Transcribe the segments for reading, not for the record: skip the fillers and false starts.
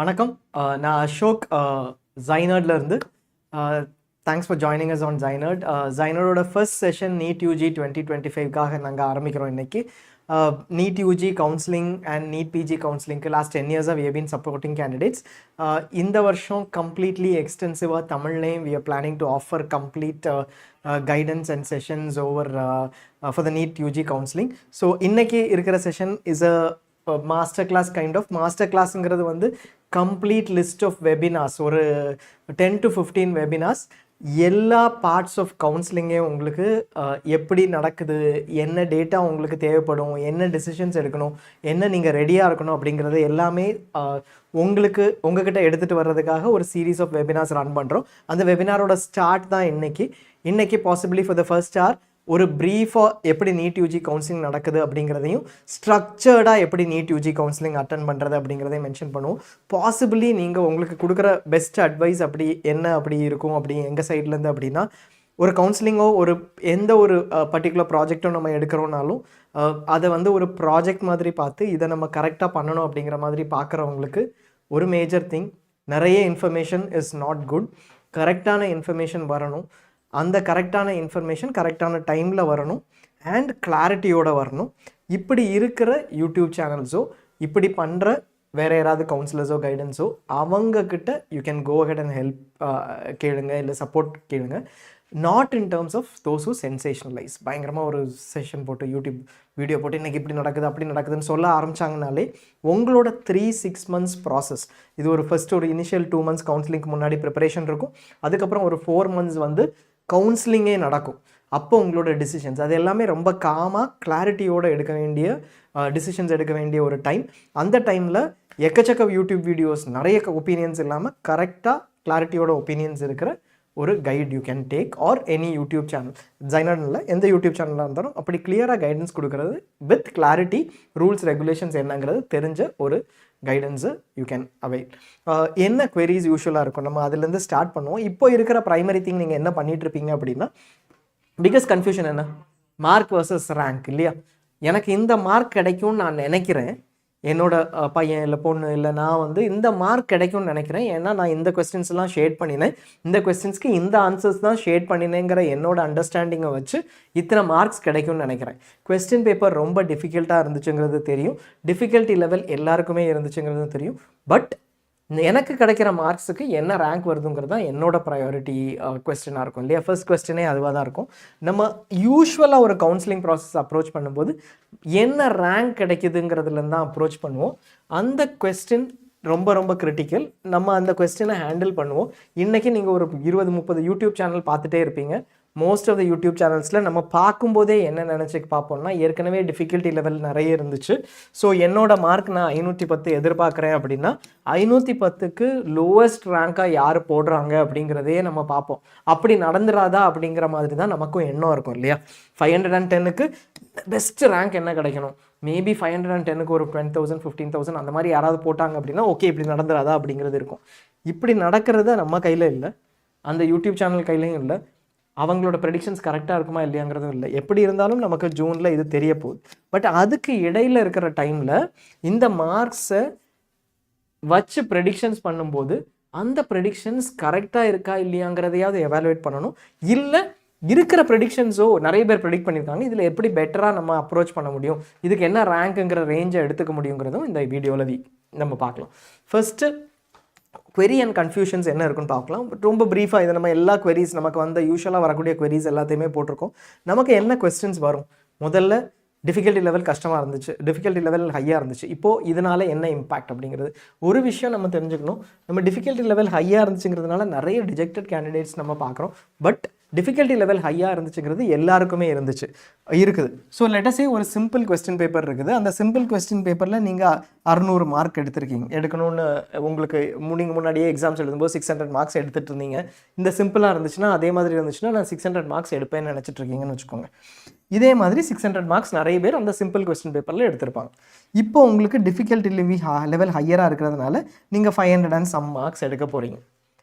வணக்கம். நான் அசோக், ஜைனர்ட்ல இருந்து. Thanks for joining us on Zynerd. ஜைனர்டோட ஃபர்ஸ்ட் செஷன் நீட் யூஜி 2025க்காக நாங்கள் ஆரம்பிக்கிறோம் இன்னைக்கு. NEET UG counselling and NEET PG கவுன்சிலிங்க்கு last 10 years we have been supporting candidates. இந்த வருஷம் கம்ப்ளீட்லி எக்ஸ்டென்சிவாக தமிழ்லேயும் we are planning to offer complete guidance and sessions over for the NEET UG counseling. So இன்னைக்கு இருக்கிற session is a master class kind of. Master கிளாஸுங்கிறது வந்து complete list of webinars, ஒரு 10 to 15 webinars, எல்லா parts of கவுன்சிலிங்கே உங்களுக்கு எப்படி நடக்குது, என்ன டேட்டா உங்களுக்கு தேவைப்படும், என்ன டெசிஷன்ஸ் எடுக்கணும், என்ன நீங்கள் ரெடியாக இருக்கணும் அப்படிங்கிறது எல்லாமே உங்களுக்கு உங்ககிட்ட எடுத்துகிட்டு வர்றதுக்காக ஒரு சீரீஸ் ஆஃப் வெபினார்ஸ் ரன் பண்ணுறோம். அந்த வெபினாரோட ஸ்டார்ட் தான் இன்னைக்கு possibly for the first hour ஒரு ப்ரீஃபாக எப்படி நீட் யூஜி கவுன்சிலிங் நடக்குது அப்படிங்கிறதையும், ஸ்ட்ரக்சர்டாக எப்படி நீட் யூஜி கவுன்சிலிங் அட்டன் பண்ணுறது அப்படிங்கிறதையும் மென்ஷன் பண்ணுவோம். பாசிபிளி நீங்கள் உங்களுக்கு கொடுக்குற பெஸ்ட் அட்வைஸ் அப்படி இருக்கும் அப்படி எங்கள் சைட்லேருந்து அப்படின்னா, ஒரு கவுன்சிலிங்கோ எந்த ஒரு பர்டிகுலர் ப்ராஜெக்டோ நம்ம எடுக்கிறோனாலும் அதை வந்து ஒரு ப்ராஜெக்ட் மாதிரி பார்த்து இதை நம்ம கரெக்டாக பண்ணணும் அப்படிங்கிற மாதிரி பார்க்குறவங்களுக்கு ஒரு மேஜர் திங், நிறைய இன்ஃபர்மேஷன் இஸ் நாட் குட். கரெக்டான இன்ஃபர்மேஷன் வரணும். அந்த கரெக்டான இன்ஃபர்மேஷன் கரெக்டான டைமில் வரணும் அண்ட் கிளாரிட்டியோடு வரணும். இப்படி இருக்கிற யூடியூப் சேனல்ஸோ, இப்படி பண்ணுற வேறு யாராவது கவுன்சிலர்ஸோ கைடன்ஸோ அவங்கக்கிட்ட you can go head and help கேளுங்க, இல்லை சப்போர்ட் கேளுங்க. Not in terms of those who sensationalise, பயங்கரமாக ஒரு செஷன் போட்டு யூடியூப் வீடியோ போட்டு இன்றைக்கி இப்படி நடக்குது அப்படி நடக்குதுன்னு சொல்ல ஆரம்பித்தாங்கனாலே உங்களோட 3-6 months ப்ராசஸ், இது ஒரு ஃபஸ்ட்டு ஒரு இனிஷியல் 2 months கவுன்சிலிங்க்கு முன்னாடி ப்ரிப்பரேஷன் இருக்கும். அதுக்கப்புறம் ஒரு 4 months வந்து கவுன்சிலிங்கே நடக்கும். அப்போ உங்களோட டிசிஷன்ஸ் அது எல்லாமே ரொம்ப காமாக கிளாரிட்டியோடு எடுக்க வேண்டிய டிசிஷன்ஸ் எடுக்க வேண்டிய ஒரு டைம். அந்த டைமில் எக்கச்சக்க யூடியூப் வீடியோஸ், நிறைய ஒப்பீனியன்ஸ் இல்லாமல் கரெக்டாக கிளாரிட்டியோட ஒப்பீனியன்ஸ் இருக்கிற ஒரு guide you can take or any YouTube channel, ஜைனர்டில் எந்த யூடியூப் சேனலாக இருந்தாலும் அப்படி கிளியராக கைடன்ஸ் கொடுக்குறது வித் கிளாரிட்டி, ரூல்ஸ் ரெகுலேஷன்ஸ் என்னங்கிறது தெரிஞ்ச ஒரு கைடன்ஸு யூ கேன் அவைல். என்ன queries யூஸ்வலாக இருக்கும், நம்ம அதுலேருந்து ஸ்டார்ட் பண்ணுவோம். இப்போ இருக்கிற ப்ரைமரி திங் நீங்கள் என்ன பண்ணிகிட்ருப்பீங்க அப்படின்னா, பிகஸ்ட் கன்ஃபியூஷன் என்ன, மார்க் வர்சஸ் ரேங்க் இல்லையா? எனக்கு இந்த மார்க் கிடைக்கும்னு நான் நினைக்கிறேன், என்னோட பையன் இல்லை பொண்ணு இல்லை நான் வந்து இந்த மார்க் கிடைக்கும்னு நினைக்கிறேன், ஏன்னா நான் இந்த கொஸ்டின்ஸ்லாம் ஷேட் பண்ணினேன், இந்த கொஸ்டின்ஸ்க்கு இந்த ஆன்சர்ஸ் தான் ஷேட் பண்ணினேங்கிற என்னோட அண்டர்ஸ்டாண்டிங்கை வச்சு இத்தனை மார்க்ஸ் கிடைக்கும்னு நினைக்கிறேன். கொஸ்டின் பேப்பர் ரொம்ப டிஃபிகல்ட்டாக இருந்துச்சுங்கிறது தெரியும், டிஃபிகல்ட்டி லெவல் எல்லாருக்குமே இருந்துச்சுங்கிறது தெரியும். பட் எனக்கு கிடைக்கிற மார்க்ஸுக்கு என்ன ரேங்க் வருதுங்கிறது தான் என்னோட ப்ரையாரிட்டி கொஸ்டினாக இருக்கும் இல்லையா? ஃபர்ஸ்ட் கொஸ்டினே அதுவாக தான் இருக்கும். நம்ம யூஸ்வலாக ஒரு கவுன்சிலிங் ப்ராசஸ் அப்ரோச் பண்ணும்போது என்ன ரேங்க் கிடைக்குதுங்கிறதுலேருந்து தான் அப்ரோச் பண்ணுவோம். அந்த கொஸ்டின் ரொம்ப ரொம்ப கிரிட்டிக்கல். நம்ம அந்த கொஸ்டினை ஹேண்டில் பண்ணுவோம். இன்றைக்கி நீங்கள் ஒரு 20-30 யூடியூப் சேனல் பார்த்துட்டே இருப்பீங்க. மோஸ்ட் ஆஃப் த யூடியூப் சேனல்ஸில் நம்ம பார்க்கும்போதே என்ன நினச்சி பார்ப்போம்னா, ஏற்கனவே டிஃபிகல்ட்டி லெவல் நிறைய இருந்துச்சு. ஸோ என்னோட மார்க் நான் 510 எதிர்பார்க்குறேன் அப்படின்னா 510க்கு லோவஸ்ட் ரேங்காக யார் போடுறாங்க அப்படிங்கிறதையே நம்ம பார்ப்போம். அப்படி நடந்துடாதா அப்படிங்கிற மாதிரி தான் நமக்கும் எண்ணம் இருக்கும் இல்லையா? 510க்கு பெஸ்ட் ரேங்க் என்ன கிடைக்கணும், மேபி 510க்கு ஒரு 20,000 15,000 அந்த மாதிரி யாராவது போட்டாங்க அப்படின்னா ஓகே இப்படி நடந்துடாதா அப்படிங்கிறது இருக்கும். இப்படி நடக்கிறது நம்ம கையில் இல்லை, அந்த யூடியூப் சேனல் கையிலையும் இல்லை, அவங்களோட ப்ரெடிக்ஷன்ஸ் கரெக்டாக இருக்குமா இல்லையாங்கிறதும் இல்லை. எப்படி இருந்தாலும் நமக்கு ஜூனில் இது தெரிய போகுது. பட் அதுக்கு இடையில் இருக்கிற டைமில் இந்த மார்க்ஸை வச்சு ப்ரெடிக்ஷன்ஸ் பண்ணும்போது அந்த ப்ரெடிக்ஷன்ஸ் கரெக்டாக இருக்கா இல்லையாங்கிறதையாவது எவாலுவேட் பண்ணணும். இல்லை இருக்கிற ப்ரெடிக்ஷன்ஸோ நிறைய பேர் ப்ரெடிக்ட் பண்ணியிருக்காங்க, இதில் எப்படி பெட்டராக நம்ம அப்ரோச் பண்ண முடியும், இதுக்கு என்ன ரேங்க்குங்கிற ரேஞ்சை எடுத்துக்க முடியுங்கிறதும் இந்த வீடியோவில் நம்ம பார்க்கலாம். ஃபர்ஸ்ட்டு query அண்ட் கன்ஃபியூஷன்ஸ் என்ன இருக்குன்னு பார்க்கலாம். ரொம்ப ப்ரீஃபாக இதை நம்ம எல்லா queries நமக்கு வந்த யூஸ்வலாக வரக்கூடிய queries எல்லாத்தையுமே போட்டிருக்கோம். நமக்கு என்ன கொஸ்டின்ஸ் வரும், முதல்ல டிஃபிகல்ட்டி லெவல் கஷ்டமாக இருந்துச்சு, டிஃபிகல்ட்டி லெவல் ஹையாக இருந்துச்சு, இப்போது இதனால் என்ன இம்பாக்ட் அப்படிங்கிறது ஒரு விஷயம் நம்ம தெரிஞ்சுக்கணும். நம்ம டிஃபிகல்ட்டி லெவல் ஹையாக இருந்துச்சுங்கிறதுனால நிறைய ரிஜெக்டட் கேண்டிடேட்ஸ் நம்ம பார்க்குறோம். பட் டிஃபிகல்ட்டி லெவல் ஹையாக இருந்துச்சுங்கிறது எல்லாருக்குமே இருக்குது. ஸோ லெட்டஸே ஒரு சிம்பிள் கொஸ்டின் பேப்பர் இருக்குது. அந்த சிம்பிள் கொஸ்டின் பேப்பரில் நீங்கள் 600 மார்க் எடுக்கணும்னு உங்களுக்கு நீங்கள் முன்னாடியே எக்ஸாம்ஸ் எழுதும்போது 600 மார்க்ஸ் எடுத்துகிட்டு இருந்தீங்க. இந்த சிம்பிளாக இருந்துச்சுன்னா அதே மாதிரி இருந்துச்சுன்னா நான் 600 மார்க்ஸ் எடுப்பேன்னு நினச்சிட்டு இருக்கீங்கன்னு வச்சுக்கோங்க. இதே மாதிரி 600 மார்க்ஸ் நிறைய பேர் அந்த சிம்பிள் கொஸ்டின் பேப்பரில் எடுத்திருப்பாங்க. இப்போ உங்களுக்கு டிஃபிகல்ட்டி லெவல் ஹையராக இருக்கிறதுனால நீங்கள் 500 and some மார்க்ஸ் எடுக்க போகிறீங்க.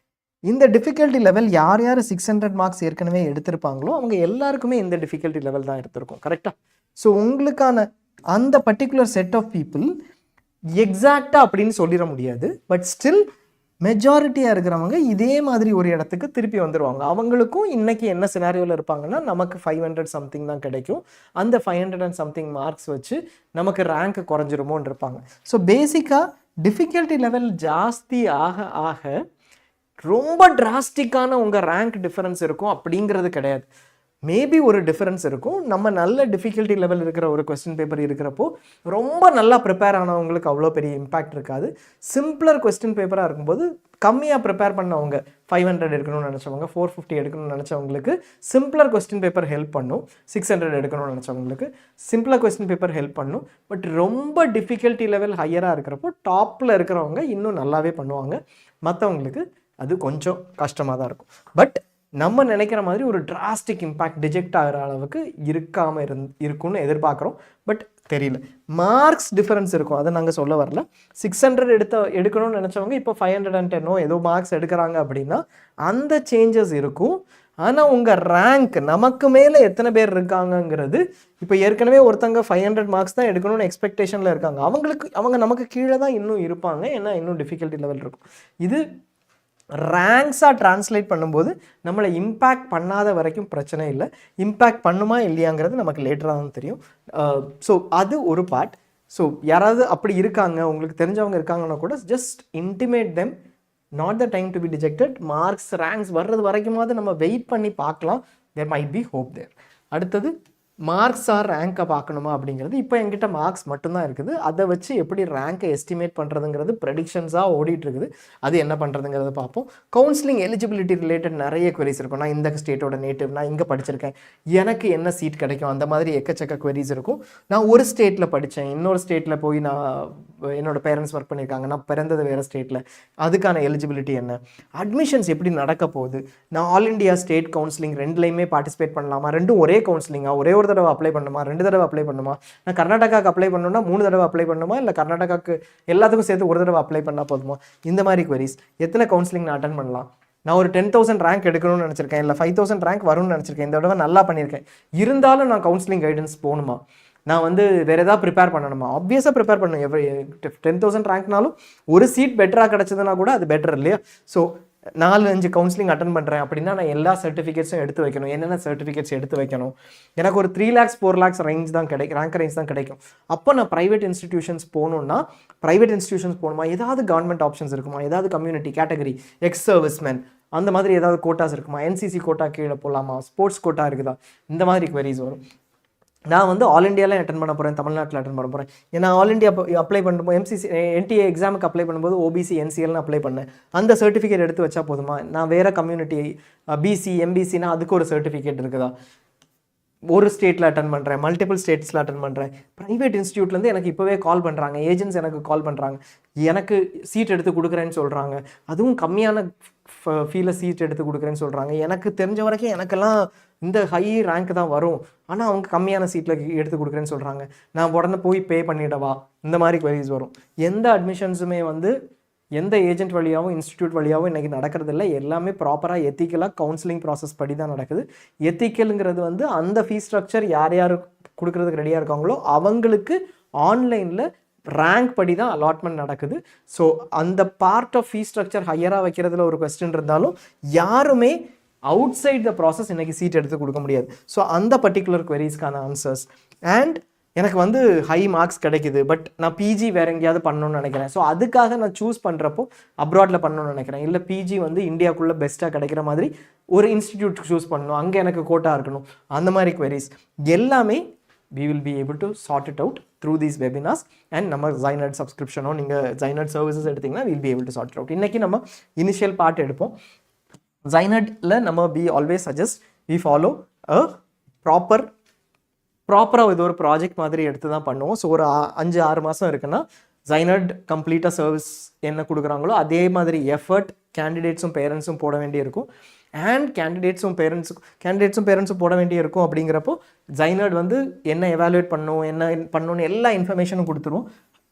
இந்த டிஃபிகல்ட்டி லெவல் யார் 600 மார்க்ஸ் ஏற்கனவே எடுத்திருப்பாங்களோ அவங்க எல்லாருக்குமே இந்த டிஃபிகல்ட்டி லெவல் தான் எடுத்திருக்கும், கரெக்டாக? ஸோ உங்களுக்கான அந்த பர்டிகுலர் செட் ஆஃப் பீப்புள் எக்ஸாக்டாக அப்படின்னு சொல்லிட முடியாது. பட் ஸ்டில் மெஜாரிட்டியாக இருக்கிறவங்க இதே மாதிரி ஒரு இடத்துக்கு திருப்பி வந்துடுவாங்க. அவங்களுக்கும் இன்றைக்கி என்ன சினாரியோவில் இருப்பாங்கன்னா, நமக்கு 500 சம்திங் தான் கிடைக்கும், அந்த 500 அண்ட் சம்திங் மார்க்ஸ் வச்சு நமக்கு ரேங்க் குறைஞ்சிருமோன்னு இருப்பாங்க. ஸோ பேசிக்காக டிஃபிகல்ட்டி லெவல் ஜாஸ்தி ஆக ஆக ரொம்ப டிராஸ்டிக்கான உங்கள் ரேங்க் டிஃபரன்ஸ் இருக்கும் அப்படிங்கிறது கிடையாது. மேபி ஒரு டிஃபரன்ஸ் இருக்கும். நம்ம நல்ல டிஃபிகல்ட்டி லெவல் இருக்கிற ஒரு கொஸ்டின் பேப்பர் இருக்கிறப்போ ரொம்ப நல்லா ப்ரிப்பேர் ஆனவங்களுக்கு அவ்வளோ பெரிய இம்பாக்ட் இருக்காது. சிம்பிளர் கொஸ்டின் பேப்பராக இருக்கும்போது கம்மியாக ப்ரிப்பேர் பண்ணவங்க 500 எடுக்கணும்னு நினச்சவங்க, 450 எடுக்கணும்னு நினச்சவங்களுக்கு சிம்பிளர் கொஸ்டின் பேப்பர் ஹெல்ப் பண்ணும். 600 எடுக்கணும்னு நினச்சவங்களுக்கு சிம்பிளர் கொஸ்டின் பேப்பர் ஹெல்ப் பண்ணும். பட் ரொம்ப டிஃபிகல்ட்டி லெவல் ஹையராக இருக்கிறப்போ டாப்பில் இருக்கிறவங்க இன்னும் நல்லாவே பண்ணுவாங்க. மற்றவங்களுக்கு அது கொஞ்சம் கஷ்டமாக தான் இருக்கும். பட் நம்ம நினைக்கிற மாதிரி ஒரு டிராஸ்டிக் இம்பேக்ட் டிஜெக்ட் ஆகிற அளவுக்கு இருக்கும்னு எதிர்பார்க்குறோம். பட் தெரியல. மார்க்ஸ் டிஃபரன்ஸ் இருக்கும், அதை நாங்கள் சொல்ல வரல. 600 எடுக்கணும்னு நினச்சவங்க இப்போ 510 ஏதோ மார்க்ஸ் எடுக்கிறாங்க அப்படின்னா அந்த சேஞ்சஸ் இருக்கும். ஆனால் உங்கள் ரேங்க் நமக்கு மேலே எத்தனை பேர் இருக்காங்கங்கிறது, இப்போ ஏற்கனவே ஒருத்தங்க 500 மார்க்ஸ் தான் எடுக்கணும்னு எக்ஸ்பெக்டேஷனில் இருக்காங்க, அவங்க நமக்கு கீழே தான் இன்னும் இருப்பாங்க. ஏன்னா இன்னும் டிஃபிகல்ட்டி லெவல் இருக்கும். இது ரேங்க்ஸாக ட்ரான்ஸ்லேட் பண்ணும்போது நம்மளை இம்பேக்ட் பண்ணாத வரைக்கும் பிரச்சனை இல்லை. இம்பேக்ட் பண்ணுமா இல்லையாங்கிறது நமக்கு லேட்டராக தான் தெரியும். ஸோ அது ஒரு பார்ட். ஸோ யாராவது அப்படி இருக்காங்க, உங்களுக்கு தெரிஞ்சவங்க இருக்காங்கன்னா கூட just intimate them, not the time to be dejected. Marks ranks வர்றது வரைக்குமாவது நம்ம வெயிட் பண்ணி பார்க்கலாம். There might be hope there. அடுத்தது மார்க்ஸ் ஆர் ரேங்கை பார்க்கணுமா அப்படிங்கிறது. இப்போ என்கிட்ட மார்க்ஸ் மட்டும்தான் இருக்குது. அதை வச்சு எப்படி ரேங்கை எஸ்டிமேட் பண்ணுறதுங்கிறது ப்ரெடிக்ஷன்ஸாக ஓடிட்டுருக்குது. அது என்ன பண்ணுறதுங்கிறத பார்ப்போம். கவுன்சிலிங் எலிஜிபிலிட்டி ரிலேட்டட் நிறைய குவரிஸ் இருக்கும். நான் இந்த ஸ்டேட்டோட நேட்டிவ், நான் இங்கே படிச்சிருக்கேன், எனக்கு என்ன சீட் கிடைக்கும், அந்த மாதிரி எக்கச்சக்க குவரிஸ் இருக்கும். நான் ஒரு ஸ்டேட்டில் படித்தேன், இன்னொரு ஸ்டேட்டில் போய் நான் என்னோடய பேரண்ட்ஸ் ஒர்க் பண்ணியிருக்காங்க, நான் பிறந்தது வேறு ஸ்டேட்டில், அதுக்கான எலிஜிபிலிட்டி என்ன, அட்மிஷன்ஸ் எப்படி நடக்க போகுது, நான் ஆல் இண்டியா ஸ்டேட் கவுன்சிலிங் ரெண்டுலேயுமே பார்ட்டிசிபேட் பண்ணலாமா, ரெண்டும் ஒரே கவுன்சிலிங்காக, ஒரே ஒரு தடவை அப்ளை பண்ணுமா, 2 தடவை அப்ளை பண்ணுமா, நான் கர்நாடகாவுக்கு அப்ளை பண்ணணும்னா 3 தடவை அப்ளை பண்ணுமா, இல்லை கர்நாடகாவுக்கு எல்லாத்துக்கும் சேர்த்து ஒரு தடவை அப்ளை பண்ணால் போதுமா, இந்த மாதிரி குவரிஸ். எத்தனை கவுன்சிலிங் நான் அட்டன் பண்ணலாம், நான் ஒரு 10,000 ரேங்க் எடுக்கணும்னு நினச்சிருக்கேன், இல்லை 5,000 ரேங்க் வரும்னு நினச்சிருக்கேன், இந்த தடவை நல்லா பண்ணியிருக்கேன், இருந்தாலும் நான் கவுன்சிலிங் கைடன்ஸ் போகணுமா, நான் வந்து வேறு ஏதாவது ப்ரிப்பேர் பண்ணணுமா. ஆப்வியஸாக ப்ரிப்பேர் பண்ணணும். 10,000 ரேங்க்னாலும் ஒரு சீட் பெட்டராக கிடச்சதுன்னா கூட அது பெட்டர் இல்லையா. ஸோ 4-5 கவுன்சிலிங் அட்டன் பண்ணுறேன் அப்படின்னா நான் எல்லா சர்டிஃபிகேட்ஸும் எடுத்து வைக்கணும். என்னென்ன சர்டிஃபிகேட்ஸ் எடுத்து வைக்கணும், எனக்கு ஒரு 3 lakhs 4 lakhs ரேஞ்ச் தான் ரேங்க் ரேஞ்ச் தான் கிடைக்கும். அப்போ நான் ப்ரைவேட் இன்ஸ்டிடியூஷன்ஸ் போகணுன்னா ப்ரைவேட் இன்ஸ்டிடியூஷன்ஸ் போகணுமா, ஏதாவது கவர்மெண்ட் ஆப்ஷன்ஸ் இருக்குமா, ஏதாவது கம்யூனிட்டி கேட்டகரி, எக்ஸ் சர்வீஸ்மேன் அந்த மாதிரி ஏதாவது கோட்டாஸ் இருக்குமா, என்சிசி கோட்டா கீழே போகலாமா, ஸ்போர்ட்ஸ் கோட்டா இருக்குதா, இந்த மாதிரி குவரிஸ் வரும். நான் வந்து ஆல் இண்டியாவில் அட்டன் பண்ண போகிறேன், தமிழ்நாட்டில் அட்டன் பண்ண போகிறேன். ஏன்னா ஆல் இண்டியா அப்ளை பண்ணும்போது என்டிஏ எக்ஸாமுக்கு அப்ளை பண்ணும்போது ஓபிசி என்சிஎல்னு அப்ளை பண்ணேன். அந்த சர்டிஃபிகேட் எடுத்து வச்சா போதுமா, நான் வேறு கம்யூனிட்டி பிசி எம்பிசினா அதுக்கு ஒரு சர்டிஃபிகேட் இருக்குதா, ஒரு ஸ்டேட்டில் அட்டன் பண்ணுறேன், மல்டிபிள் ஸ்டேட்ஸில் அட்டன் பண்ணுறேன், ப்ரைவேட் இன்ஸ்டியூட்லேருந்து எனக்கு இப்போவே கால் பண்ணுறாங்க, ஏஜென்ட்ஸ் எனக்கு கால் பண்ணுறாங்க, எனக்கு சீட் எடுத்து கொடுக்குறேன்னு சொல்கிறாங்க, அதுவும் கம்மியான ஃபீல சீட் எடுத்து கொடுக்குறேன்னு சொல்கிறாங்க. எனக்கு தெரிஞ்ச வரைக்கும் எனக்கெல்லாம் இந்த ஹை ரேங்க் தான் வரும், ஆனால் அவங்க கம்மியான சீட்டில் எடுத்து கொடுக்குறேன்னு சொல்கிறாங்க, நான் உடனே போய் பே பண்ணிடவா, இந்த மாதிரி குவரிஸ் வரும். எந்த அட்மிஷன்ஸுமே வந்து எந்த ஏஜென்ட் வழியாகவும் இன்ஸ்டிடியூட் வழியாகவும் இன்றைக்கி நடக்கிறதில்ல. எல்லாமே ப்ராப்பராக எத்திக்கலாக கவுன்சிலிங் ப்ராசஸ் படி தான் நடக்குது. எத்திக்கலுங்கிறது வந்து அந்த ஃபீஸ் ஸ்ட்ரக்சர் யார் யார் கொடுக்குறதுக்கு ரெடியாக இருக்காங்களோ அவங்களுக்கு ஆன்லைனில் ரேங்க் படி தான் அலாட்மெண்ட் நடக்குது. ஸோ அந்த பார்ட் ஆஃப் ஃபீஸ் ஸ்ட்ரக்சர் ஹையராக வைக்கிறதுல ஒரு கொஸ்டின் இருந்தாலும் யாருமே அவுட் சைட் த ப்ராசஸ் இன்றைக்கி சீட் எடுத்து கொடுக்க முடியாது. ஸோ அந்த பர்டிகுலர் குவரிஸ்க்கான ஆன்சர்ஸ். அண்ட் எனக்கு வந்து ஹை மார்க்ஸ் கிடைக்குது, பட் நான் பிஜி வேறு எங்கேயாவது பண்ணணும்னு நினைக்கிறேன். ஸோ அதுக்காக நான் சூஸ் பண்ணுறப்போ அப்ராடில் பண்ணணும்னு நினைக்கிறேன், இல்லை பிஜி வந்து இந்தியாவுக்குள்ளே பெஸ்ட்டாக கிடைக்கிற மாதிரி ஒரு இன்ஸ்டிடியூட் சூஸ் பண்ணணும், அங்கே எனக்கு கோட்டா இருக்கணும், அந்த மாதிரி குவரிஸ் எல்லாமே we will be able to sort it out through these webinars. and நம்ம Zynerd சப்ஸ்கிரிப்ஷனோ நீங்கள் Zynerd சர்வீசஸ் எடுத்திங்கன்னா we'll be able to sort it out. இன்றைக்கி நம்ம இனிஷியல் பார்ட் எடுப்போம். Zynerdல நம்ம we always suggest we follow a ப்ராப்பராக இது ஒரு ப்ராஜெக்ட் மாதிரி எடுத்து தான் பண்ணுவோம். ஸோ ஒரு 5-6 மாதம் இருக்குன்னா Zynerd கம்ப்ளீட்டாக சர்வீஸ் என்ன கொடுக்குறாங்களோ அதே மாதிரி எஃபர்ட் கேண்டிடேட்ஸும் பேரண்ட்ஸும் போட வேண்டியிருக்கும். அண்ட் கேண்டிடேட்ஸும் பேரண்ட்ஸும் போட வேண்டியிருக்கும். அப்படிங்கிறப்போ Zynerd வந்து என்ன எவாலுவேட் பண்ணணும், என்ன பண்ணணும்னு எல்லா இன்ஃபர்மேஷனும் கொடுத்துருவோம்.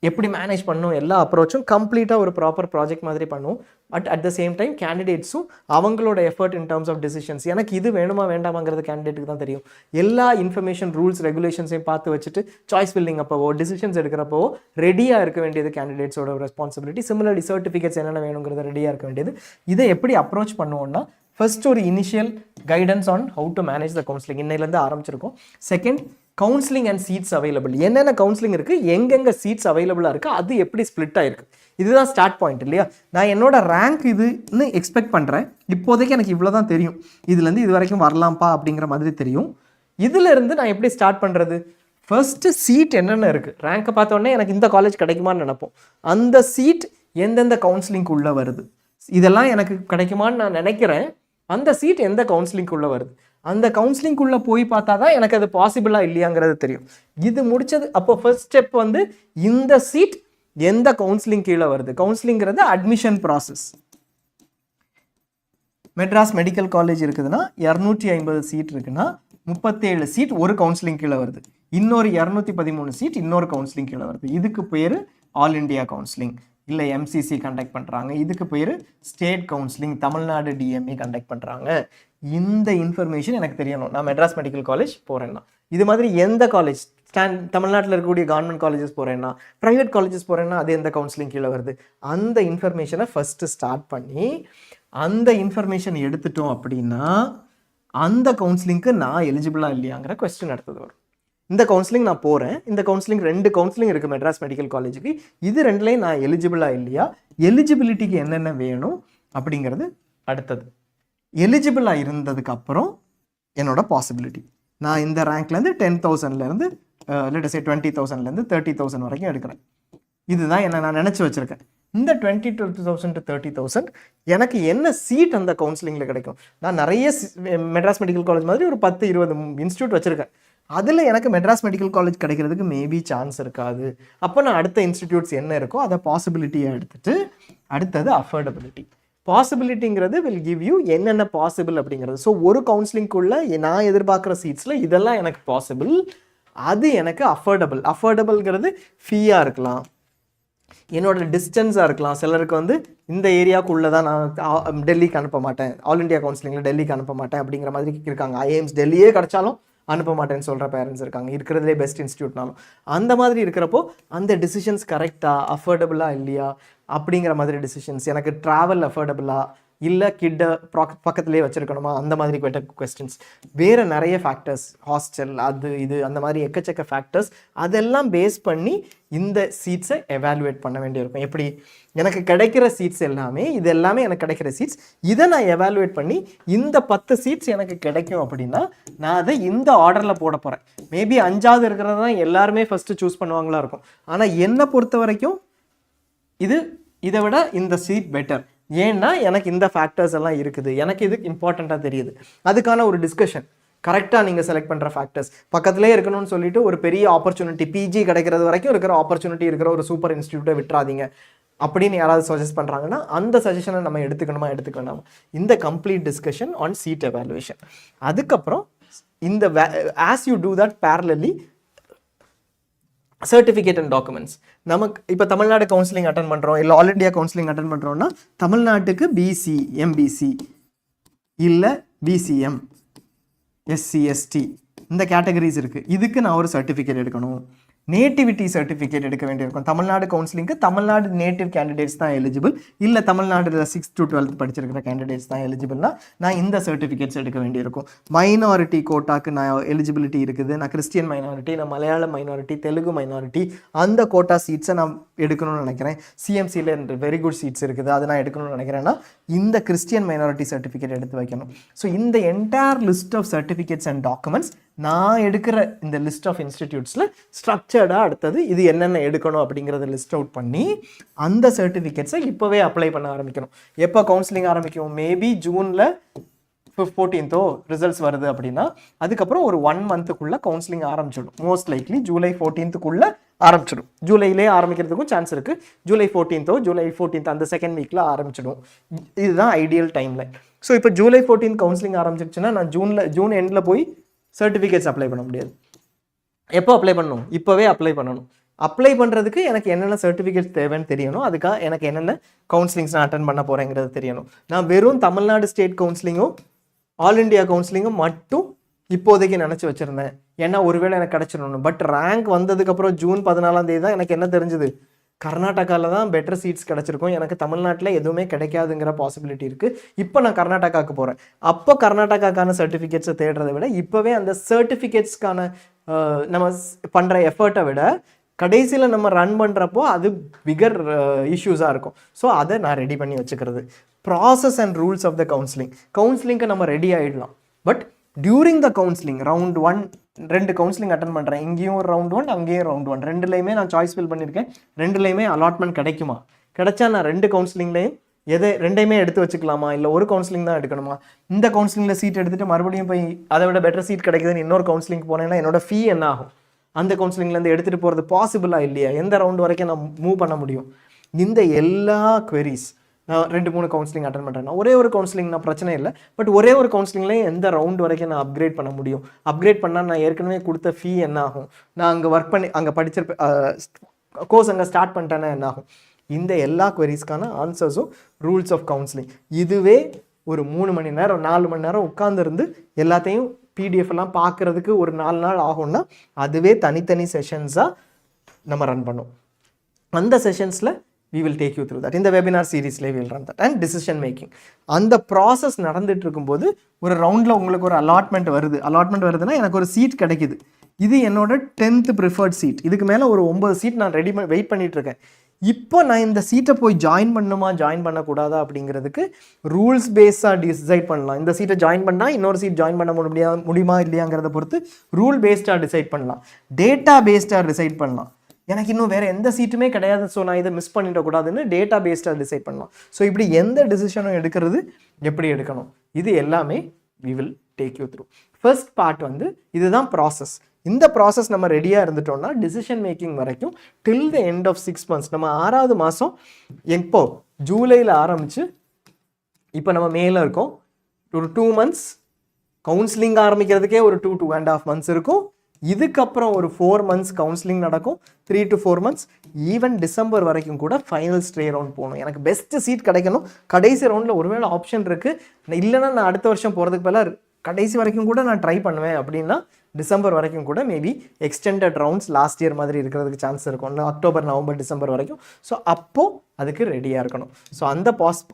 எப்படி மேனேஜ் பண்ணணும் எல்லா அப்ரோச்சும் கம்ப்ளீட்டாக ஒரு ப்ராப்பர் ப்ராஜெக்ட் மாதிரி பண்ணுவோம். But at the same time கேண்டிடேட்ஸும் அவங்களோட effort in terms of decisions, எனக்கு இது வேணுமா வேண்டாமாங்கிறது கேண்டிடேட்டுக்கு தான் தெரியும். எல்லா இன்ஃபர்மேஷன் ரூல்ஸ் ரெகுலேஷன்ஸையும் பார்த்து வச்சுட்டு சாய்ஸ் ஃபில்லிங் அப்போவோ டிசிஷன்ஸ் எடுக்கிறப்போ ரெடியாக இருக்க வேண்டியது கேண்டிடேட்ஸோட ரெஸ்பான்சிபிலிட்டி. சிமிலர்லி சர்டிஃபிகேட்ஸ் என்னென்ன வேணுங்கிறது ரெடியாக இருக்க வேண்டியது. இதை எப்படி அப்ரோச் பண்ணுவோம்னா, ஃபர்ஸ்ட் ஒரு initial guidance on how to manage the counselling இன்னையிலேருந்து ஆரம்பிச்சிருக்கோம். Second, counselling and seeds available, என்னென்ன கவுன்சிலிங் இருக்குது, எங்கெங்கே சீட்ஸ் அவைலபிளாக இருக்குது, அது எப்படி ஸ்ப்ளிட் ஆகிருக்கு, இதுதான் ஸ்டார்ட் பாயிண்ட் இல்லையா. நான் என்னோட ரேங்க் இதுன்னு எக்ஸ்பெக்ட் பண்ணுறேன். இப்போதைக்கு எனக்கு இவ்வளோ தான் தெரியும், இதுலேருந்து இது வரைக்கும் வரலாம்ப்பா அப்படிங்கிற மாதிரி தெரியும். இதிலேருந்து நான் எப்படி ஸ்டார்ட் பண்ணுறது? ஃபர்ஸ்ட்டு சீட் என்னென்ன இருக்குது, ரேங்க்கை பார்த்தோன்னே எனக்கு இந்த காலேஜ் கிடைக்குமான்னு நினைப்போம். அந்த சீட் எந்தெந்த கவுன்சிலிங்க்கு உள்ளே வருது, இதெல்லாம் எனக்கு கிடைக்குமான்னு நான் நினைக்கிறேன். அந்த சீட் எந்த கவுன்சிலிங்க்குள்ளே வருது, அந்த கவுன்சிலிங்குள்ளே போய் பார்த்தா தான் எனக்கு அது பாசிபிளாக இல்லையாங்கிறது தெரியும். இது முடிச்சது அப்போ ஃபர்ஸ்ட் ஸ்டெப் வந்து இந்த சீட் எந்த கவுன்சிலிங் கீழே வருது. கவுன்சிலிங்கிறது admission process. Madras medical college இருக்குதுன்னா 250 சீட் இருக்குன்னா 37 சீட் ஒரு கவுன்சிலிங் கீழே வருது. இன்னொரு 213 சீட் இன்னொரு கவுன்சிலிங் கீழே வருது. இதுக்கு பேர் ஆல் இண்டியா கவுன்சிலிங், இல்லை எம்சிசி கண்டக்ட் பண்ணுறாங்க. இதுக்கு பேர் state counselling, Tamil Nadu DME conduct பண்ணுறாங்க. இந்த இன்ஃபர்மேஷன் எனக்கு தெரியணும். நான் மெட்ராஸ் மெடிக்கல் காலேஜ் போகிறேன்னா, இது மாதிரி எந்த காலேஜ் தமிழ்நாட்டில் இருக்கக்கூடிய கவர்மெண்ட் காலேஜஸ் போகிறேன்னா, ப்ரைவேட் காலேஜஸ் போகிறேன்னா அது எந்த கவுன்சிலிங் கீழே வருது, அந்த இன்ஃபர்மேஷனை ஃபஸ்ட்டு ஸ்டார்ட் பண்ணி அந்த இன்ஃபர்மேஷன் எடுத்துட்டோம் அப்படின்னா அந்த கவுன்சிலிங்க்கு நான் எலிஜிபிளாக இல்லையாங்கிற கொஸ்டின் அடுத்தது வரும். இந்த கவுன்சிலிங் நான் போகிறேன், இந்த கவுன்சிலிங் 2 கவுன்சிலிங் இருக்குது மெட்ராஸ் மெடிக்கல் காலேஜுக்கு, இது ரெண்டுலேயும் நான் எலிஜிபிளாக இல்லையா, எலிஜிபிலிட்டிக்கு என்னென்ன வேணும் அப்படிங்கிறது அடுத்தது. எலிஜிபிளாக இருந்ததுக்கு அப்புறம் என்னோட பாசிபிலிட்டி, நான் இந்த ரேங்க்லேருந்து 10,000லேருந்து லெட்டஸ் சே 20,000லேருந்து 30,000 வரைக்கும் எடுக்கிறேன். இதுதான் என்ன நான் நினச்சி வச்சுருக்கேன். இந்த 22,000 to 30,000 எனக்கு என்ன சீட் அந்த கவுன்சிலிங்கில் கிடைக்கும். நான் நிறைய மெட்ராஸ் மெடிக்கல் காலேஜ் மாதிரி ஒரு 10-20 இன்ஸ்டியூட் வச்சுருக்கேன். அதில் எனக்கு மெட்ராஸ் மெடிக்கல் காலேஜ் கிடைக்கிறதுக்கு மேபி சான்ஸ் இருக்காது. அப்போ நான் அடுத்த இன்ஸ்டிடியூட்ஸ் என்ன இருக்கோ அதை பாசிபிலிட்டியை எடுத்துகிட்டு அடுத்தது அஃபோர்டபிலிட்டி. பாசிபிலிட்டிங்கிறது வில் கிவ் யூ என்னென்ன பாசிபிள் அப்படிங்கிறது. ஸோ ஒரு கவுன்சிலிங்குள்ளே நான் எதிர்பார்க்குற சீட்ஸில் இதெல்லாம் எனக்கு பாசிபிள், அது எனக்கு அஃபோர்டபுள். அஃபோர்டபுள்ங்கிறது ஃபீயாக இருக்கலாம், என்னோட டிஸ்டன்ஸாக இருக்கலாம். சிலருக்கு வந்து இந்த ஏரியாவுக்குள்ளே தான் நான் டெல்லிக்கு அனுப்ப மாட்டேன், ஆல் இண்டியா கவுன்சிலிங்கில் டெல்லிக்கு அனுப்ப மாட்டேன் அப்படிங்கிற மாதிரி இருக்காங்க. ஐஎம்ஸ் டெல்லியே கிடச்சாலும் அனுப்ப மாட்டேன்னு சொல்கிற பேரண்ட்ஸ் இருக்காங்க, இருக்கிறதுலே பெஸ்ட் இன்ஸ்டியூட்னாலும். அந்த மாதிரி இருக்கிறப்போ அந்த டிசிஷன்ஸ் கரெக்டாக அஃபோர்டபுளாக இல்லையா அப்படிங்கிற மாதிரி டிசிஷன்ஸ், எனக்கு ட்ராவல் அஃபோர்டபுளாக இல்லை கிட்ட பக்கத்துலேயே வச்சுருக்கணுமா, அந்த மாதிரி கொஸ்டின்ஸ். வேறு நிறைய ஃபேக்டர்ஸ், ஹாஸ்டல் அது இது அந்த மாதிரி எக்கச்சக்க ஃபேக்டர்ஸ், அதெல்லாம் பேஸ் பண்ணி இந்த சீட்ஸை எவாலுவேட் பண்ண வேண்டியிருக்கும். எப்படி எனக்கு கிடைக்கிற சீட்ஸ் எல்லாமே, இது எல்லாமே எனக்கு கிடைக்கிற சீட்ஸ், இதை நான் எவாலுவேட் பண்ணி இந்த 10 சீட்ஸ் எனக்கு கிடைக்கும் அப்படின்னா நான் அதை இந்த ஆர்டரில் போட போகிறேன். மேபி 5வது இருக்கிறது தான் எல்லாருமே ஃபஸ்ட்டு சூஸ் பண்ணுவாங்களா இருக்கும். ஆனால் என்னை பொறுத்த வரைக்கும் இதை விட இந்த சீட் பெட்டர். ஏன்னா எனக்கு இந்த ஃபேக்டர்ஸ் எல்லாம் இருக்குது, எனக்கு இது இம்பார்ட்டண்ட்டாக தெரியுது. அதுக்கான ஒரு டிஸ்கஷன், கரெக்டாக நீங்கள் செலக்ட் பண்ணுற ஃபேக்டர்ஸ். பக்கத்துலேயே இருக்கணும்னு சொல்லிட்டு ஒரு பெரிய ஆப்பர்ச்சுனிட்டி, பிஜி கிடைக்கிறது வரைக்கும் இருக்கிற ஆப்பர்ச்சுனிட்டி இருக்கிற ஒரு சூப்பர் இன்ஸ்டியூட்டை விட்டுறாதீங்க அப்படின்னு யாராவது சஜஸ்ட் பண்ணுறாங்கன்னா அந்த சஜஷனை நம்ம எடுத்துக்க வேண்டாமா. இந்த complete discussion on seat evaluation. அதுக்கப்புறம் இந்த as you do that parallelly certificate and documents. நமக்கு இப்போ தமிழ்நாடு கவுன்சிலிங் அட்டன் பண்ணுறோம், இல்லை ஆல் இண்டியா கவுன்சிலிங் அட்டன் பண்ணுறோம்னா தமிழ்நாட்டுக்கு பிசி எம்பிசி இல்லை பிசிஎம் எஸ்சி எஸ்டி இந்த கேட்டகரிஸ் இருக்குது. இதுக்கு நான் ஒரு சர்டிஃபிகேட் எடுக்கணும். நேட்டிவிட்டி சர்டிஃபிகேட் எடுக்க வேண்டியிருக்கும். தமிழ்நாடு கவுன்சிலிங்க்கு தமிழ்நாடு நேட்டிவ் கேண்டிடேட்ஸ் தான் எலிஜிபிள், இல்லை Tamil Nadu 6th to 12th படிச்சிருக்கிற candidates தான் எலிஜிபிள்னா நான் இந்த சர்டிஃபிகேட்ஸ் எடுக்க வேண்டியிருக்கும். மைனாரிட்டி கோட்டாக்கு நான் எலிஜிபிலிட்டி இருக்குது, நான் கிறிஸ்டியன் மைனாரிட்டி, நான் மலையாள மைனாரிட்டி, தெலுங்கு மைனாரிட்டி, அந்த கோட்டா சீட்ஸை நான் எடுக்கணும்னு நினைக்கிறேன். சிஎம்சியில் வெரி குட் சீட்ஸ் இருக்குது, அதை நான் எடுக்கணும்னு நினைக்கிறேன்னா இந்த கிறிஸ்டியன் மைனாரிட்டி சர்டிஃபிகேட் எடுத்து வைக்கணும். ஸோ இந்த entire list of certificates and documents நான் எடுக்கிற இந்த லிஸ்ட் ஆஃப் இன்ஸ்டிடியூட்ஸில் ஸ்ட்ரக்சர்டாக அடுத்தது இது என்னென்ன எடுக்கணும் அப்படிங்கிறத லிஸ்ட் அவுட் பண்ணி அந்த சர்டிஃபிகேட்ஸை இப்போவே அப்ளை பண்ண ஆரம்பிக்கணும். எப்போ கவுன்சிலிங் ஆரம்பிக்கும்? மேபி ஜூனில் 14th ரிசல்ட்ஸ் வருது அப்படின்னா அதுக்கப்புறம் ஒரு 1 monthக்குள்ளே கவுன்சிலிங் ஆரம்பிச்சிடும். மோஸ்ட் லைக்லி ஜூலை 14th ஆரம்பிச்சிடும். ஜூலையிலே ஆரம்பிக்கிறதுக்கும் சான்ஸ் இருக்குது. ஜூலை 14th அந்த 2nd வீக்கில் ஆரம்பிச்சிடும். இதுதான் ஐடியல் டைம்லைன். ஸோ இப்போ ஜூலை 14th கவுன்சிலிங் ஆரம்பிச்சிருச்சுன்னா நான் ஜூன் எண்டில் போய் சர்டிஃபிகேட்ஸ் அப்ளை பண்ண முடியாது. எப்போ அப்ளை பண்ணணும்? இப்போவே அப்ளை பண்ணணும். அப்ளை பண்ணுறதுக்கு எனக்கு என்னென்ன சர்டிஃபிகேட்ஸ் தேவைன்னு தெரியணும், அதுக்காக எனக்கு என்னென்ன கவுன்சிலிங்ஸ் நான் அட்டன் பண்ண போகிறேங்கிறது தெரியணும். நான் வெறும் தமிழ்நாடு ஸ்டேட் கவுன்சிலிங்கும் ஆல் இண்டியா கவுன்சிலிங்கும் மட்டும் இப்போதைக்கு நினச்சி வச்சுருந்தேன். ஏன்னா ஒருவேளை எனக்கு கிடச்சிடணும். பட் ரேங்க் வந்ததுக்கப்புறம் ஜூன் 14 தான் எனக்கு என்ன தெரிஞ்சுது, கர்நாடகாவில் தான் பெட்டர் சீட்ஸ் கிடச்சிருக்கும், எனக்கு தமிழ்நாட்டில் எதுவுமே கிடைக்காதுங்கிற பாசிபிலிட்டி இருக்குது. இப்போ நான் கர்நாடகாவுக்கு போகிறேன். அப்போ கர்நாடகாக்கான சர்டிஃபிகேட்ஸை தேடுறதை விட இப்போவே அந்த சர்டிஃபிகேட்ஸ்க்கான நம்ம பண்ணுற எஃபர்ட்டை விட கடைசியில் நம்ம ரன் பண்ணுறப்போ அது பிகர் இஷ்யூஸாக இருக்கும். ஸோ அதை நான் ரெடி பண்ணி வச்சுக்கிறது. Process and rules of the கவுன்சிலிங்க்கு நம்ம ரெடி ஆகிடலாம். But during the counselling round 1 2 counselling attend பண்ணுறேன். இங்கேயும் ஒரு ரவுண்ட் 1, அங்கேயும் ரவுண்ட் 1, ரெண்டுலேயுமே நான் சாய்ஸ் ஃபில் பண்ணியிருக்கேன். ரெண்டுலேயுமே அலாட்மெண்ட் கிடைக்குமா, கிடைச்சா நான் 2 கவுன்சிலிங்லேயும் ரெண்டையுமே எடுத்து வச்சுக்கலாமா, இல்லை ஒரு கவுன்சிலிங் தான் எடுக்கணுமா, இந்த கவுன்சிலிங்கில் சீட் எடுத்துகிட்டு மறுபடியும் போய் அதை விட பெட்டர் சீட் கிடைக்குதுன்னு இன்னொரு கவுன்சிலிங் போனேன்னா என்னோட ஃபீ என்ன ஆகும், அந்த கவுன்சிலிங்லேருந்து எடுத்துகிட்டு போகிறது பாசிபிளாக இல்லையா, எந்த ரவுண்ட் வரைக்கும் நான் மூவ் பண்ண முடியும், இந்த எல்லா queries நான் 2-3 கவுன்சிலிங் அட்டன் பண்ணுறேன்னா ஒரே ஒரு கவுன்சிலிங் நான் பிரச்சனை இல்லை. பட் ஒரே ஒரு கவுன்சிலிங்லேயே எந்த ரவுண்ட் வரைக்கும் நான் அப்கிரேட் பண்ண முடியும், அப்கிரேட் பண்ணால் நான் ஏற்கனவே கொடுத்த ஃபீ என்ன ஆகும், நான் அங்கே ஒர்க் பண்ணி அங்கே படிச்சிருப்ப கோர்ஸ் அங்கே ஸ்டார்ட் பண்ணிட்டேன்னா என்ன ஆகும், இந்த எல்லா queriesக்கான ஆன்சர்ஸும் ரூல்ஸ் ஆஃப் கவுன்சிலிங். இதுவே ஒரு 3 மணி நேரம் 4 மணி நேரம் உட்காந்துருந்து எல்லாத்தையும் பிடிஎஃப் எல்லாம் பார்க்குறதுக்கு ஒரு 4 நாள் ஆகும்னா அதுவே தனித்தனி செஷன்ஸாக நம்ம ரன் பண்ணோம். அந்த செஷன்ஸில் we will take you through that. இந்த வெபினார் சீரீஸ்லேயே we will run that. And decision making. அந்த ப்ராசஸ் நடந்துட்டு இருக்கும்போது ஒரு ரவுண்டில் உங்களுக்கு ஒரு அலாட்மெண்ட் வருதுன்னா எனக்கு ஒரு சீட் கிடைக்குது. இது என்னோட 10th ப்ரிஃபர்ட் சீட். இதுக்கு மேலே ஒரு 9 சீட் நான் வெயிட் பண்ணிட்டு இருக்கேன். இப்போ நான் இந்த சீட்டை போய் ஜாயின் பண்ணுமா ஜாயின் பண்ணக்கூடாதா அப்படிங்கிறதுக்கு ரூல்ஸ் பேஸாக டிசைட் பண்ணலாம். இந்த சீட்டை ஜாயின் பண்ணால் இன்னொரு சீட் ஜாயின் பண்ண முடியுமா இல்லையாங்கிறத பொறுத்து ரூல் பேஸ்டாக டிசைட் பண்ணலாம், டேட்டா பேஸ்டாக டிசைட் பண்ணலாம். எனக்கு இன்னும் வேறு எந்த சீட்டுமே கிடையாது, ஸோ நான் இதை மிஸ் பண்ணிடக்கூடாதுன்னு டேட்டா பேஸ்டாக டிசைட் பண்ணலாம். ஸோ இப்படி எந்த டிசிஷனும் எடுக்கிறது எப்படி எடுக்கணும், இது எல்லாமே we will take you through. First part இதுதான் ப்ராசஸ். இந்த ப்ராசஸ் நம்ம ரெடியாக இருந்துட்டோம்னா டிசிஷன் மேக்கிங் வரைக்கும் till the end of 6 months, நம்ம 6வது மாதம் எப்போ ஜூலையில் ஆரம்பித்து இப்போ நம்ம மேலே இருக்கோம், ஒரு 2 months கவுன்சிலிங் ஆரம்பிக்கிறதுக்கே ஒரு 2.5 months இருக்கும். இதுக்கப்புறம் ஒரு 4 months கவுன்சிலிங் நடக்கும், 3 to 4 months, ஈவன் டிசம்பர் வரைக்கும் கூட ஃபைனல் ஸ்டே ரவுண்ட் போகணும். எனக்கு பெஸ்ட் சீட் கிடைக்கணும், கடைசி ரவுண்டில் ஒருவேளை ஆப்ஷன் இருக்குது, இல்லைன்னா நான் அடுத்த வருஷம் போகிறதுக்கு பதிலாக கடைசி வரைக்கும் கூட நான் ட்ரை பண்ணுவேன் அப்படின்னா டிசம்பர் வரைக்கும் கூட maybe extended rounds last year மாதிரி இருக்கிறதுக்கு சான்ஸ் இருக்கும், அக்டோபர் நவம்பர் டிசம்பர் வரைக்கும். ஸோ அப்போது அதுக்கு ரெடியாக இருக்கணும். ஸோ அந்த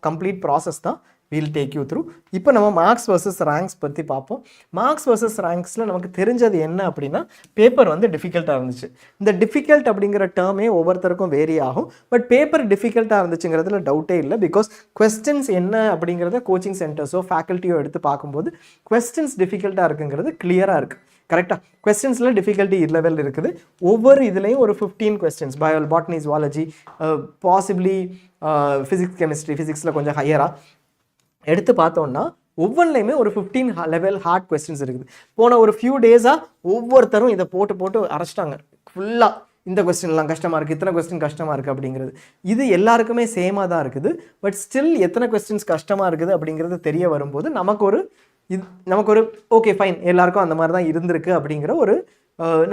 கம்ப்ளீட் ப்ராசஸ் தான் we'll take you through. இப்போ நம்ம மார்க்ஸ் வர்சஸ் ரேங்க்ஸ் பற்றி பார்ப்போம். மார்க்ஸ் வர்சஸ் ரேங்க்ஸில் நமக்கு தெரிஞ்சது என்ன அப்படின்னா பேப்பர் டிஃபிகல்ட்டாக இருந்துச்சு. இந்த டிஃபிகல்ட் அப்படிங்கிற டேர்மே ஒவ்வொருத்தருக்கும் வேரி ஆகும். பட் பேப்பர் டிஃபிகல்ட்டாக இருந்துச்சுங்கிறதுல டவுட்டே இல்லை. பிகாஸ் கொஸ்டின்ஸ் என்ன அப்படிங்கிறத கோச்சிங் சென்டர்ஸோ ஃபேக்கல்ட்டியோ எடுத்து பார்க்கும்போது கொஸ்டின்ஸ் டிஃபிகல்ட்டாக இருக்குங்கிறது கிளியராக இருக்குது. கரெக்டாக கொஸ்டின்ஸில் டிஃபிகல்ட்டி லெவல் இருக்குது. ஒவ்வொரு இதுலேயும் ஒரு 15 questions, botany zoology, possibly physics chemistry, ஃபிசிக்ஸில் கொஞ்சம் ஹையராக எடுத்து பார்த்தோம்னா ஒவ்வொன்றிலையுமே ஒரு 15 லெவல் ஹார்ட் கொஸ்டின்ஸ் இருக்குது. போன ஒரு ஃபியூ டேஸாக ஒவ்வொருத்தரும் இதை போட்டு அரைச்சிட்டாங்க ஃபுல்லாக. இந்த கொஸ்டின்லாம் கஷ்டமாக இருக்குது, இத்தனை கொஸ்டின் கஷ்டமாக இருக்குது அப்படிங்கிறது. இது எல்லாருக்குமே சேமாக தான் இருக்குது. பட் ஸ்டில் எத்தனை கொஸ்டின்ஸ் கஷ்டமாக இருக்குது அப்படிங்கிறது தெரிய வரும்போது நமக்கு ஒரு ஓகே ஃபைன், எல்லாருக்கும் அந்த மாதிரி தான் இருந்திருக்கு அப்படிங்கிற ஒரு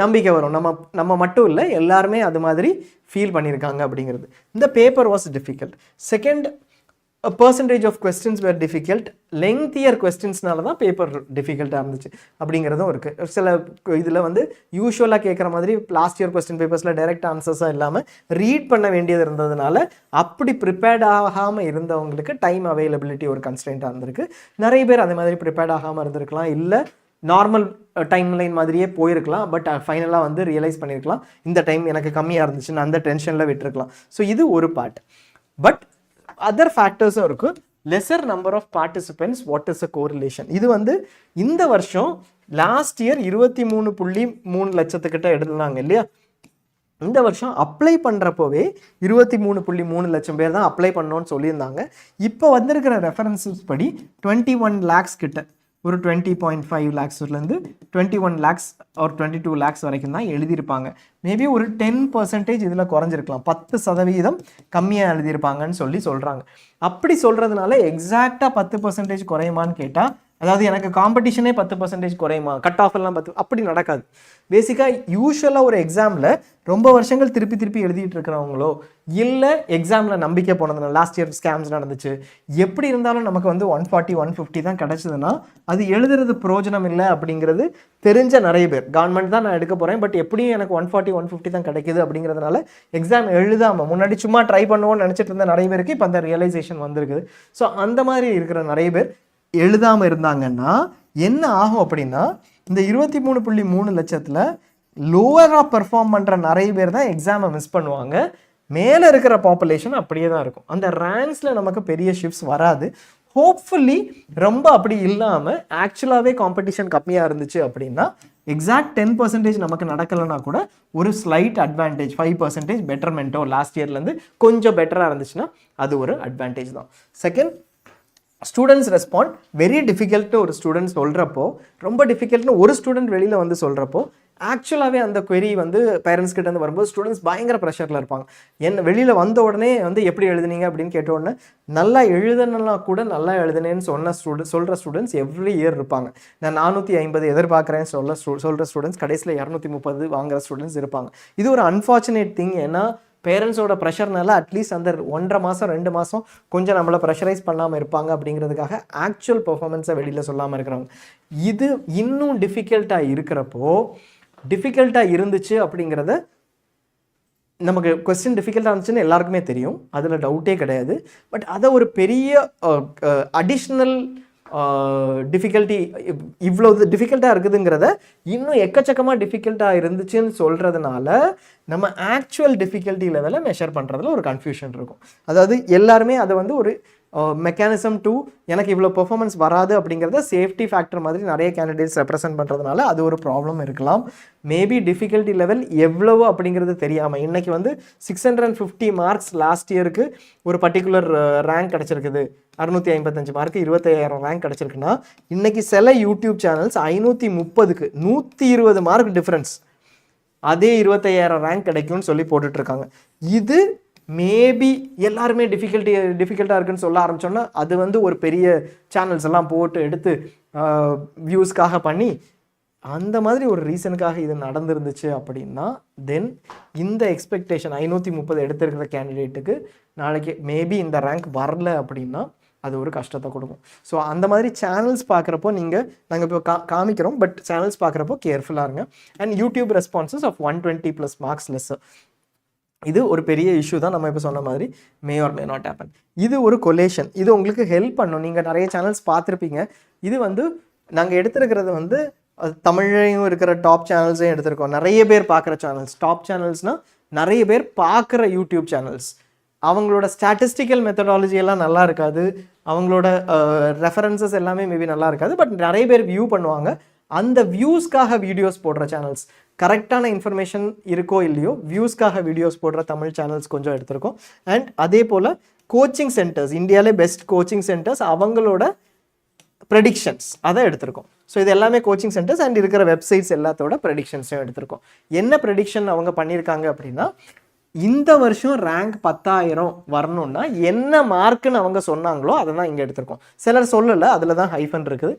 நம்பிக்கை வரும். நம்ம மட்டும் இல்லை, எல்லாருமே அது மாதிரி ஃபீல் பண்ணியிருக்காங்க அப்படிங்கிறது. இந்த paper was difficult. Second, percentage of questions were difficult. lengthier questionsனால தான் பேப்பர் டிஃபிகல்ட்டாக இருந்துச்சு அப்படிங்கிறதும் இருக்குது. சில இதில் யூஸ்வலாக கேட்குற மாதிரி லாஸ்ட் இயர் கொஸ்டின் பேப்பர்ஸில் டைரக்ட் ஆன்சர்ஸாக இல்லாமல் ரீட் பண்ண வேண்டியது இருந்ததுனால அப்படி ப்ரிப்பேர்ட் ஆகாமல் இருந்தவங்களுக்கு டைம் அவைலபிலிட்டி ஒரு கன்ஸ்ட்ரெயின்ட்டாக இருந்திருக்கு. நிறைய பேர் அதே மாதிரி ப்ரிப்பேர்ட் ஆகாமல் இருந்திருக்கலாம், இல்லை நார்மல் டைம் லைன் மாதிரியே போயிருக்கலாம். பட் ஃபைனலாக ரியலைஸ் பண்ணியிருக்கலாம் இந்த டைம் எனக்கு கம்மியாக இருந்துச்சுன்னு அந்த டென்ஷனில் விட்டுருக்கலாம். ஸோ இது ஒரு பார்ட். பட் அதர் ஃபேக்டர்ஸும் இருக்குது. Lesser number of participants, what is a correlation. இது இந்த வருஷம் லாஸ்ட் இயர் 23.3 லட்சத்துக்கிட்ட எடுத்துனாங்க இல்லையா. இந்த வருஷம் அப்ளை பண்ணுறப்போவே 23.3 லட்சம் பேர் தான் அப்ளை பண்ணோன்னு சொல்லியிருந்தாங்க. இப்போ வந்திருக்கிற ரெஃபரன்ஸஸ் படி 21 lakhs கிட்ட, ஒரு 20.5 lakhsலேருந்து 21 lakhs ஒரு 22 lakhs வரைக்கும் தான் எழுதியிருப்பாங்க. மேபி ஒரு 10% இதில் குறைஞ்சிருக்கலாம், 10% கம்மியாக எழுதியிருப்பாங்கன்னு சொல்கிறாங்க. அப்படி சொல்கிறதுனால எக்ஸாக்டாக 10% குறையுமான்னு கேட்டால் அதாவது எனக்கு காம்படிஷனே 10% குறையுமா, கட் ஆஃப் எல்லாம் 10 அப்படி நடக்காது. பேசிக்காக யூஸ்வலாக ஒரு எக்ஸாமில் ரொம்ப வருஷங்கள் திருப்பி எழுதிட்டு இருக்கிறவங்களோ இல்லை எக்ஸாமில் நம்பிக்கை போனதுனால லாஸ்ட் இயர் ஸ்கேம்ஸ் நடந்துச்சு, எப்படி இருந்தாலும் நமக்கு வந்து 140 150 தான் கிடச்சிதுன்னா அது எழுதுறது பிரயோஜனம் இல்லை அப்படிங்கிறது தெரிஞ்ச நிறைய பேர். கவர்மெண்ட் தான் நான் எடுக்க போகிறேன், பட் எப்படியும் எனக்கு 140 150 தான் கிடைக்குது அப்படிங்கிறதுனால எக்ஸாம் எழுதாமல் முன்னாடி சும்மா ட்ரை பண்ணுவோன்னு நினச்சிட்டு இருந்த நிறைய பேருக்கு இப்போ அந்த ரியலைசேஷன் வந்திருக்குது. ஸோ அந்த மாதிரி இருக்கிற நிறைய பேர் எழுதாமல் இருந்தாங்கன்னா என்ன ஆகும் அப்படின்னா, இந்த 23.3 லட்சத்தில் லோவராக பெர்ஃபார்ம் பண்ணுற நிறைய பேர் தான் எக்ஸாமை மிஸ் பண்ணுவாங்க. மேலே இருக்கிற பாப்புலேஷன் அப்படியே தான் இருக்கும். அந்த ரேங்க்ஸில் நமக்கு பெரிய ஷிஃப்ட்ஸ் வராது. ஹோப்ஃபுல்லி ரொம்ப அப்படி இல்லாமல் ஆக்சுவலாகவே காம்படிஷன் கம்மியாக இருந்துச்சு அப்படின்னா எக்ஸாக்ட் 10% நமக்கு நடக்கலைன்னா கூட ஒரு ஸ்லைட் அட்வான்டேஜ் 5% பெட்டர்மெண்ட்டோ லாஸ்ட் இயர்லேருந்து கொஞ்சம் பெட்டராக இருந்துச்சுன்னா அது ஒரு அட்வான்டேஜ் தான். செகண்ட், ஸ்டூடெண்ட்ஸ் ரெஸ்பாண்ட் வெரி டிஃபிகல்ட்னு ஒரு ஸ்டூடெண்ட் சொல்கிறப்போ, ரொம்ப டிஃபிகல்ட்னு ஒரு ஸ்டூடெண்ட் வெளியில் வந்து சொல்கிறப்போ ஆக்சுவலாகவே அந்த query வந்து பேரண்ட்ஸ் கிட்ட இருந்து வரும்போது ஸ்டூடெண்ட்ஸ் பயங்கர ப்ரெஷரில் இருப்பாங்க. என்ன வெளியில் வந்த உடனே வந்து எப்படி எழுதுனீங்க அப்படின்னு கேட்ட உடனே நல்லா எழுதுனா கூட நல்லா எழுதுனேன்னு சொல்கிற ஸ்டூடெண்ட்ஸ் எவ்ரி இயர் இருப்பாங்க. நான் 450 எதிர்பார்க்குறேன்னு சொல்கிற ஸ்டூடெண்ட்ஸ் கடைசியில் 230 வாங்குகிற ஸ்டூடெண்ட்ஸ் இருப்பாங்க. இது ஒரு அன்ஃபார்ச்சுனேட் திங். ஏன்னா பேரண்ட்ஸோட ப்ரெஷர்னால அட்லீஸ்ட் அந்த 1.5 மாதம் 2 மாதம் கொஞ்சம் நம்மளை ப்ரெஷரைஸ் பண்ணாமல் இருப்பாங்க அப்படிங்கிறதுக்காக ஆக்சுவல் பெர்ஃபார்மன்ஸை வெளியில் சொல்லாமல் இருக்கிறவங்க. இது இன்னும் டிஃபிகல்ட்டாக இருக்கிறப்போ, டிஃபிகல்ட்டாக இருந்துச்சு அப்படிங்கிறத நமக்கு கொஸ்டின் டிஃபிகல்ட்டாக இருந்துச்சுன்னு எல்லாருக்குமே தெரியும், அதில் டவுட்டே கிடையாது. பட் அதை ஒரு பெரிய அடிஷ்னல் டிஃபிகல்ட்டி, இவ்வளோ டிஃபிகல்ட்டாக இருக்குதுங்கிறத இன்னும் எக்கச்சக்கமாக டிஃபிகல்ட்டாக இருந்துச்சுன்னு சொல்கிறதுனால நம்ம ஆக்சுவல் டிஃபிகல்ட்டி லெவலை மெஷர் பண்ணுறதுல ஒரு கன்ஃபியூஷன் இருக்கும். அதாவது எல்லாருமே அதை வந்து ஒரு மெக்கானிசம் டு எனக்கு இவ்வளோ பெர்ஃபார்மன்ஸ் வராது அப்படிங்கிறத சேஃப்டி ஃபேக்டர் மாதிரி நிறைய கேண்டிடேட்ஸ் ரெப்ரசென்ட் பண்ணுறதுனால அது ஒரு ப்ராப்ளம் இருக்கலாம். மேபி டிஃபிகல்ட்டி லெவல் எவ்வளவு அப்படிங்கிறது தெரியாமல் இன்றைக்கி வந்து 650 மார்க்ஸ் லாஸ்ட் இயருக்கு ஒரு பர்டிகுலர் ரேங்க் கிடச்சிருக்குது, 655 மார்க்கு 25,000 ரேங்க் கிடச்சிருக்குன்னா இன்றைக்கி சில யூடியூப் சேனல்ஸ் 530க்கு 120 மார்க் டிஃப்ரென்ஸ் அதே 25,000 ரேங்க் கிடைக்கும்னு சொல்லி போட்டுட்ருக்காங்க. இது மேபி எல்லாருமே டிஃபிகல்ட்டாக இருக்குன்னு சொல்ல ஆரம்பித்தோன்னா அது வந்து ஒரு பெரிய சேனல்ஸ் எல்லாம் போட்டு எடுத்து வியூஸ்க்காக பண்ணி அந்த மாதிரி ஒரு ரீசனுக்காக இது நடந்துருந்துச்சு அப்படின்னா தென் இந்த எக்ஸ்பெக்டேஷன் 530 எடுத்திருக்கிற கேண்டிடேட்டுக்கு நாளைக்கு மேபி இந்த ரேங்க் வரல அப்படின்னா அது ஒரு கஷ்டத்தை கொடுக்கும். ஸோ அந்த மாதிரி சேனல்ஸ் பார்க்குறப்போ நாங்கள் இப்போ காமிக்கிறோம், பட் சேனல்ஸ் பார்க்குறப்போ கேர்ஃபுல்லாக இருங்க. And YouTube responses of 120+ marks less, இது ஒரு பெரிய இஷ்யூ தான். நம்ம இப்போ சொன்ன மாதிரி may or may not happen. இது ஒரு கொலேஷன், இது உங்களுக்கு ஹெல்ப் பண்ணும். நீங்கள் நிறைய சேனல்ஸ் பார்த்துருப்பீங்க. இது வந்து நாங்கள் எடுத்துருக்கிறது வந்து தமிழையும் இருக்கிற டாப் சேனல்ஸையும் எடுத்திருக்கோம். நிறைய பேர் பார்க்குற சேனல்ஸ், டாப் சேனல்ஸ்னால் நிறைய பேர் பார்க்குற யூடியூப் சேனல்ஸ். அவங்களோட ஸ்டாட்டிஸ்டிக்கல் மெத்தடாலஜி எல்லாம் நல்லா இருக்காது, அவங்களோட ரெஃபரன்சஸ் எல்லாமே மேபி நல்லா இருக்காது, பட் நிறைய பேர் வியூ பண்ணுவாங்க. அந்த வியூஸ்க்காக வீடியோஸ் போடுற சேனல்ஸ், கரெக்டான இன்ஃபர்மேஷன் இருக்கோ இல்லையோ வியூஸ்க்காக வீடியோஸ் போடுற தமிழ் சேனல்ஸ் கொஞ்சம் எடுத்திருக்கோம். அண்ட் அதே போல் கோச்சிங் சென்டர்ஸ், இந்தியாவிலே பெஸ்ட் கோச்சிங் சென்டர்ஸ், அவங்களோட ப்ரெடிக்ஷன்ஸ் அதை எடுத்திருக்கோம். ஸோ இது எல்லாமே கோச்சிங் சென்டர்ஸ் அண்ட் இருக்கிற வெப்சைட்ஸ் எல்லாத்தோட ப்ரெடிக்ஷன்ஸையும் எடுத்திருக்கோம். என்ன ப்ரெடிக்ஷன் அவங்க பண்ணியிருக்காங்க அப்படின்னா, இந்த வருஷம் ரேங்க் 10,000 வரணும்னா என்ன மார்க்குன்னு அவங்க சொன்னாங்களோ அதை தான் இங்கே எடுத்திருக்கோம். சிலர் சொல்லலை, அதில் தான் ஹைஃபன் இருக்குது.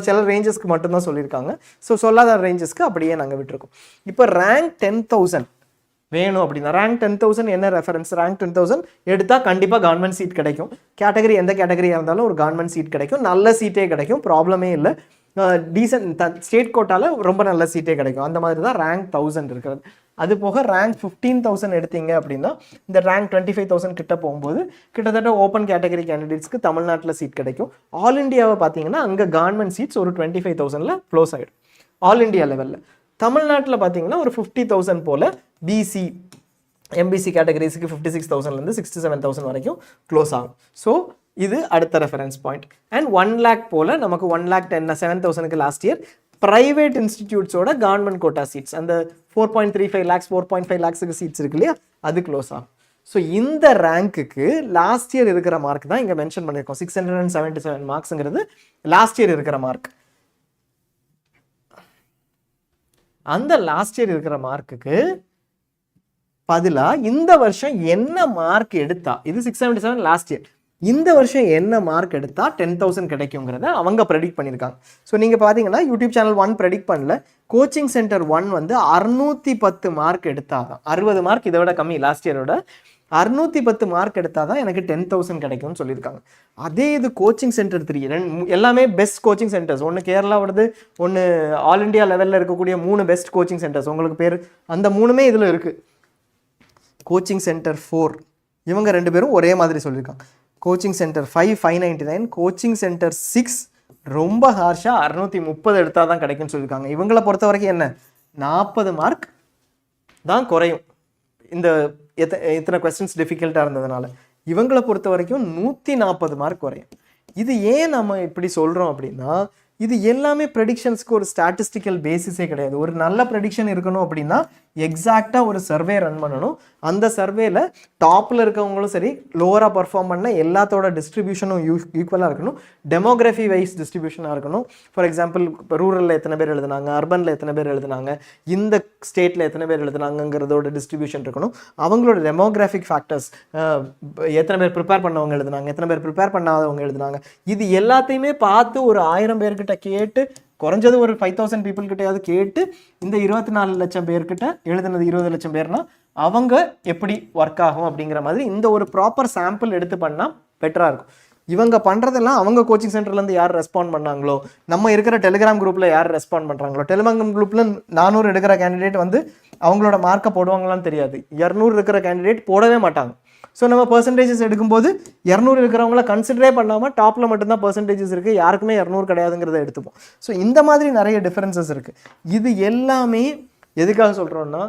சில ரேஞ்சஸ்க்கு மட்டும்தான் சொல்லியிருக்காங்க. ஸோ சொல்லாத ரேஞ்சஸ்க்கு அப்படியே நாங்கள் விட்டுருக்கோம். இப்போ ரேங்க் 10,000 வேணும் அப்படின்னா, ரேங்க் 10,000 என்ன ரெஃபரன்ஸ்? ரேங்க் 10,000 எடுத்தால் கண்டிப்பாக கவர்மெண்ட் சீட் கிடைக்கும். கேட்டகரி எந்த கேட்டகரியாக இருந்தாலும் ஒரு கவர்மெண்ட் சீட் கிடைக்கும், நல்ல சீட்டே கிடைக்கும், ப்ராப்ளமே இல்லை. டீசன்ட் ஸ்டேட் கோட்டாவில் ரொம்ப நல்ல சீட்டே கிடைக்கும். அந்த மாதிரி தான் ரேங்க் 1000 இருக்கிறது. அது போக ரேங்க் 15,000 எடுத்தீங்க அப்படின்னா இந்த ரேங்க் 25,000 கிட்ட போகும்போது கிட்டத்தட்ட ஓப்பன் கேட்டகரி கேண்டிடேட்ஸ்க்கு தமிழ்நாட்டில் சீட் கிடைக்கும். ஆல் இண்டியாவை பார்த்தீங்கன்னா அங்கே கவர்மெண்ட் சீட்ஸ் ஒரு 25,000ல் க்ளோஸ் ஆகிடும் ஆல் இண்டியா லெவலில். தமிழ்நாட்டில் பார்த்தீங்கன்னா ஒரு 50,000 போல் பிசி எம்பிசி கேட்டகரிஸுக்கு 56,000லேருந்து 67,000 வரைக்கும் க்ளோஸ் ஆகும். ஸோ இது அடுத்த ரெஃபரன்ஸ் பாயிண்ட். அண்ட் 1 lakh போல் நமக்கு 1,10,7,000க்கு லாஸ்ட் இயர் ப்ரைவேட் இன்ஸ்டிடியூட்ஸோட கவர்மெண்ட் கோட்டா சீட்ஸ் அந்த 4.35 lakhs 4.5 lakhsக்கு சீட்ஸ் இருக்கு இல்லையா, அது க்ளோஸ் ஆகும். ஸோ இந்த ரேங்க்குக்கு லாஸ்ட் இயர் இருக்கிற மார்க் தான் இங்கே மென்ஷன் பண்ணியிருக்கோம். 677 மார்க்ஸுங்கிறது லாஸ்ட் இயர் இருக்கிற மார்க். அந்த லாஸ்ட் இயர் இருக்கிற மார்க்குக்கு பதிலாக இந்த வருஷம் என்ன மார்க் எடுத்தா, இது 677 லாஸ்ட் இயர், இந்த வருஷம் என்ன மார்க் எடுத்தால் 10,000 கிடைக்குங்கிறத அவங்க ப்ரெடிக்ட் பண்ணியிருக்காங்க. ஸோ நீங்கள் பார்த்தீங்கன்னா யூடியூப் சேனல் 1 ப்ரெடிக்ட் பண்ணல, கோச்சிங் சென்டர் 1 வந்து 610 மார்க் எடுத்தால் தான், 60 மார்க் இதை விட கம்மி லாஸ்ட் இயரோட, 610 மார்க் எடுத்தால் தான் எனக்கு 10,000 கிடைக்கும்னு சொல்லியிருக்காங்க. அதே இது கோச்சிங் சென்டர் 3 எல்லாமே பெஸ்ட் கோச்சிங் சென்டர்ஸ், ஒன்று கேரளாவோடது, ஒன்று ஆல் இண்டியா லெவலில் இருக்கக்கூடிய 3 பெஸ்ட் கோச்சிங் சென்டர்ஸ், உங்களுக்கு பேர் அந்த 3மே இதில் இருக்குது. கோச்சிங் சென்டர் 4 இவங்க 2 பேரும் ஒரே மாதிரி சொல்லியிருக்காங்க. கோச்சிங் சென்டர் 5 599, கோச்சிங் சென்டர் 6 ரொம்ப ஹார்ஷாக 630 எடுத்தால் தான் கிடைக்கும்னு சொல்லியிருக்காங்க. இவங்களை பொறுத்த வரைக்கும் என்ன, 40 மார்க் தான் குறையும் இந்த இத்தனை கொஸ்டின்ஸ் டிஃபிகல்ட்டாக இருந்ததுனால. இவங்களை பொறுத்த வரைக்கும் 140 மார்க் குறையும். இது ஏன் நம்ம இப்படி சொல்கிறோம் அப்படின்னா, இது எல்லாமே ப்ரெடிக்ஷன்ஸ்க்கு ஒரு ஸ்டாட்டிஸ்டிக்கல் பேசிஸே கிடையாது. ஒரு நல்ல ப்ரெடிக்ஷன் இருக்கணும் அப்படின்னா எக்ஸாக்டாக ஒரு சர்வே ரன் பண்ணணும். அந்த சர்வேல டாப்பில் இருக்கவங்களும் சரி, லோவராக பர்ஃபார்ம் பண்ண எல்லாத்தோட டிஸ்ட்ரிபியூஷனும் ஈக்குவலாக இருக்கணும், டெமோகிராஃபி வைஸ் டிஸ்ட்ரிபியூஷனாக இருக்கணும். ஃபார் எக்ஸாம்பிள் ரூரலில் எத்தனை பேர் எழுதுனாங்க, அர்பனில் எத்தனை பேர் எழுதுனாங்க, இந்த ஸ்டேட்டில் எத்தனை பேர் எழுதுனாங்கிறதோட டிஸ்ட்ரிபியூஷன் இருக்கணும். அவங்களோட டெமோகிராஃபிக் ஃபேக்டர்ஸ், எத்தனை பேர் ப்ரிப்பேர் பண்ணவங்க எழுதுனாங்க, எத்தனை பேர் ப்ரிப்பேர் பண்ணாதவங்க எழுதுனாங்க, இது எல்லாத்தையுமே பார்த்து ஒரு 1000 பேர்கிட்ட கேட்டு, குறைஞ்சது ஒரு 5,000 பீப்புள் கிட்டையாவது கேட்டு, இந்த 24 லட்சம் பேர்கிட்ட எழுதுனது 20 லட்சம் பேர்னா அவங்க எப்படி ஒர்க் ஆகும் அப்படிங்கிற மாதிரி இந்த ஒரு ப்ராப்பர் சாம்பிள் எடுத்து பண்ணால் பெட்டராக இருக்கும். இவங்க பண்ணுறதெல்லாம் அவங்க கோச்சிங் சென்டர்லேருந்து யார் ரெஸ்பாண்ட் பண்ணாங்களோ, நம்ம இருக்கிற டெலிகிராம் குரூப்பில் யார் ரெஸ்பாண்ட் பண்ணுறாங்களோ, டெலிகிராம் குரூப்பில் 400 எடுக்கிற கேண்டிடேட் வந்து அவங்களோட மார்க்கை போடுவாங்களான்னு தெரியாது, 200 இருக்கிற கேண்டிடேட் போடவே மாட்டாங்க. ஸோ நம்ம பர்சன்டேஜஸ் எடுக்கும்போது 200 இருக்கிறவங்கள கன்சிடரே பண்ணாமல் டாப்பில் மட்டும்தான் பர்சன்டேஜஸ் இருக்குது, யாருக்குமே 200 கிடையாதுங்கிறத எடுத்துப்போம். ஸோ இந்த மாதிரி நிறைய டிஃப்ரென்சஸ் இருக்குது. இது எல்லாமே எதுக்காக சொல்கிறோன்னா,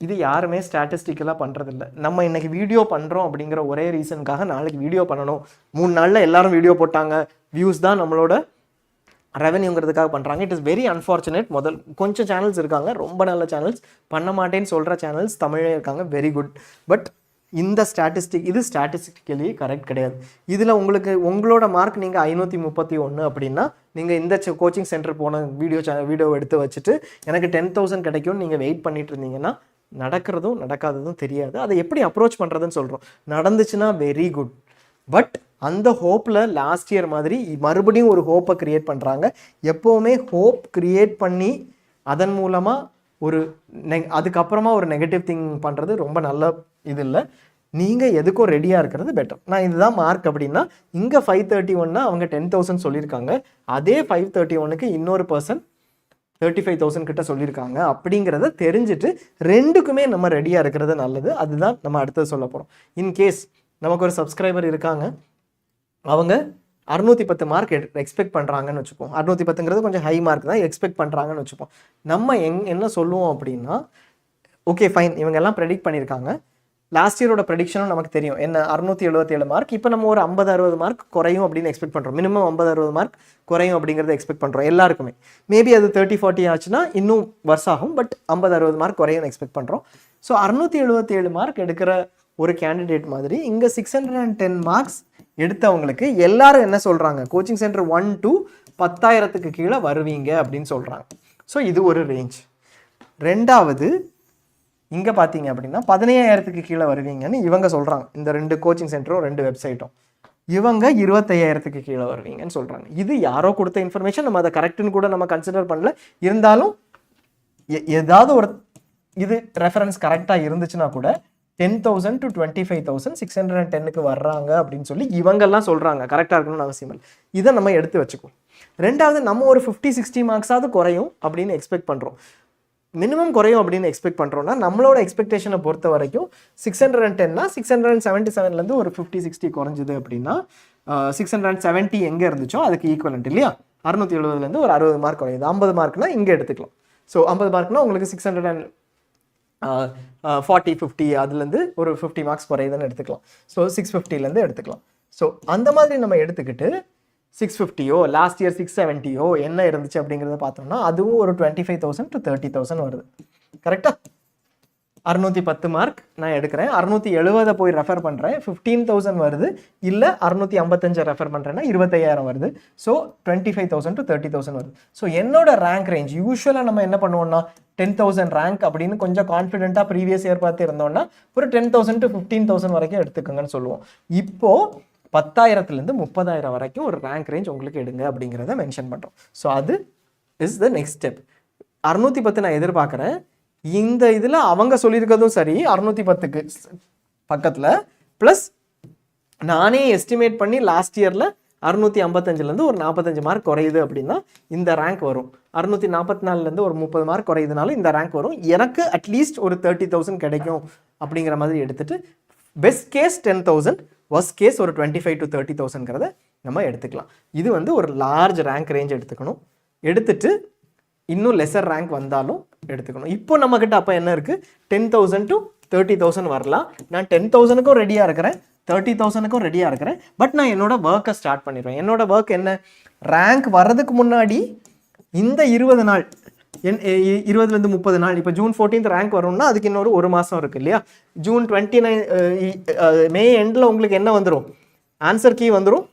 இது யாருமே ஸ்டாட்டிஸ்டிக்கலாக பண்ணுறதில்ல. நம்ம இன்றைக்கி வீடியோ பண்ணுறோம் அப்படிங்கிற ஒரே ரீசனுக்காக நாளைக்கு வீடியோ பண்ணணும், 3 நாளில் எல்லாரும் வீடியோ போட்டாங்க, வியூஸ் தான் நம்மளோட ரெவன்யூங்கிறதுக்காக பண்ணுறாங்க. It is very unfortunate. கொஞ்சம் சேனல்ஸ் இருக்காங்க, ரொம்ப நல்ல சேனல்ஸ், பண்ண மாட்டேன்னு சொல்கிற சேனல்ஸ் தமிழே இருக்காங்க, வெரி குட். பட் இந்த இது ஸ்டாட்டிஸ்டிக்கலி கரெக்ட் கிடையாது. இதில் உங்களோட மார்க் நீங்கள் 531 அப்படின்னா, நீங்கள் இந்த கோச்சிங் சென்டர் போன வீடியோ எடுத்து வச்சுட்டு எனக்கு 10,000 கிடைக்கும்னு நீங்கள் வெயிட் பண்ணிட்டு இருந்தீங்கன்னா நடக்கிறதும் நடக்காததும் தெரியாது. அதை எப்படி அப்ரோச் பண்ணுறதுன்னு சொல்கிறோம். நடந்துச்சுன்னா வெரி குட். பட் அந்த ஹோப்பில் லாஸ்ட் இயர் மாதிரி மறுபடியும் ஒரு ஹோப்பை க்ரியேட் பண்ணுறாங்க. எப்போவுமே ஹோப் க்ரியேட் பண்ணி அதன் மூலமாக அதுக்கப்புறமா ஒரு நெகட்டிவ் திங் பண்ணுறது ரொம்ப நல்ல இது இல்லை. நீங்கள் எதுக்கும் ரெடியாக இருக்கிறது பெட்டர். நான் இதுதான் மார்க் அப்படின்னா, இங்கே 531 அவங்க 10,000 சொல்லியிருக்காங்க, அதே 531க்கு இன்னொரு பர்சன் 35,000 கிட்ட சொல்லியிருக்காங்க. அப்படிங்கிறத தெரிஞ்சுட்டு ரெண்டுக்குமே நம்ம ரெடியாக இருக்கிறது நல்லது. அதுதான் நம்ம அடுத்தது சொல்ல போகிறோம். இன்கேஸ் நமக்கு ஒரு சப்ஸ்கிரைபர் இருக்காங்க, அவங்க 610 மார்க் எக்ஸ்பெக்ட் பண்ணுறாங்கன்னு வச்சுப்போம். 610ங்கிறது கொஞ்சம் ஹை மார்க் தான், எக்ஸ்பெக்ட் பண்ணுறாங்கன்னு வச்சுப்போம். நம்ம என்ன சொல்லுவோம் அப்படின்னா, ஓகே ஃபைன், இவங்க எல்லாம் ப்ரெடிக்ட் பண்ணியிருக்காங்க, லாஸ்ட் இயரோட ப்ரெடிக்ஷனும் நமக்கு தெரியும் என்ன, 677 மார்க். இப்போ நம்ம ஒரு 50-60 மார்க் குறையும் அப்படின்னு எக்ஸ்பெக்ட் பண்ணுறோம். மினிமம் 50-60 மார்க் குறையும் அப்படிங்கிறத எக்ஸ்பெக்ட் பண்ணுறோம் எல்லாருக்குமே. மேபி அது 30-40 ஆச்சுன்னா இன்னும் வர்ஸ் ஆகும், பட் 50-60 மார்க் குறையும் எக்ஸ்பெக்ட் பண்ணுறோம். ஸோ 677 மார்க் எடுக்கிற ஒரு கேண்டிடேட் மாதிரி இங்கே 610 மார்க்ஸ் எடுத்தவங்களுக்கு எல்லாரும் என்ன சொல்கிறாங்க, கோச்சிங் சென்டர் 1 to 10,000க்கு கீழே வருவீங்க அப்படின்னு சொல்கிறாங்க. ஸோ இது ஒரு ரேஞ்ச். ரெண்டாவது இங்கே பார்த்தீங்க அப்படின்னா 15,000க்கு கீழே வருவீங்கன்னு இவங்க சொல்கிறாங்க. இந்த 2 கோச்சிங் சென்டரும் 2 வெப்சைட்டும் இவங்க 25,000க்கு கீழே வருவீங்கன்னு சொல்கிறாங்க. இது யாரோ கொடுத்த இன்ஃபர்மேஷன், நம்ம அதை கரெக்டுன்னு கூட நம்ம கன்சிடர் பண்ணல. இருந்தாலும் ஏதாவது ஒரு இது ரெஃபரன்ஸ் கரெக்டாக இருந்துச்சுன்னா கூட 10,000 to 25,610க்கு வர்றாங்க அப்படின்னு சொல்லி இவங்கெல்லாம் சொல்கிறாங்க. கரெக்டாக இருக்கணும்னு அவசியம் இல்லை. இதை நம்ம எடுத்து வச்சுக்குவோம். ரெண்டாவது, நம்ம ஒரு 50-60 மார்க்ஸாவது குறையும் அப்படின்னு எக்ஸ்பெக்ட் பண்ணுறோம். மினிமம் குறையும் அப்படின்னு எக்ஸ்பெக்ட் பண்ணுறோன்னா நம்மளோட எக்ஸ்பெக்டேஷனை பொறுத்த வரைக்கும் 610னா 677லேருந்து ஒரு 50-60 குறைஞ்சிது அப்படின்னா 670 எங்கே இருந்துச்சோ அதுக்கு ஈக்குவலண்ட் இல்லையா. 670லேருந்து ஒரு 60 மார்க் குறையுது. 50 மார்க்னா இங்கே எடுத்துக்கலாம். ஸோ 50 மார்க்னா உங்களுக்கு 640-50 அதுலேருந்து ஒரு 50 மார்க்ஸ் குறையுதுன்னு எடுத்துக்கலாம். ஸோ 650லேருந்து எடுத்துக்கலாம். ஸோ அந்த மாதிரி நம்ம எடுத்துக்கிட்டு 650யோ லாஸ்ட் இயர் 670யோ என்ன இருந்துச்சு அப்படிங்கிறத பார்த்தோம்னா அதுவும் ஒரு 25,000 to 30,000 வருது. கரெக்டாக 610 மார்க் நான் எடுக்கிறேன், 670 போய் ரெஃபர் பண்ணுறேன், 15,000 வருது. இல்லை 655 ரெஃபர் பண்ணுறேன்னா 25,000 வருது. ஸோ 25,000 to 30,000 வருது. ஸோ என்னோட ரேங்க் ரேஞ்ச் யூஸ்வலாக நம்ம என்ன பண்ணுவோம்னா 10,000 ரேங்க் அப்படின்னு கொஞ்சம் கான்ஃபிடென்ட்டாக ப்ரீவியஸ் இயர் பார்த்து இருந்தோம்னா ஒரு 10,000 to 15,000 வரைக்கும் எடுத்துக்கோங்கன்னு சொல்லுவோம். இப்போது 10,000லேருந்து 30,000 வரைக்கும் ஒரு ரேங்க் ரேஞ்ச் உங்களுக்கு எடுங்க அப்படிங்கிறத மென்ஷன் பண்ணுறோம். ஸோ அது இஸ் த நெக்ஸ்ட் ஸ்டெப். 610 நான் எதிர்பார்க்குறேன். இந்த இதில் அவங்க சொல்லியிருக்கிறதும் சரி 610க்கு பக்கத்தில் ப்ளஸ் நானே எஸ்டிமேட் பண்ணி லாஸ்ட் இயரில் 655லேருந்து ஒரு 45 மார்க் குறையுது அப்படின்னா இந்த ரேங்க் வரும். 644லேருந்து ஒரு 30 மார்க் குறையுதுனால இந்த ரேங்க் வரும். எனக்கு அட்லீஸ்ட் ஒரு 30,000 கிடைக்கும் அப்படிங்கிற மாதிரி எடுத்துகிட்டு பெஸ்ட் கேஸ் 10,000, ஒர்ஸ்ட் கேஸ் ஒரு 25 to 30,000ங்கிறத நம்ம எடுத்துக்கலாம். இது வந்து ஒரு லார்ஜ் ரேங்க் ரேஞ்ச் எடுத்துக்கணும். எடுத்துட்டு இன்னும் லெசர் ரேங்க் வந்தாலும் எடுத்துக்கணும். இப்போ நம்மக்கிட்ட அப்போ என்ன இருக்குது, 10,000 to 30,000 வரலாம். நான் 10,000க்கும் ரெடியாக இருக்கிறேன், 30,000க்கும் ரெடியாக இருக்கிறேன். பட் நான் என்னோட ஒர்க்கை ஸ்டார்ட் பண்ணிடுவேன். என்னோட ஒர்க் என்ன, ரேங்க் வர்றதுக்கு முன்னாடி இந்த 20 நாள் 20லேருந்து 30 நாள், இப்போ June 14th ரேங்க் வரும்னா அதுக்கு இன்னொரு ஒரு மாதம் இருக்குது இல்லையா. June 29 மே எண்டில் உங்களுக்கு என்ன வந்துடும், ஆன்சர் கீ வந்துடும்.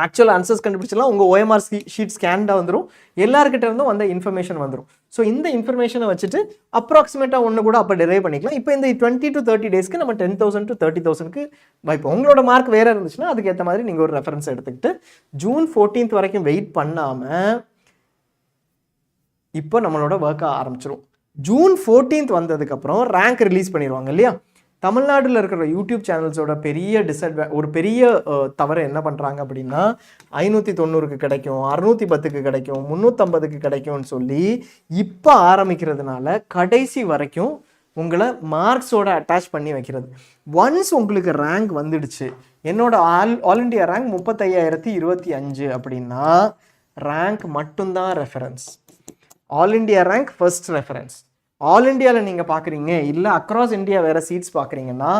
ஆக்சுவல் ஆன்சர்ஸ் கண்டுபிடிச்சலாம் உங்கள் OMR ஷீட் ஸ்கேன்டாக வந்துடும். எல்லாருக்கிட்ட இருந்தும் அந்த இன்ஃபர்மேஷன் வந்துடும். ஸோ இந்த இன்ஃபர்மேஷனை வச்சுட்டு அப்ராக்சிமேட்டாக ஒன்று கூட அப்போ டெரைவ் பண்ணிக்கலாம். இப்போ இந்த 20 to 30 டேஸ்க்கு நம்ம 10,000 to 30,000க்கு வைப்போம். உங்களோட மார்க் வேறு இருந்துச்சுன்னா அதுக்கேற்ற மாதிரி நீங்கள் ஒரு ரெஃபரன்ஸ் எடுத்துக்கிட்டு June 14th வரைக்கும் வெயிட் பண்ணாமல் இப்போ நம்மளோட ஒர்க்கை ஆரம்பிச்சிடும். June 14th வந்ததுக்கப்புறம் ரேங்க் ரிலீஸ் பண்ணிடுவாங்க இல்லையா. தமிழ்நாட்டில் இருக்கிற யூடியூப் சேனல்ஸோட ஒரு பெரிய தவறு என்ன பண்ணுறாங்க அப்படின்னா 590க்கு கிடைக்கும், 610க்கு கிடைக்கும், 350க்கு கிடைக்கும்னு சொல்லி இப்போ ஆரம்பிக்கிறதுனால கடைசி வரைக்கும் உங்களை மார்க்ஸோட அட்டாச் பண்ணி வைக்கிறது. ஒன்ஸ் உங்களுக்கு ரேங்க் வந்துடுச்சு, என்னோட ஆல் இண்டியா ரேங்க் 35,025 அப்படின்னா ரேங்க் மட்டும்தான் reference. All India rank first reference. All இண்டியாவில் நீங்கள் பார்க்குறீங்க இல்லை அக்ராஸ் இந்தியா வேறு சீட்ஸ் பார்க்குறீங்கன்னா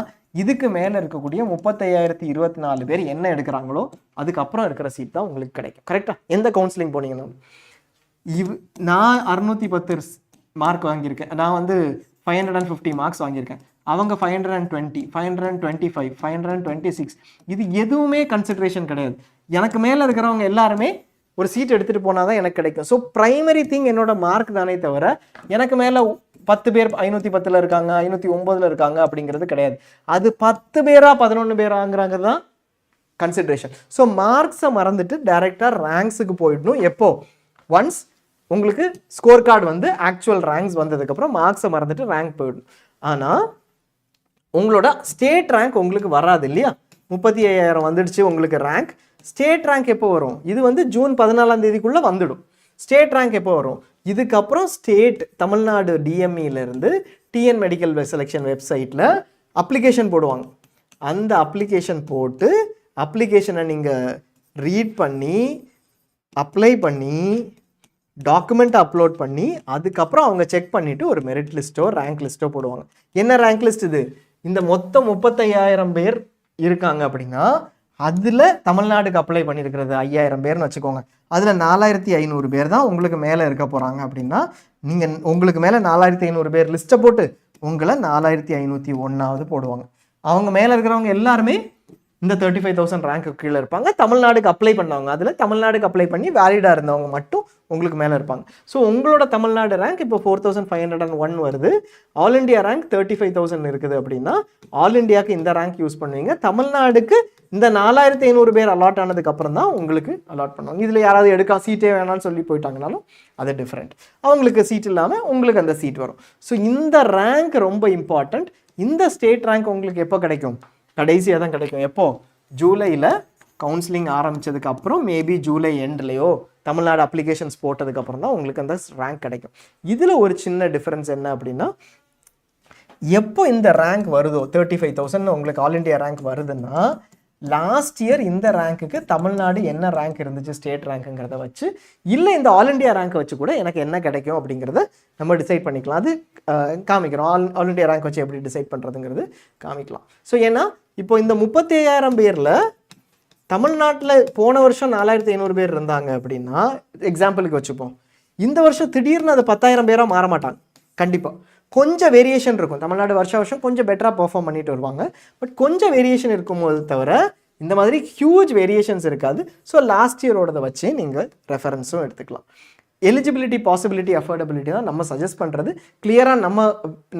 இதுக்கு மேலே இருக்கக்கூடிய 35,024 பேர் என்ன எடுக்கிறாங்களோ அதுக்கப்புறம் இருக்கிற சீட் தான் உங்களுக்கு கிடைக்கும். கரெக்டாக எந்த கவுன்சிலிங் போனீங்கன்னா நான் 610 மார்க் வாங்கியிருக்கேன், நான் வந்து 550 மார்க்ஸ் வாங்கியிருக்கேன். அவங்க 520, 525, 526, இது எதுவுமே கன்சிடரேஷன் கிடையாது. எனக்கு மேலே இருக்கிறவங்க எல்லாருமே ஒரு சீட் எடுத்துகிட்டு போனால் தான் எனக்கு கிடைக்கும். ஸோ ப்ரைமரி திங் என்னோட மார்க் தானே தவிர எனக்கு மேலே 10 பேர் 510 இருக்காங்க, 509 இருக்காங்க அப்படிங்கிறது கிடையாது. அது 10 பேரா 11 பேராங்கிறாங்க தான் கன்சிடரேஷன். ஸோ மார்க்ஸை மறந்துட்டு டைரெக்டாக ரேங்க்ஸுக்கு போயிடணும். எப்போ, ஒன்ஸ் உங்களுக்கு ஸ்கோர் கார்டு வந்து ஆக்சுவல் ரேங்க்ஸ் வந்ததுக்கப்புறம் மார்க்ஸை மறந்துட்டு ரேங்க் போயிடணும். ஆனால் உங்களோட ஸ்டேட் ரேங்க் உங்களுக்கு வராது இல்லையா. 35,000 வந்துடுச்சு உங்களுக்கு ரேங்க். ஸ்டேட் ரேங்க் எப்போ வரும், இது வந்து June 14 வந்துடும். ஸ்டேட் ரேங்க் எப்போ வரும், இதுக்கப்புறம் ஸ்டேட் தமிழ்நாடு டிஎம்இலேருந்து டிஎன் மெடிக்கல் செலெக்ஷன் வெப்சைட்டில் அப்ளிகேஷன் போடுவாங்க. அந்த அப்ளிகேஷன் போட்டு அப்ளிகேஷனை நீங்கள் ரீட் பண்ணி அப்ளை பண்ணி டாக்குமெண்ட் அப்லோட் பண்ணி அதுக்கப்புறம் அவங்க செக் பண்ணிவிட்டு ஒரு மெரிட் லிஸ்ட்டோ ரேங்க் லிஸ்ட்டோ போடுவாங்க. என்ன ரேங்க் லிஸ்ட் இது, இந்த மொத்தம் 35,000 பேர் இருக்காங்க அப்படின்னா அதில் தமிழ்நாடுக்கு அப்ளை பண்ணியிருக்கிறது 5,000 பேர்னு வச்சுக்கோங்க. அதில் 4,500 பேர் தான் உங்களுக்கு மேலே இருக்க போகிறாங்க அப்படின்னா நீங்கள் உங்களுக்கு மேலே 4,500 பேர் லிஸ்ட்டை போட்டு உங்களை 4,501வது போடுவாங்க. அவங்க மேலே இருக்கிறவங்க எல்லாருமே இந்த 35,000 ரேங்க்கு கீழே இருப்பாங்க. தமிழ்நாடுக்கு அப்ளை பண்ணவங்க அதில் தமிழ்நாடுக்கு அப்ளை பண்ணி வேலிடாக இருந்தவங்க மட்டும் உங்களுக்கு மேலே இருப்பாங்க. ஸோ உங்களோட தமிழ்நாடு ரேங்க் இப்போ 4,501 வருது. ஆல் இண்டியா ரேங்க் 35,000 இருக்குது அப்படின்னா ஆல் இண்டியாவுக்கு இந்த ரேங்க் யூஸ் பண்ணுவீங்க. தமிழ்நாடுக்கு இந்த 4,500 பேர் அலாட் ஆனதுக்கு அப்புறம் தான் உங்களுக்கு அலாட் பண்ணுவாங்க. இதில் யாராவது எடுக்க சீட்டே வேணாம்னு சொல்லி போயிட்டாங்கனாலும் அது டிஃப்ரெண்ட். அவங்களுக்கு சீட் இல்லாமல் உங்களுக்கு அந்த சீட் வரும். ஸோ இந்த ரேங்க் ரொம்ப இம்பார்ட்டண்ட். இந்த ஸ்டேட் ரேங்க் உங்களுக்கு எப்போ கிடைக்கும், கடைசியாக தான் கிடைக்கும். எப்போ, ஜூலையில் கவுன்சிலிங் ஆரம்பித்ததுக்கு அப்புறம் மேபி ஜூலை எண்ட்லேயோ தமிழ்நாடு அப்ளிகேஷன்ஸ் போட்டதுக்கப்புறம் தான் உங்களுக்கு அந்த ரேங்க் கிடைக்கும். இதில் ஒரு சின்ன டிஃப்ரென்ஸ் என்ன அப்படின்னா, எப்போ இந்த ரேங்க் வருதோ 35,000 உங்களுக்கு ஆல் இண்டியா ரேங்க் வருதுன்னா லாஸ்ட் இயர் இந்த ரேங்க்குக்கு தமிழ்நாடு என்ன ரேங்க் இருந்துச்சு ஸ்டேட் ரேங்க்குங்கிறத வச்சு இல்லை இந்த ஆல் இண்டியா ரேங்க்கை வச்சு கூட எனக்கு என்ன கிடைக்கும் அப்படிங்கிறத நம்ம டிசைட் பண்ணிக்கலாம். அது காமிக்கிறோம். ஆல் இண்டியா ரேங்க் வச்சு எப்படி டிசைட் பண்ணுறதுங்கிறது காமிக்கலாம். ஸோ ஏன்னா இப்போ இந்த 35,000 பேரில் தமிழ்நாட்டில் போன வருஷம் 4,500 பேர் இருந்தாங்க அப்படின்னா எக்ஸாம்பிளுக்கு வச்சுப்போம். இந்த வருஷம் திடீர்னு அது 10,000 பேராக மாற மாட்டாங்க. கண்டிப்பாக கொஞ்சம் வேரியேஷன் இருக்கும். தமிழ்நாடு வருஷம் கொஞ்சம் பெட்டராக பெர்ஃபார்ம் பண்ணிட்டு வருவாங்க. பட் கொஞ்சம் வேரியேஷன் இருக்கும்போது தவிர இந்த மாதிரி ஹியூஜ் வேரியேஷன்ஸ் இருக்காது. ஸோ லாஸ்ட் இயரோடதை வச்சு நீங்கள் ரெஃபரன்ஸும் எடுத்துக்கலாம். எலிஜிபிலிட்டி, பாசிபிலிட்டி, அஃபோர்டபிலிட்டி தான் நம்ம சஜஸ்ட் பண்ணுறது. கிளியராக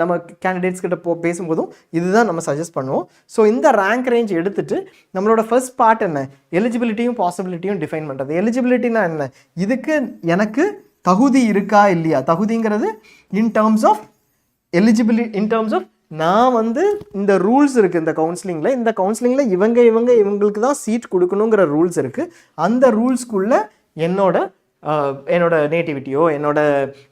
நம்ம கேண்டிடேட்ஸ் கிட்ட பேசும்போதும் இதுதான் நம்ம சஜஸ்ட் பண்ணுவோம். ஸோ இந்த ரேங்க் ரேஞ்ச் எடுத்துட்டு நம்மளோட ஃபர்ஸ்ட் பார்ட் என்ன, எலிஜிபிலிட்டியும் பாசிபிலிட்டியும் டிஃபைன் பண்ணுறது. எலிஜிபிலிட்டினா என்ன, இதுக்கு எனக்கு தகுதி இருக்கா இல்லையா, தகுதிங்கிறது in terms of eligibility, in terms of நான் வந்து இந்த ரூல்ஸ் இருக்குது இந்த கவுன்சிலிங்கில் இவங்களுக்கு தான் சீட் கொடுக்கணுங்கிற ரூல்ஸ் இருக்குது. அந்த ரூல்ஸ்குள்ளே என்னோட நேட்டிவிட்டியோ என்னோட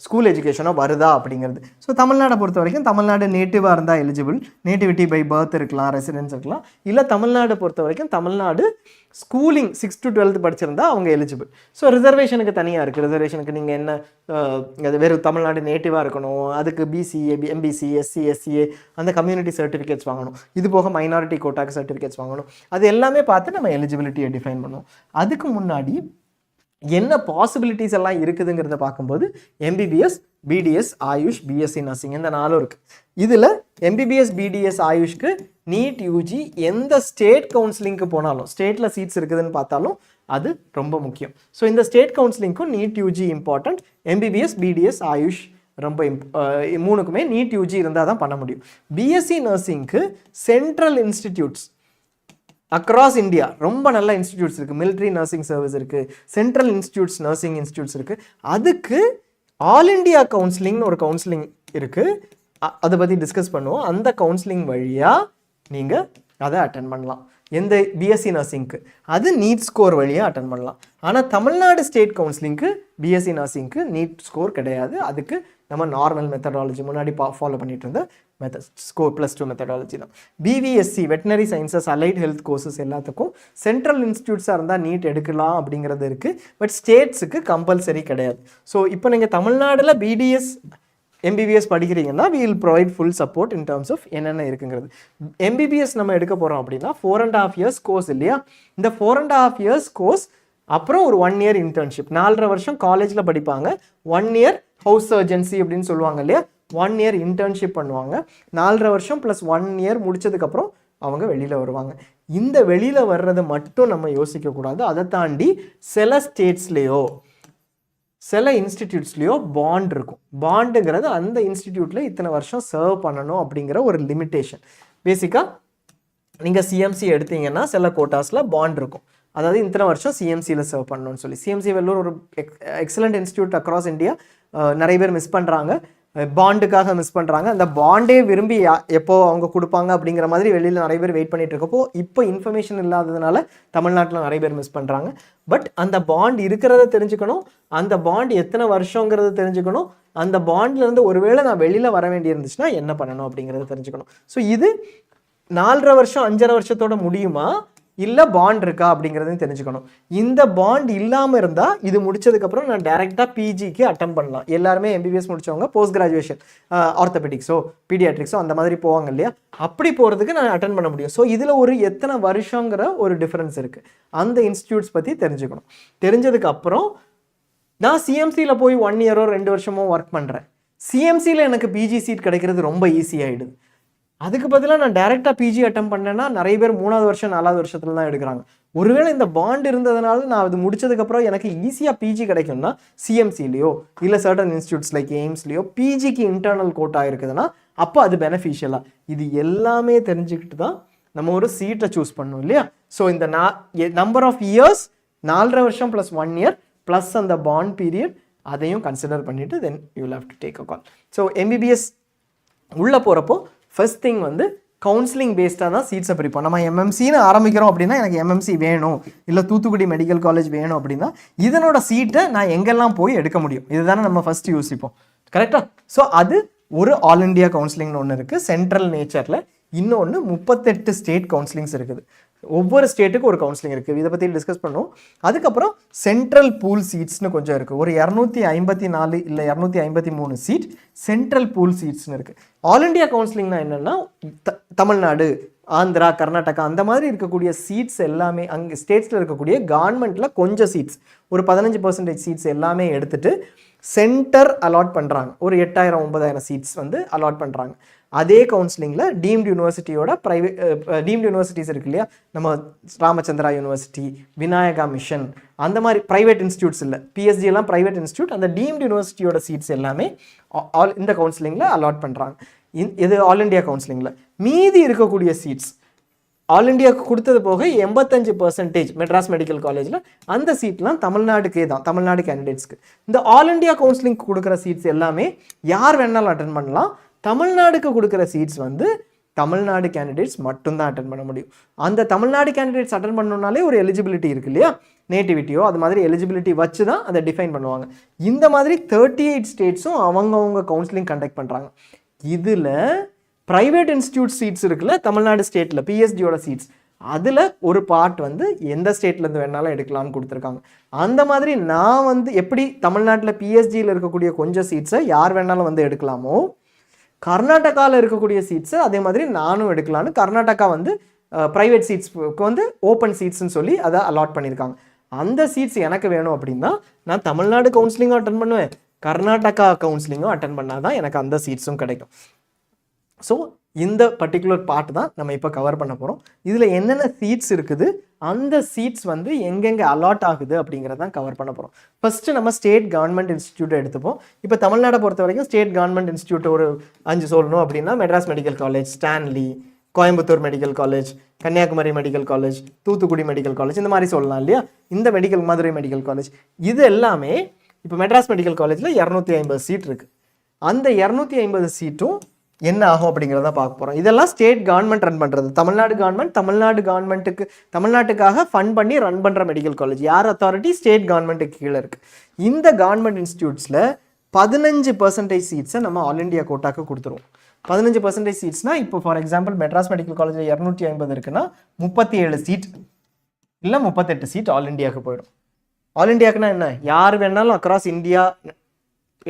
ஸ்கூல் எஜுகேஷனோ வருதா அப்படிங்கிறது. ஸோ தமிழ்நாடை பொறுத்த வரைக்கும் தமிழ்நாடு நேட்டிவாக இருந்தால் எலிஜிபிள், நேட்டிவிட்டி பை பர்த் இருக்கலாம், ரெசிடென்ஸ் இருக்கலாம். இல்லை தமிழ்நாடு பொறுத்த வரைக்கும் Tamil Nadu schooling 6th to 12th படிச்சிருந்தா அவங்க எலிஜிபிள். ஸோ ரிசர்வேஷனுக்கு தனியாக இருக்குது. ரிசர்வேஷனுக்கு நீங்கள் என்ன வெறும் தமிழ்நாடு நேட்டிவாக இருக்கணும், அதுக்கு பிசிஏ, எம்பிசி, எஸ்சி, எஸ்சிஏ அந்த கம்யூனிட்டி சர்டிஃபிகேட்ஸ் வாங்கணும். இது போக மைனாரிட்டி கோட்டாக்கு சர்டிஃபிகேட்ஸ் வாங்கணும். அது எல்லாமே பார்த்து நம்ம எலிஜிபிலிட்டியை டிஃபைன் பண்ணுவோம். அதுக்கு முன்னாடி என்ன பாசிபிலிட்டிஸ் எல்லாம் இருக்குதுங்கிறத பார்க்கும்போது MBBS, BDS, AYUSH, BSc nursing இந்த 4 இருக்குது. இதில் எம்பிபிஎஸ், பிடிஎஸ், ஆயுஷ்க்கு நீட் யூஜி எந்த ஸ்டேட் கவுன்சிலிங்க்கு போனாலும், ஸ்டேட்டில் சீட்ஸ் இருக்குதுன்னு பார்த்தாலும் அது ரொம்ப முக்கியம். ஸோ இந்த ஸ்டேட் கவுன்சிலிங்க்கும் NEET UG important. MBBS, BDS, AYUSH ரொம்ப 3க்குமே நீட் யூஜி இருந்தால் தான் பண்ண முடியும். பிஎஸ்சி நர்சிங்க்கு சென்ட்ரல் இன்ஸ்டிடியூட்ஸ் அக்ராஸ் இந்தியா ரொம்ப நல்ல இன்ஸ்டிடியூட்ஸ் இருக்குது. மிலிட்ரி நர்சிங் சர்வீஸ் இருக்குது, சென்ட்ரல் இன்ஸ்டிடியூட்ஸ், நர்சிங் இன்ஸ்டிடியூட்ஸ் இருக்குது. அதுக்கு ஆல் இண்டியா கவுன்சிலிங்னு ஒரு கவுன்சிலிங் இருக்குது. அதை பற்றி டிஸ்கஸ் பண்ணுவோம். அந்த கவுன்சிலிங் வழியாக நீங்கள் அதை அட்டன் பண்ணலாம். எந்த பிஎஸ்சி நர்சிங்க்கு அது நீட் ஸ்கோர் வழியாக அட்டன் பண்ணலாம். ஆனால் தமிழ்நாடு ஸ்டேட் கவுன்சிலிங்க்கு பிஎஸ்சி நர்சிங்க்கு நீட் ஸ்கோர் கிடையாது. அதுக்கு நம்ம நார்மல் மெத்தடாலஜி முன்னாடி ஃபாலோ பண்ணிட்டு இருந்த ஸ்கோர் +2 மெத்தடாலஜி தான். BVSc veterinary sciences, allied health courses எல்லாத்துக்கும் சென்ட்ரல் இன்ஸ்டியூட்ஸாக இருந்தால் நீட் எடுக்கலாம் அப்படிங்கிறது இருக்குது. பட் ஸ்டேட்ஸுக்கு கம்பல்சரி கிடையாது. ஸோ இப்போ நீங்கள் தமிழ்நாட்டில் பிடிஎஸ், எம்பிபிஎஸ் படிக்கிறீங்கன்னா we will provide full support in terms of என்னென்ன இருக்குங்கிறது. எம்பிபிஎஸ் நம்ம எடுக்க போகிறோம் அப்படின்னா 4.5 years கோர்ஸ் இல்லையா. இந்த 4.5 years கோர்ஸ் அப்புறம் ஒரு 1 year இன்டர்ன்ஷிப், 4.5 வருஷம் காலேஜில் படிப்பாங்க. 1 year ஹவுஸ் சர்ஜன்சி அப்படின்னு சொல்லுவாங்க இல்லையா, 1 year இன்டர்ன்ஷிப் பண்ணுவாங்க. 4.5 வருஷம் ப்ளஸ் 1 year முடிச்சதுக்கப்புறம் அவங்க வெளியில் வருவாங்க. இந்த வெளியில் வர்றது மட்டும் நம்ம யோசிக்கக்கூடாது. அதை தாண்டி சில ஸ்டேட்ஸ்லேயோ சில இன்ஸ்டிடியூட்ஸ்லேயோ பாண்ட் இருக்கும். பாண்டுங்கிறது அந்த இன்ஸ்டிடியூட்டில் இத்தனை வருஷம் சர்வ் பண்ணணும் அப்படிங்கிற ஒரு லிமிட்டேஷன். பேசிக்காக நீங்கள் சிஎம்சி எடுத்தீங்கன்னா சில கோட்டாஸில் பாண்ட் இருக்கும். அதாவது இத்தனை வருஷம் சிஎம்சியில் சர்வ் பண்ணணும்னு சொல்லி. சிஎம்சி வெல்லூர் ஒரு எக்ஸலண்ட் இன்ஸ்டியூட் அக்ராஸ் இந்தியா. நிறைய பேர் மிஸ் பண்ணுறாங்க, பாண்டுக்காக மிஸ் பண்ணுறாங்க. அந்த பாண்டே விரும்பி எப்போ அவங்க கொடுப்பாங்க அப்படிங்கிற மாதிரி வெளியில் நிறைய பேர் வெயிட் பண்ணிட்டு இருக்கப்போ இப்போ இன்ஃபர்மேஷன் இல்லாததுனால தமிழ்நாட்டில் நிறைய பேர் மிஸ் பண்ணுறாங்க. பட் அந்த பாண்ட் இருக்கிறத தெரிஞ்சுக்கணும், அந்த பாண்ட் எத்தனை வருஷங்கிறத தெரிஞ்சுக்கணும், அந்த பாண்ட்லேருந்து ஒருவேளை நான் வெளியில் வர வேண்டி இருந்துச்சுன்னா என்ன பண்ணணும் அப்படிங்கிறத தெரிஞ்சுக்கணும். ஸோ இது 4.5 வருஷம் 5.5 வருஷத்தோட முடியுமா இல்லை பாண்ட் இருக்கா அப்படிங்கிறதையும் தெரிஞ்சுக்கணும். இந்த பாண்ட் இல்லாமல் இருந்தால் இது முடிச்சதுக்கப்புறம் நான் டேரெக்டாக பிஜிக்கு அட்டன் பண்ணலாம். எல்லாருமே எம்பிபிஎஸ் முடித்தவங்க போஸ்ட் கிராஜுவேஷன் ஆர்த்தோபெடிக்ஸோ பீடியாட்ரிக்ஸோ அந்த மாதிரி போவாங்க இல்லையா, அப்படி போகிறதுக்கு நான் அட்டன் பண்ண முடியும். ஸோ இதில் ஒரு எத்தனை வருஷங்கிற ஒரு டிஃப்ரென்ஸ் இருக்குது. அந்த இன்ஸ்டியூட்ஸ் பற்றி தெரிஞ்சுக்கணும். தெரிஞ்சதுக்கப்புறம் நான் சிஎம்சியில் போய் 1 year 2 வருஷமோ ஒர்க் பண்ணுறேன். சிஎம்சியில் எனக்கு பிஜி சீட் கிடைக்கிறது ரொம்ப ஈஸியாகிடுது. அதுக்கு பதிலாக நான் டேரெக்டாக பிஜி அட்டம் பண்ணேன்னா நிறைய பேர் 3வது வருஷம் 4வது வருஷத்துல தான் எடுக்கிறாங்க. ஒருவேளை இந்த பாண்ட் இருந்ததுனால நான் அது முடிச்சதுக்கப்புறம் எனக்கு ஈஸியாக பிஜி கிடைக்கும்னா சிஎம்சிலையோ இல்லை சர்டன் இன்ஸ்டியூட்ஸ் லைக் எய்ம்ஸ்லையோ பிஜிக்கு இன்டர்னல் கோட்டா இருக்குதுன்னா அப்போ அது பெனிஃபிஷியலாக. இது எல்லாமே தெரிஞ்சுக்கிட்டு தான் நம்ம ஒரு சீட்டை சூஸ் பண்ணணும் இல்லையா. ஸோ இந்த நம்பர் ஆஃப் இயர்ஸ் 4.5 வருஷம் +1 year ப்ளஸ் அந்த பாண்ட் பீரியட் அதையும் கன்சிடர் பண்ணிவிட்டு then you will have to take a call. So MBBS உள்ளே போகிறப்போ ஃபர்ஸ்ட் திங் வந்து கவுன்சிலிங் பேஸ்டாக தான் சீட்ஸை பிரிப்போம். நம்ம எம்எம்சின்னு ஆரம்பிக்கிறோம் அப்படின்னா எனக்கு எம்எம்சி வேணும், இல்லை தூத்துக்குடி மெடிக்கல் காலேஜ் வேணும் அப்படின்னா இதனோட சீட்டை நான் எங்கெல்லாம் போய் எடுக்க முடியும், இதுதானே நம்ம ஃபஸ்ட்டு யோசிப்போம். கரெக்டாக? ஸோ அது ஒரு ஆல் இண்டியா கவுன்சிலிங்னு ஒன்று இருக்குது சென்ட்ரல் நேச்சரில். இன்னொன்று 38 ஸ்டேட் கவுன்சிலிங்ஸ் இருக்குது. ஒவ்வொரு ஸ்டேட்டுக்கு ஒரு கவுன்சிலிங் இருக்குது. இதை பற்றி டிஸ்கஸ் பண்ணுவோம். அதுக்கப்புறம் சென்ட்ரல் பூல் சீட்ஸ்னு கொஞ்சம் இருக்குது. ஒரு 254 இல்லை 253 சீட் சென்ட்ரல் பூல் சீட்ஸ்னு இருக்குது. ஆல் இண்டியா கவுன்சிலிங்னா என்னென்னா தமிழ்நாடு, ஆந்திரா, கர்நாடகா அந்த மாதிரி இருக்கக்கூடிய சீட்ஸ் எல்லாமே அங்கே ஸ்டேட்ஸில் இருக்கக்கூடிய கவர்மெண்ட்டில் கொஞ்சம் சீட்ஸ் ஒரு 15% சீட்ஸ் எல்லாமே எடுத்துகிட்டு சென்டர் அலாட் பண்ணுறாங்க. ஒரு 8000-9000 சீட்ஸ் வந்து அலாட் பண்ணுறாங்க. அதே கவுன்சிலிங்கில் டீம்டு யூனிவர்சிட்டியோட டீம்டு யூனிவர்சிட்டிஸ் இருக்கு இல்லையா, நம்ம ராமச்சந்திரா யூனிவர்சிட்டி, விநாயகா மிஷன், அந்த மாதிரி ப்ரைவேட் இன்ஸ்டியூட்ஸ் இல்லை, பிஎஸ்ஜி எல்லாம் ப்ரைவேட் இன்ஸ்டியூட், அந்த டீம்டு யூனிவர்சிட்டியோட சீட்ஸ் எல்லாமே இந்த கவுன்சிலிங்கில் அலாட் பண்ணுறாங்க. இது ஆல் இண்டியா கவுன்சிலிங்கில். மீதி இருக்கக்கூடிய சீட்ஸ் ஆல் இண்டியாவுக்கு கொடுத்தது போக 85% மெட்ராஸ் மெடிக்கல் காலேஜில் அந்த சீட்லாம் தமிழ்நாடுக்கே தான், தமிழ்நாடு கேண்டிடேட்ஸ்க்கு. இந்த ஆல் இண்டியா கவுன்சிலிங்க்கு கொடுக்குற சீட்ஸ் எல்லாமே யார் வேணாலும் அட்டன் பண்ணலாம். தமிழ்நாடுக்கு கொடுக்குற சீட்ஸ் வந்து தமிழ்நாடு கேண்டிடேட்ஸ் மட்டும்தான் அட்டன் பண்ண முடியும். அந்த தமிழ்நாடு கேண்டிடேட்ஸ் அட்டன் பண்ணணுன்னாலே ஒரு எலிஜிபிலிட்டி இருக்கு இல்லையா, நேட்டிவிட்டியோ அது மாதிரி எலிஜிபிலிட்டி வச்சு தான் அதை டிஃபைன் பண்ணுவாங்க. இந்த மாதிரி 38 ஸ்டேட்ஸும் அவங்கவுங்க கவுன்சிலிங் கண்டக்ட் பண்ணுறாங்க. இதில் ப்ரைவேட் இன்ஸ்டியூட் சீட்ஸ் இருக்குல்ல, தமிழ்நாடு ஸ்டேட்டில் பிஎஸ்டியோட சீட்ஸ், அதில் ஒரு பார்ட் வந்து எந்த ஸ்டேட்லேருந்து வேணாலும் எடுக்கலாம்னு கொடுத்துருக்காங்க. அந்த மாதிரி நான் வந்து எப்படி தமிழ்நாட்டில் பிஎஸ்டியில் இருக்கக்கூடிய கொஞ்சம் சீட்ஸை யார் வேணாலும் வந்து எடுக்கலாமோ, கர்நாடகாவில் இருக்கக்கூடிய சீட்ஸை அதே மாதிரி நானும் எடுக்கலான்னு கர்நாடகா வந்து ப்ரைவேட் சீட்ஸ்க்கு வந்து ஓப்பன் சீட்ஸ்ன்னு சொல்லி அதை அலாட் பண்ணியிருக்காங்க. அந்த சீட்ஸ் எனக்கு வேணும் அப்படின்னா நான் தமிழ்நாடு கவுன்சிலிங்கும் அட்டன் பண்ணுவேன், கர்நாடகா கவுன்சிலிங்கும் அட்டன் பண்ணால் தான் எனக்கு அந்த சீட்ஸும் கிடைக்கும். ஸோ இந்த பர்டிகுலர் பார்ட் தான் நம்ம இப்போ கவர் பண்ண போகிறோம். இதில் என்னென்ன சீட்ஸ் இருக்குது, அந்த சீட்ஸ் வந்து எங்கெங்கே அலாட் ஆகுது அப்படிங்கிறதான் கவர் பண்ண போகிறோம். ஃபஸ்ட்டு நம்ம ஸ்டேட் கவர்மெண்ட் இன்ஸ்டியூட்டை எடுத்துப்போம். இப்போ தமிழ்நாடை பொறுத்த வரைக்கும் ஸ்டேட் கவர்மெண்ட் இன்ஸ்டியூட் ஒரு 5 சொல்லணும் அப்படின்னா Madras medical college, Stanley, Coimbatore medical college, Kanyakumari medical college, Thoothukudi medical college, இந்த மாதிரி சொல்லலாம் இல்லையா. இந்த மதுரை மெடிக்கல் காலேஜ், இது எல்லாமே இப்போ மெட்ராஸ் மெடிக்கல் காலேஜில் 250 சீட் இருக்குது. அந்த 250 சீட்டும் என்ன ஆகும் அப்படிங்கிறத பார்க்க போகிறோம். இதெல்லாம் ஸ்டேட் கவர்மெண்ட் ரன் பண்ணுறது. தமிழ்நாடு கவர்மெண்ட்டுக்கு தமிழ்நாட்டுக்காக ஃபண்ட் பண்ணி ரன் பண்ணுற மெடிக்கல் காலேஜ். யார் அத்தாரிட்டி? ஸ்டேட் கவர்மெண்ட்டுக்கு கீழே இருக்குது. இந்த கவர்மெண்ட் இன்ஸ்டியூட்ஸில் 15% சீட்ஸை நம்ம ஆல் இண்டியா கோட்டாக்கு கொடுத்துருவோம். 15% சீட்ஸ்னால் இப்போ ஃபார் எக்ஸாம்பிள் மெட்ராஸ் மெடிக்கல் காலேஜில் 250 இருக்குன்னா 37 சீட் இல்லை 38 சீட் ஆல் இண்டியாவுக்கு போயிடும். ஆல் இண்டியாவுக்குன்னா என்ன, யார் வேணாலும் அக்ராஸ் இந்தியா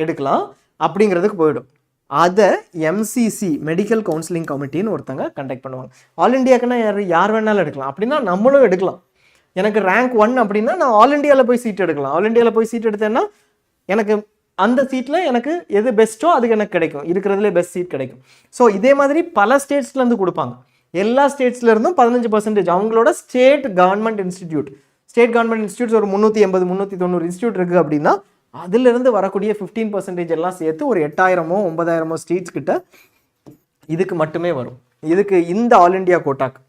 எடுக்கலாம் அப்படிங்கிறதுக்கு போயிடும். அதை எம்சிசி மெடிக்கல் கவுன்சிலிங் கமிட்டின்னு ஒருத்தங்க கண்டக்ட் பண்ணுவாங்க. ஆல் இண்டியாக்குன்னா யார் வேணாலும் எடுக்கலாம், அப்படின்னா நம்மளும் எடுக்கலாம். எனக்கு ரேங்க் 1 அப்படின்னா நான் ஆல் இண்டியாவில் போய் சீட் எடுக்கலாம். ஆல் இண்டியாவில் போய் சீட் எடுத்தேன்னா எனக்கு அந்த சீட்டில் எனக்கு எது பெஸ்ட்டோ அதுக்கு எனக்கு கிடைக்கும், இருக்கிறதுலே பெஸ்ட் சீட் கிடைக்கும். ஸோ இதே மாதிரி பல ஸ்டேட்ஸ்லேருந்து கொடுப்பாங்க. எல்லா ஸ்டேட்ஸ்லேருந்தும் 15% அவங்களோட ஸ்டேட் கவர்மெண்ட் இன்ஸ்டியூட்ஸ் ஒரு 380 390 இன்ஸ்டியூட் இருக்குது அப்படின்னா அதிலிருந்து வரக்கூடிய 15% எல்லாம் சேர்த்து ஒரு 8000 9000 சீட்ஸ் கிட்ட இதுக்கு மட்டுமே வரும். இதுக்கு இந்த ஆல் இண்டியா கோட்டாக்கு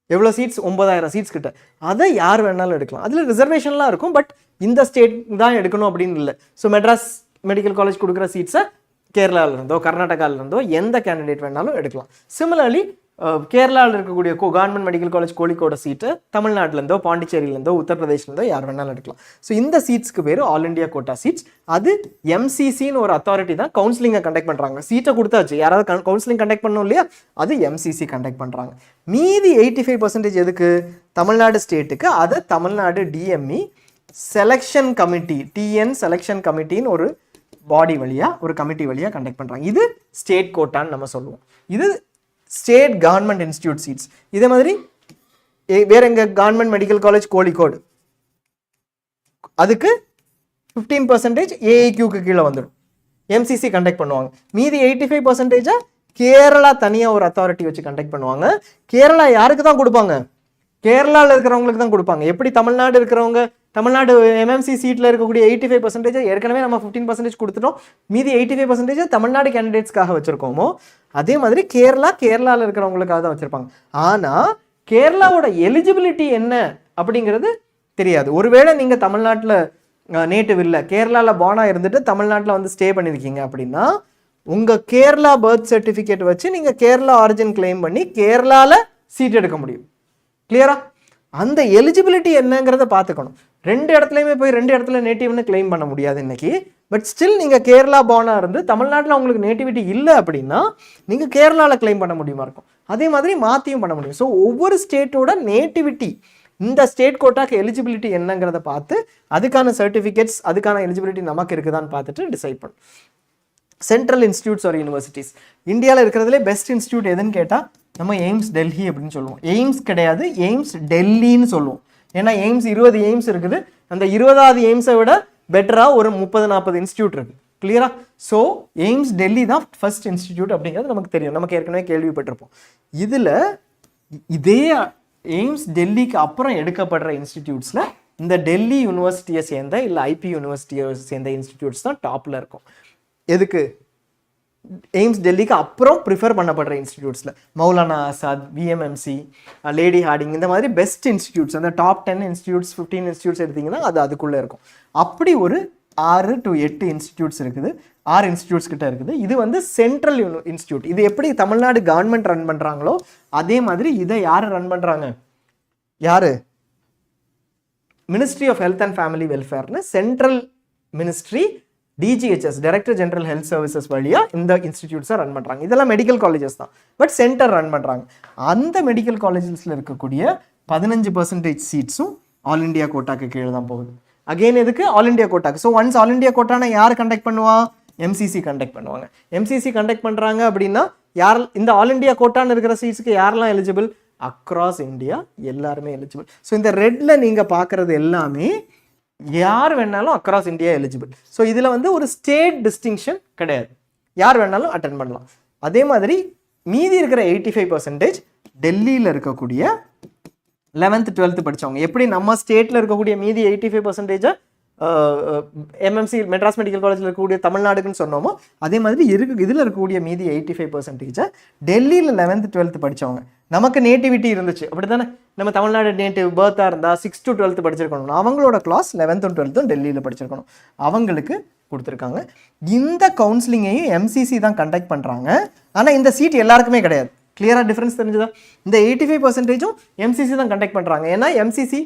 எவ்வளோ சீட்ஸ்? 9000 சீட்ஸ் கிட்ட. அதை யார் வேணாலும் எடுக்கலாம். அதில் ரிசர்வேஷன்லாம் இருக்கும், பட் இந்த ஸ்டேட் தான் எடுக்கணும் அப்படின்னு இல்லை. ஸோ மெட்ராஸ் மெடிக்கல் காலேஜ் கொடுக்குற சீட்ஸை கேரளாவிலிருந்தோ கர்நாடகாவிலிருந்தோ எந்த கேண்டிடேட் வேணாலும் எடுக்கலாம். சிமிலர்லி கேரளாவில் இருக்கக்கூடிய கவர்மெண்ட் மெடிக்கல் காலேஜ் கோழிக்கோட சீட்டை தமிழ்நாட்டிலேருந்தோ பாண்டிச்சேரியிலேருந்தோ உத்தரப்பிரதேஷ்லேருந்தோ யார் வேணாலும் எடுக்கலாம். ஸோ இந்த சீட்ஸ்க்கு பேர் ஆல் இண்டியா கோட்டா சீட்ஸ். அது எம்சிசின்னு ஒரு அத்தாரிட்டி தான் கவுன்சிலிங்கை கண்டக்ட் பண்ணுறாங்க. சீட்டை கொடுத்தாச்சு, யாராவது கவுன்சிலிங் கண்டக்ட் பண்ணணும் இல்லையா, அது எம்சிசி கண்டக்ட் பண்ணுறாங்க. மீதி 85% எதுக்கு? தமிழ்நாடு ஸ்டேட்டுக்கு. அதை Tamil Nadu DME selection committee, TN selection கமிட்டின்னு ஒரு பாடி வழியாக, ஒரு கமிட்டி வழியாக கண்டக்ட் பண்ணுறாங்க. இது ஸ்டேட் கோட்டான்னு நம்ம சொல்லுவோம். இது ஸ்டேட் கவர்மெண்ட் இன்ஸ்டியூட் சீட்ஸ். இதே மாதிரி வேற எங்க கவர்மெண்ட் மெடிக்கல் காலேஜ் கோழிக்கோடு, அதுக்கு 15% ஏஐக்யூக்கு கீழே வந்துடும், எம்சிசி கண்டக்ட் பண்ணுவாங்க. மீதி 85% கேரளா தனியாக ஒரு அத்தாரிட்டி வச்சு கண்டக்ட் பண்ணுவாங்க. கேரளா யாருக்கு தான் கொடுப்பாங்க? கேரளாவில் இருக்கிறவங்களுக்கு தான் கொடுப்பாங்க. எப்படி தமிழ்நாடு இருக்கிறவங்க, தமிழ்நாடு எம்எம்சி சீட்டில் இருக்கக்கூடிய 85% ஏற்கனவே நம்ம 15% கொடுத்துட்டோம், மீதி 85% தமிழ்நாடு கேண்டிடேட்ஸ்க்காக வச்சுருக்கோமோ, அதே மாதிரி கேரளாவில் இருக்கிறவங்களுக்காக தான் வச்சுருப்பாங்க. ஆனால் கேரளாவோட எலிஜிபிலிட்டி என்ன அப்படிங்கிறது தெரியாது. ஒருவேளை நீங்கள் தமிழ்நாட்டில் நேட்டிவ் இல்லை, கேரளாவில் பானாக இருந்துட்டு தமிழ்நாட்டில் வந்து ஸ்டே பண்ணியிருக்கீங்க அப்படின்னா உங்கள் கேரளா பர்த் சர்டிஃபிகேட் வச்சு நீங்கள் கேரளா ஆரிஜின் கிளைம் பண்ணி கேரளாவில் சீட் எடுக்க முடியும். கிளியரா? அந்த எலிஜிபிலிட்டி என்னங்கிறத பார்த்துக்கணும். 2 இடத்துலையுமே போய் 2 இடத்துல நேட்டிவ்னு கிளைம் பண்ண முடியாது இன்னைக்கு. பட் ஸ்டில் நீங்கள் கேரளா பானாக இருந்து தமிழ்நாட்டில் உங்களுக்கு நேட்டிவிட்டி இல்லை அப்படின்னா நீங்கள் கேரளாவில் கிளைம் பண்ண முடியுமா இருக்கும். அதே மாதிரி மாற்றியும் பண்ண முடியும். ஸோ ஒவ்வொரு ஸ்டேட்டோட நேட்டிவிட்டி, இந்த ஸ்டேட் கோட்டாக்கு எலிஜிபிலிட்டி என்னங்கிறத பார்த்து அதுக்கான சர்டிஃபிகேட்ஸ், அதுக்கான எலிஜிபிலிட்டி நமக்கு இருக்குதான்னு பார்த்துட்டு டிசைட் பண்ணும். Central institutes or universities. இந்தியாவில் இருக்கிறதுலே பெஸ்ட் இன்ஸ்டியூட் எதுன்னு கேட்டால் நம்ம எய்ம்ஸ் டெல்லி அப்படின்னு சொல்லுவோம். எய்ம்ஸ் கிடையாது, எய்ம்ஸ் டெல்லின்னு சொல்லுவோம். ஏன்னா எய்ம்ஸ் 20 எய்ம்ஸ் இருக்குது. அந்த 20வது எய்ம்ஸை விட பெட்டராக ஒரு 30-40 இன்ஸ்டியூட் இருக்குது. கிளியரா? ஸோ எய்ம்ஸ் டெல்லி தான் ஃபர்ஸ்ட் இன்ஸ்டிடியூட் அப்படிங்கிறது நமக்கு தெரியும், நமக்கு ஏற்கனவே கேள்விப்பட்டிருப்போம். இதில் இதே எய்ம்ஸ் டெல்லிக்கு அப்புறம் எடுக்கப்படுற இன்ஸ்டிடியூட்ஸில் இந்த டெல்லி யூனிவர்சிட்டியை சேர்ந்த இல்லை ஐபி யூனிவர்சிட்டியை சேர்ந்த இன்ஸ்டிடியூட்ஸ் தான் டாப்பில் இருக்கும். எதுக்கு? எய்ம்ஸ் டெல்லிக்கு அப்புறம் ப்ரிஃபர் பண்ணப்படுற இன்ஸ்டிடியூட்ஸில் Maulana Azad, VMMC, lady Hardinge, இந்த மாதிரி பெஸ்ட் இன்ஸ்டிடியூட்ஸ், அந்த டாப் 10 இன்ஸ்டிடியூட்ஸ் 15 இன்ஸ்டிடியூட்ஸ் எடுத்திங்கன்னா அது அதுக்குள்ளே இருக்கும். அப்படி ஒரு 6 to 8 இன்ஸ்டிடியூட்ஸ் இருக்குது, 6 இன்ஸ்டிடியூட்ஸ் கிட்ட இருக்குது. இது வந்து சென்ட்ரல் இன்ஸ்டிடியூட். இது எப்படி தமிழ்நாடு கவர்மெண்ட் ரன் பண்ணுறாங்களோ அதே மாதிரி இதை யார் ரன் பண்ணுறாங்க? யார்? Ministry of health and family வெல்ஃபேர்னு central ministry, DGHS, director general health services வழியாக இந்த இன்ஸ்டிடியூட்ஸை ரன் பண்ணுறாங்க. இதெல்லாம் மெடிக்கல் காலேஜஸ் தான், பட் சென்டர் ரன் பண்ணுறாங்க. அந்த மெடிக்கல் காலேஜஸில் இருக்கக்கூடிய 15% சீட்ஸும் ஆல் இண்டியா கோட்டாக்கு கீழே தான் போகுது. அகெயின் எதுக்கு? ஆல் இண்டியா கோட்டாக்கு. ஸோ ஒன்ஸ் ஆல் இண்டியா கோட்டானா யார் கண்டக்ட் பண்ணுவா? எம்சிசி கண்டக்ட் பண்ணுவாங்க. எம்சிசி கண்டக்ட் பண்ணுறாங்க அப்படின்னா யார் இந்த ஆல் இண்டியா கோட்டான்னு இருக்கிற சீட்ஸுக்கு யாரெல்லாம் எலிஜிபிள்? அக்ராஸ் இந்தியா எல்லாருமே எலிஜிபிள். ஸோ இந்த ரெட்டில் நீங்கள் பார்க்குறது எல்லாமே யார் வேணாலும் அக்ராஸ் இந்தியா எலிஜிபிள். ஸோ இதில் வந்து ஒரு ஸ்டேட் டிஸ்டிங்ஷன் கிடையாது, யார் வேணாலும் அட்டென்ட் பண்ணலாம். அதே மாதிரி மீதி இருக்கிற 85% டெல்லியில் இருக்கக்கூடிய 11th 12th படித்தவங்க. எப்படி நம்ம ஸ்டேட்டில் இருக்கக்கூடிய மீதி 85% எம்எம்சி மெட்ராஸ் மெடிக்கல் காலேஜில் இருக்கக்கூடிய தமிழ்நாடுக்குன்னு சொன்னோமோ அதே மாதிரி இதில் இருக்கக்கூடிய மீதி 85% டெல்லியில் 11th 12th படித்தவங்க. நமக்கு நேட்டிவிட்டி இருந்துச்சு அப்படி தானே, நம்ம தமிழ்நாடு நேட்டிவ் பர்த்தாக இருந்தால் 6 to 12th படிச்சிருக்கணும். அவங்களோட கிளாஸ் 11th and 12th டெல்லியில் படிச்சிருக்கணும். அவங்களுக்கு கொடுத்துருக்காங்க. இந்த கவுன்சிலிங்கையும் எம்சிசி தான் கண்டக்ட் பண்ணுறாங்க. ஆனால் இந்த சீட் எல்லாருக்குமே கிடையாது. கிளியராக டிஃப்ரென்ஸ் தெரிஞ்சுதா? இந்த 85%ம் எம்சிசி தான் கண்டக்ட் பண்ணுறாங்க. ஏன்னா எம்சிசி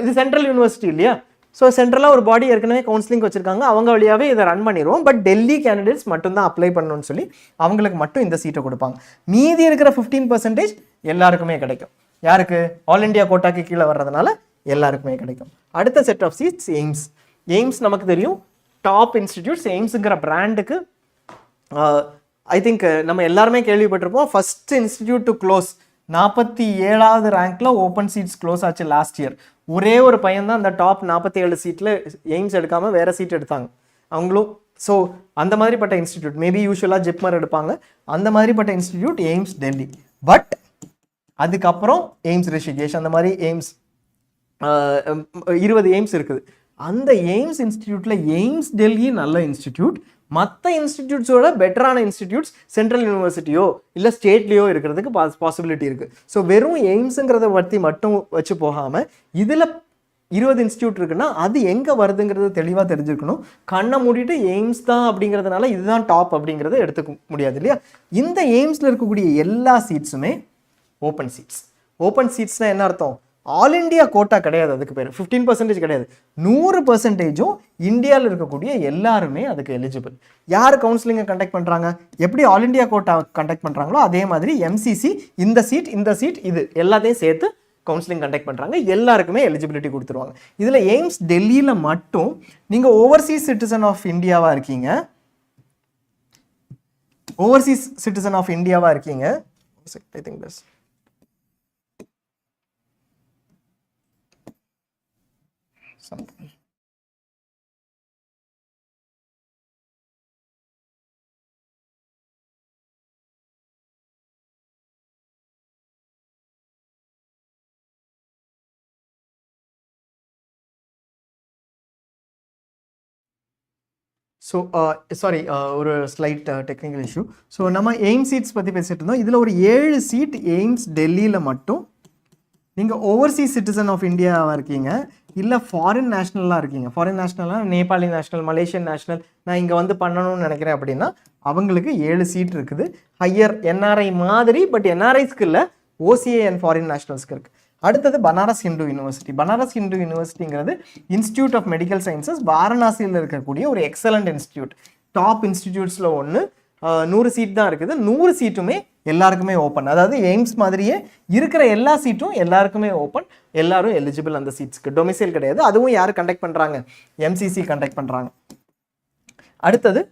இது சென்ட்ரல் யூனிவர்சிட்டி இல்லையா? ஸோ சென்ட்ரலாக ஒரு பாடி ஏற்கனவே கவுன்சிலிங் வச்சுருக்காங்க, அவங்க வழியாகவே இதை ரன் பண்ணிடுவோம். பட் டெல்லி கேண்டிடேட்ஸ் மட்டும்தான் அப்ளை பண்ணணும்னு சொல்லி அவங்களுக்கு மட்டும் இந்த சீட்டை கொடுப்பாங்க. மீதி இருக்கிற 15% எல்லாருக்குமே கிடைக்கும். யாருக்கு? ஆல் இண்டியா கோட்டாக்கு கீழே வர்றதுனால எல்லாருக்குமே கிடைக்கும். அடுத்த set of seats AIIMS. AIIMS நமக்கு தெரியும் டாப் இன்ஸ்டிடியூட்ஸ். எய்ம்ஸுங்கிற பிராண்டுக்கு ஐ திங்க் நம்ம எல்லாருமே கேள்விப்பட்டிருப்போம். ஃபர்ஸ்ட் இன்ஸ்டிடியூட் டு க்ளோஸ் 47வது ரேங்க்ல ஓப்பன் சீட்ஸ் க்ளோஸ் ஆச்சு லாஸ்ட் இயர். ஒரே ஒரு பையன் தான் அந்த டாப் 47 சீட்டில் எய்ம்ஸ் எடுக்காமல் வேறு சீட் எடுத்தாங்க அவங்களும். ஸோ அந்த மாதிரிப்பட்ட இன்ஸ்டிடியூட், மேபி யூஸ்வலாக ஜிப்மர் எடுப்பாங்க, அந்த மாதிரிப்பட்ட இன்ஸ்டிடியூட் எய்ம்ஸ் டெல்லி. பட் அதுக்கப்புறம் எய்ம்ஸ் ரிஷிகேஷ், அந்த மாதிரி எய்ம்ஸ் 20 எய்ம்ஸ் இருக்குது. அந்த எய்ம்ஸ் இன்ஸ்டிடியூட்டில் எய்ம்ஸ் டெல்லி நல்ல இன்ஸ்டிடியூட், மற்ற இன்ஸ்டிடியூட்ஸோட பெட்டரான இன்ஸ்டிடியூட்ஸ் சென்ட்ரல் யூனிவர்சிட்டியோ இல்லை ஸ்டேட்லேயோ இருக்கிறதுக்கு பாசிபிலிட்டி இருக்குது. ஸோ வெறும் எய்ம்ஸுங்கிறத பற்றி மட்டும் வச்சு போகாமல் இதில் 20 இன்ஸ்டியூட் இருக்குன்னா அது எங்கே வருதுங்கிறது தெளிவாக தெரிஞ்சுக்கணும். கண்ணை மூடிட்டு எய்ம்ஸ் தான் அப்படிங்கிறதுனால இதுதான் டாப் அப்படிங்கிறத எடுத்துக்க முடியாது இல்லையா? இந்த எய்ம்ஸில் இருக்கக்கூடிய எல்லா சீட்ஸுமே ஓப்பன் சீட்ஸ். ஓப்பன் சீட்ஸ்னால் என்ன அர்த்தம்? ஆல் இண்டியா கோட்டா கிடையாது, அதுக்கு பேர் 15% கிடையாது, 100%ம் இந்தியாவில் இருக்கக்கூடிய எல்லாருமே அதுக்கு எலிஜிபிள். யார் கவுன்சிலிங்கை கண்டக்ட் பண்ணுறாங்க? எப்படி ஆல் இண்டியா கோட்டா கண்டக்ட் பண்ணுறாங்களோ அதே மாதிரி எம்சிசி இந்த சீட் இது எல்லாத்தையும் சேர்த்து கவுன்சிலிங் கண்டக்ட் பண்ணுறாங்க. எல்லாருக்குமே எலிஜிபிலிட்டி கொடுத்துருவாங்க. இதில் எய்ம்ஸ் டெல்லியில் மட்டும் நீங்கள் ஓவர்சீஸ் சிட்டிசன் ஆஃப் இந்தியாவாக இருக்கீங்க, I think this something. So sorry, ஒரு ஸ்லைட் டெக்னிக்கல் இஷ்யூ. ஸோ நம்ம எய்ம்ஸ் சீட்ஸ் பற்றி பேசிட்டு இருந்தோம். இதில் ஒரு 7 சீட் எய்ம்ஸ் டெல்லியில் மட்டும் நீங்கள் ஓவர்சீஸ் சிட்டிசன் ஆஃப் இந்தியாவாக இருக்கீங்க, இல்லை ஃபாரின் நேஷ்னலாக இருக்கீங்க. ஃபாரின் நேஷ்னலாக நேபாளி நேஷ்னல், மலேசியன் நேஷ்னல், நான் இங்கே வந்து பண்ணணும்னு நினைக்கிறேன் அப்படின்னா அவங்களுக்கு 7 சீட் இருக்குது. ஹையர் என்ஆர்ஐ மாதிரி, பட் என்ஆர்ஐஸ்க்கு இல்லை, ஓசிஏ அண்ட் ஃபாரின் நேஷ்னல்ஸ்க்கு இருக்குது. அடுத்தது பனாரஸ் ஹிந்து யூனிவர்சிட்டி. பனாரஸ் ஹிந்து யூனிவர்சிட்டிங்கிறது இன்ஸ்டிடியூட் ஆஃப் மெடிக்கல் சயின்சஸ், வாரணாசியில் இருக்கக்கூடிய ஒரு எக்ஸலண்ட் இன்ஸ்டிடியூட், டாப் இன்ஸ்டிடியூட்ஸில் ஒன்று. 100 சீட் தான் இருக்குது. 100 சீட்டுமே எல்லாருக்குமே ஓப்பன். அதாவது எய்ம்ஸ் மாதிரியே இருக்கிற எல்லா சீட்டும் எல்லாருக்குமே ஓப்பன், எல்லாரும் எலிஜிபிள் அந்த சீட்ஸ்க்கு. டொமிசைல் கிடையாது. அதுவும் யார் கண்டக்ட் பண்ணுறாங்க? எம்சிசி கண்டக்ட் பண்ணுறாங்க. அடுத்தது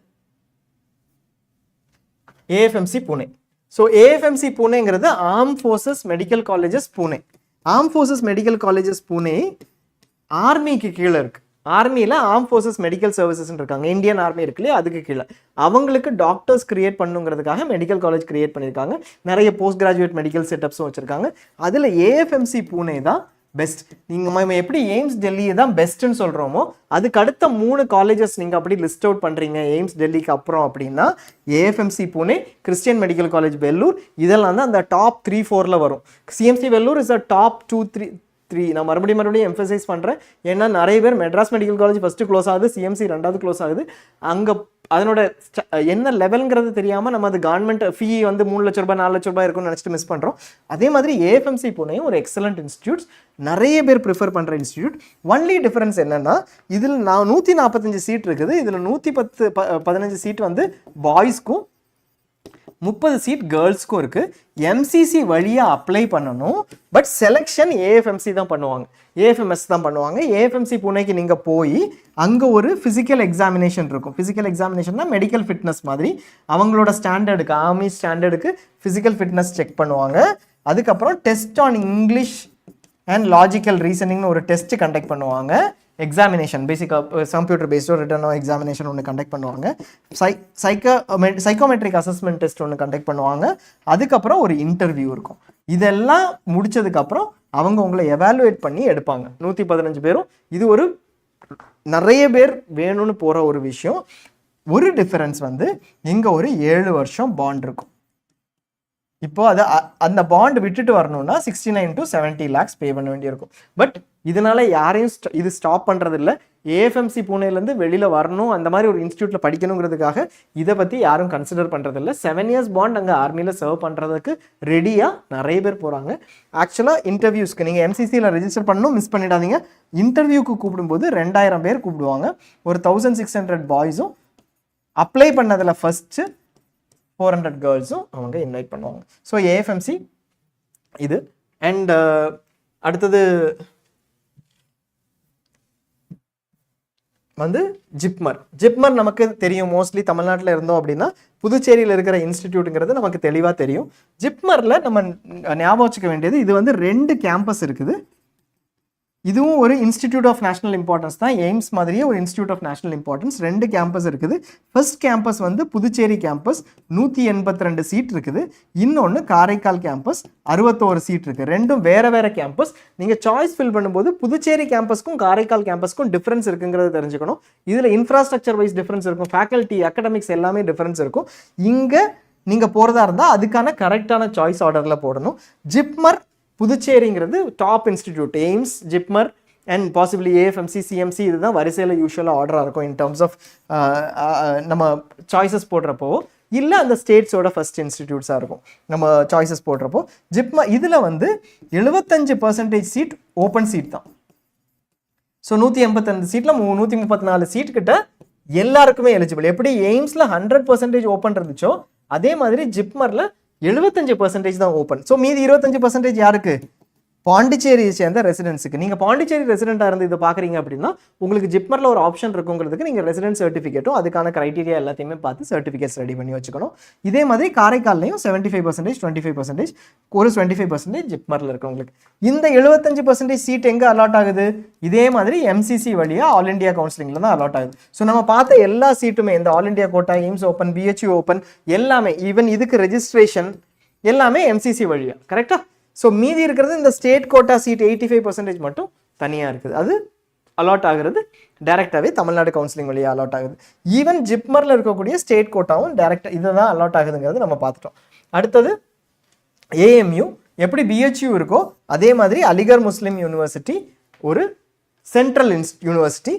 ஏஎஃப்எம்சி புனே. ஸோ ஏஎஃப்எம்சி புனேங்கிறது arm forces medical colleges Pune. Arm forces medical colleges Pune ஆர்மிக்கு கீழே இருக்குது. ஆர்மியில் ஆர்ம் ஃபோர்ஸஸ் மெடிக்கல் சர்வீசஸ்ன்னு இருக்காங்க, இந்தியன் ஆர்மி இருக்கு இல்லையா, அதுக்கு கீழே அவங்களுக்கு டாக்டர்ஸ் கிரியேட் பண்ணுங்கிறதுக்காக மெடிக்கல் காலேஜ் கிரியேட் பண்ணியிருக்காங்க. நிறைய போஸ்ட் கிராஜுவேட் மெடிக்கல் செட்டப்ஸும் வச்சுருக்காங்க. அதில் ஏஎஃப்எம்சி பூனே தான் பெஸ்ட். நீங்கள் எப்படி எய்ம்ஸ் டெல்லியை தான் பெஸ்ட்டுன்னு சொல்கிறோமோ அதுக்கு அடுத்த 3 காலேஜஸ் நீங்கள் அப்படி லிஸ்ட் அவுட் பண்ணுறீங்க எய்ம்ஸ் டெல்லிக்கு அப்புறம் அப்படின்னா AFMC Pune, Christian medical college Vellore, இதெல்லாம் தான் அந்த டாப் 3-4 வரும். CMC Vellore is a top 2-3. நான் மறுபடியும் எம்ஃபசைஸ் பண்ணுறேன். ஏன்னா நிறைய பேர் Madras medical college first close ஆகுது, சிஎம்சி 2வது க்ளோஸ் ஆகுது. அங்கே அதனோட என்ன லெவலுங்கிறது தெரியாமல் நம்ம அது கவர்மெண்ட் ஃபீ வந்து 3 லட்ச ரூபாய் 4 லட்ச ரூபாய் இருக்குன்னு நினச்சிட்டு மிஸ் பண்ணுறோம். அதே மாதிரி ஏஎஃப்எம்சி பூனேயும் ஒரு எக்ஸலண்ட் இன்ஸ்டியூட்ஸ், நிறைய பேர் ப்ரிஃபர் பண்ணுற இன்ஸ்டியூட். ஒன்லி டிஃபரன்ஸ் என்னென்னா இதில் 145 சீட் இருக்குது. இதில் 115 சீட் வந்து பாய்ஸ்க்கும் 30 சீட் கேர்ள்ஸ்க்கும் இருக்குது. எம்சிசி வழியாக அப்ளை பண்ணணும். பட் செலெக்ஷன் ஏஎஃப்எம்சி தான் பண்ணுவாங்க, ஏஎஃப்எம்எஸ் தான் பண்ணுவாங்க. ஏஎஃப்எம்சி பூனேக்கு நீங்கள் போய் அங்கே ஒரு ஃபிசிக்கல் எக்ஸாமினேஷன் இருக்கும். ஃபிசிக்கல் எக்ஸாமினேஷன்னா மெடிக்கல் ஃபிட்னஸ் மாதிரி அவங்களோட ஸ்டாண்டர்டுக்கு, ஆர்மி ஸ்டாண்டர்டுக்கு ஃபிசிக்கல் ஃபிட்னஸ் செக் பண்ணுவாங்க. அதுக்கப்புறம் test on English and logical ரீசனிங்னு ஒரு டெஸ்ட் கண்டக்ட் பண்ணுவாங்க. எக்ஸாமினேஷன் பேசிக்காக கம்ப்யூட்டர் பேஸ்டோ ரிட்டர்னோ எக்ஸாமினேஷன் ஒன்று கண்டக்ட் பண்ணுவாங்க. சைக்கோமெட்ரிக் அசஸ்மெண்ட் டெஸ்ட் ஒன்று கண்டக்ட் பண்ணுவாங்க. அதுக்கப்புறம் ஒரு இன்டர்வியூ இருக்கும். இதெல்லாம் முடிச்சதுக்கப்புறம் அவங்க உங்களை எவாலுவேட் பண்ணி எடுப்பாங்க. 115 பேரும். இது ஒரு நிறைய பேர் வேணும்னு போகிற ஒரு விஷயம். ஒரு டிஃபரன்ஸ் வந்து இங்கே ஒரு 7 வருஷம் பாண்ட் இருக்கும். இப்போ அதை அந்த பாண்ட் விட்டுட்டு வரணும்னா 69 to 70 lakhs பே பண்ண வேண்டியிருக்கும். பட் இதனால யாரையும் இது ஸ்டாப் பண்ணுறது இல்லை. ஏஎஃப்எம்சி பூனேலேருந்து வெளியில் வரணும், அந்த மாதிரி ஒரு இன்ஸ்டியூட்டில் படிக்கணுங்கிறதுக்காக இதை பற்றி யாரும் கன்சிடர் பண்ணுறதில்ல. 7 years பாண்ட் அங்கே ஆர்மியில் சர்வ் பண்ணுறதுக்கு ரெடியாக நிறைய பேர் போகிறாங்க. ஆக்சுவலாக இன்டர்வியூஸ்க்கு நீங்கள் எம்சிசியில் ரெஜிஸ்டர் பண்ணணும், மிஸ் பண்ணிடாதீங்க. இன்டர்வியூக்கு கூப்பிடும்போது 2000 பேர் கூப்பிடுவாங்க. ஒரு 1600 பாய்ஸும் அப்ளை பண்ணதில் ஃபஸ்ட்டு 400 கேர்ள்ஸும் அவங்க இன்வைட் பண்ணுவாங்க. ஸோ ஏஎஃப்எம்சி இது. அண்ட் அடுத்தது வந்து ஜிப்மர் நமக்கு தெரியும். மோஸ்ட்லி தமிழ்நாட்டில் இருந்தோம் அப்படின்னா புதுச்சேரியில் இருக்கிற இன்ஸ்டிடியூட்டுங்கிறது நமக்கு தெளிவாக தெரியும். ஜிப்மரில் நம்ம ஞாபகம் வச்சுக்க வேண்டியது, இது வந்து 2 கேம்பஸ் இருக்குது. இதுவும் ஒரு இன்ஸ்டிடியூட் ஆஃப் நேஷனல் இம்பார்ட்டன்ஸ் தான். எய்ம்ஸ் மாதிரியே ஒரு institute of national importance. 2 campus இருக்குது. ஃபர்ஸ்ட் கேம்பஸ் வந்து புதுச்சேரி கேம்பஸ், 182 சீட் இருக்குது. இன்னொன்று காரைக்கால் கேம்பஸ், 61 சீட் இருக்குது. ரெண்டும் வேறு வேறு கேம்பஸ். நீங்கள் சாய்ஸ் ஃபில் பண்ணும்போது புதுச்சேரி கேம்பஸ்க்கும் காரைக்கால் கேம்பஸ்க்கும் டிஃப்ரென்ஸ் இருக்குங்கிறது தெரிஞ்சுக்கணும். இதில் இன்ஃப்ராஸ்ட்ரக்சர் வைஸ் டிஃப்ரென்ஸ் இருக்கும், ஃபேக்கல்ட்டி, அகடமிக்ஸ் எல்லாமே டிஃப்ரென்ஸ் இருக்கும். இங்கே நீங்கள் போகிறதா இருந்தால் அதுக்கான கரெக்டான சாய்ஸ் ஆர்டரில் போடணும். ஜிப்மர் புதுச்சேரிங்கிறது top institute. AIIMS, JIPMER and possibly AFMC, CMC இதுதான் வரிசையில் யூஸ்வலாக ஆர்டராக இருக்கும் இன் டர்ம்ஸ் ஆஃப் நம்ம சாய்ஸஸ் போடுறப்போ. இல்லை அந்த ஸ்டேட்ஸோட ஃபஸ்ட் இன்ஸ்டிடியூட்ஸாக இருக்கும் நம்ம சாய்ஸஸ் போடுறப்போ. ஜிப்மர் இதில் வந்து 75% சீட் ஓப்பன் சீட் தான். ஸோ 185 சீட்டில் 134 சீட் கிட்ட எல்லாருக்குமே எலிஜிபிள். எப்படி எய்ம்ஸில் 100% ஓப்பன் இருந்துச்சோ அதே மாதிரி ஜிப்மரில் 75% தான் ஓப்பன். ஸோ மீதி 25% யாருக்கு? பாண்டிச்சேரியை சேர்ந்த ரெசிடென்ஸுக்கு. நீங்கள் பாண்டிச்சேரி ரெசிடென்ட்டாக இருந்து இதை பார்க்குறீங்க அப்படின்னா உங்களுக்கு ஜிப்மரில் ஒரு ஆப்ஷன் இருக்குங்கிறதுக்கு நீங்கள் ரெசிடென்ட் சர்டிஃபிகேட்டும் அதுக்கான க்ரைட்டீரியா எல்லாத்தையுமே பார்த்து சர்டிஃபிகேட்ஸ் ரெடி பண்ணி வச்சுக்கணும். இதே மாதிரி காரைக்கால்லையும் 75%, 25%, ஒரு 25% ஜிப்மரில் இருக்கவங்களுக்கு. இந்த 75% சீட் எங்கே அலாட் ஆகுது? இதே மாதிரி எம்சிசி வழியாக ஆல் இண்டியா கவுன்சிலிங்கில் தான் அலாட் ஆகுது. ஸோ நம்ம பார்த்த எல்லா சீட்டுமே இந்த all India quota, AIIMS open, BHU open எல்லாமே, ஈவன் இதுக்கு ரெஜிஸ்ட்ரேஷன் எல்லாமே எம்சிசி வழியாக. கரெக்டாக? ஸோ மீதி இருக்கிறது இந்த ஸ்டேட் கோட்டா சீட் 85% மட்டும் தனியாக இருக்குது. அது அலாட் ஆகுறது டைரெக்டாகவே தமிழ்நாடு கவுன்சிலிங் வழியாக அலாட் ஆகுது. ஈவன் ஜிப்மரில் இருக்கக்கூடிய ஸ்டேட் கோட்டாவும் டைரெக்டாக இதை தான் அலாட் ஆகுதுங்கிறது நம்ம பார்த்துட்டோம். அடுத்தது ஏஎம்யூ. எப்படி பிஹெச்யூ இருக்கோ அதே மாதிரி அலிகர் முஸ்லீம் யூனிவர்சிட்டி ஒரு சென்ட்ரல் யூனிவர்சிட்டி,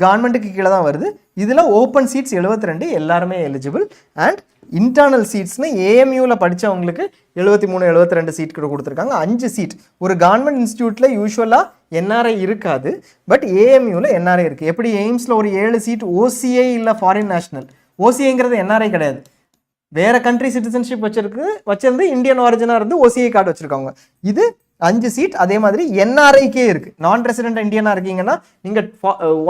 கவர்மெண்ட்டுக்கு கீழே தான் வருது. இதில் ஓப்பன் சீட்ஸ் 72, எல்லாருமே எலிஜிபிள். அண்ட் இன்டர்னல் சீட்ஸ்னு ஏஎம்யூவில் படித்தவங்களுக்கு 73, 72 சீட் கூட கொடுத்துருக்காங்க. 5 சீட். ஒரு கவர்மெண்ட் இன்ஸ்டியூட்டில் யூஸ்வலாக என்ஆர்ஐ இருக்காது, பட் ஏஎம்யூவில் என்ஆர்ஐ இருக்குது. எப்படி எய்ம்ஸில் ஒரு 7 சீட் ஓசிஐ இல்லை ஃபாரின் நேஷனல். ஓசிஐங்கிறது என்ஆர்ஐ கிடையாது, வேறு கண்ட்ரி சிட்டிசன்ஷிப் வச்சிருந்து இந்தியன் ஆரிஜினாக இருந்து ஓசிஐ கார்டு வச்சுருக்காங்க. இது 5 சீட். அதே மாதிரி என்ஆர்ஐக்கே இருக்குது. நான் ரெசிடென்ட் இந்தியனாக இருக்கீங்கன்னா நீங்கள்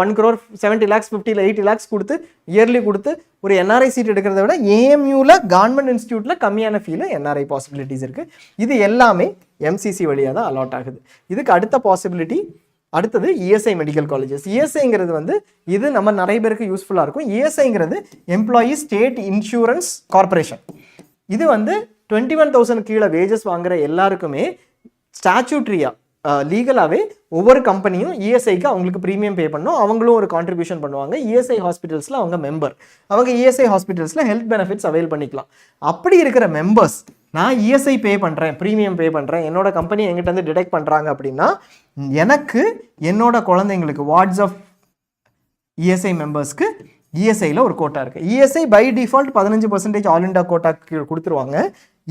1 crore 70 lakhs 50 to 80 lakhs கொடுத்து இயர்லி கொடுத்து ஒரு என்ஆர்ஐ சீட் எடுக்கிறத விட ஏஎம்யூவில் கவர்மெண்ட் இன்ஸ்டியூட்டில் கம்மியான ஃபீல என்ஆர்ஐ பாசிபிலிட்டிஸ் இருக்குது. இது எல்லாமே எம்சிசி வழியாக தான் அலாட் ஆகுது. இதுக்கு அடுத்த பாசிபிலிட்டி அடுத்தது இஎஸ்ஐ மெடிக்கல் காலேஜஸ். இஎஸ்ஐங்கிறது வந்து இது நம்ம நிறைய பேருக்கு யூஸ்ஃபுல்லாக இருக்கும். இஎஸ்ஐங்கிறது எம்ப்ளாயி ஸ்டேட் இன்சூரன்ஸ் கார்பரேஷன். இது வந்து 21,000 கீழே வேஜஸ் வாங்குற எல்லாருக்குமே ஸ்டாச்சுட்ரியா லீகலாகவே ஒவ்வொரு கம்பெனியும் இஎஸ்ஐக்கு அவங்களுக்கு ப்ரீமியம் பே பண்ணணும். அவங்களும் ஒரு கான்ட்ரிபியூஷன் பண்ணுவாங்க. இஎஸ்ஐ ஹாஸ்பிட்டல்ஸில் அவங்க மெம்பர். அவங்க இஎஸ்ஐ ஹாஸ்பிட்டல்ஸில் ஹெல்த் பெனிஃபிட்ஸ் அவைல் பண்ணிக்கலாம். அப்படி இருக்கிற மெம்பர்ஸ் நான் இஎஸ்ஐ பே பண்ணுறேன், ப்ரீமியம் பே பண்ணுறேன், என்னோட கம்பெனி எங்கிட்ட வந்து டிடெக்ட் பண்ணுறாங்க அப்படின்னா எனக்கு என்னோட குழந்தைங்களுக்கு வார்ட்ஸ் ஆஃப் இஎஸ்ஐ மெம்பர்ஸ்க்கு இஎஸ்ஐயில் ஒரு கோட்டா இருக்குது. ESI by default 15% all India quota கொடுத்துருவாங்க.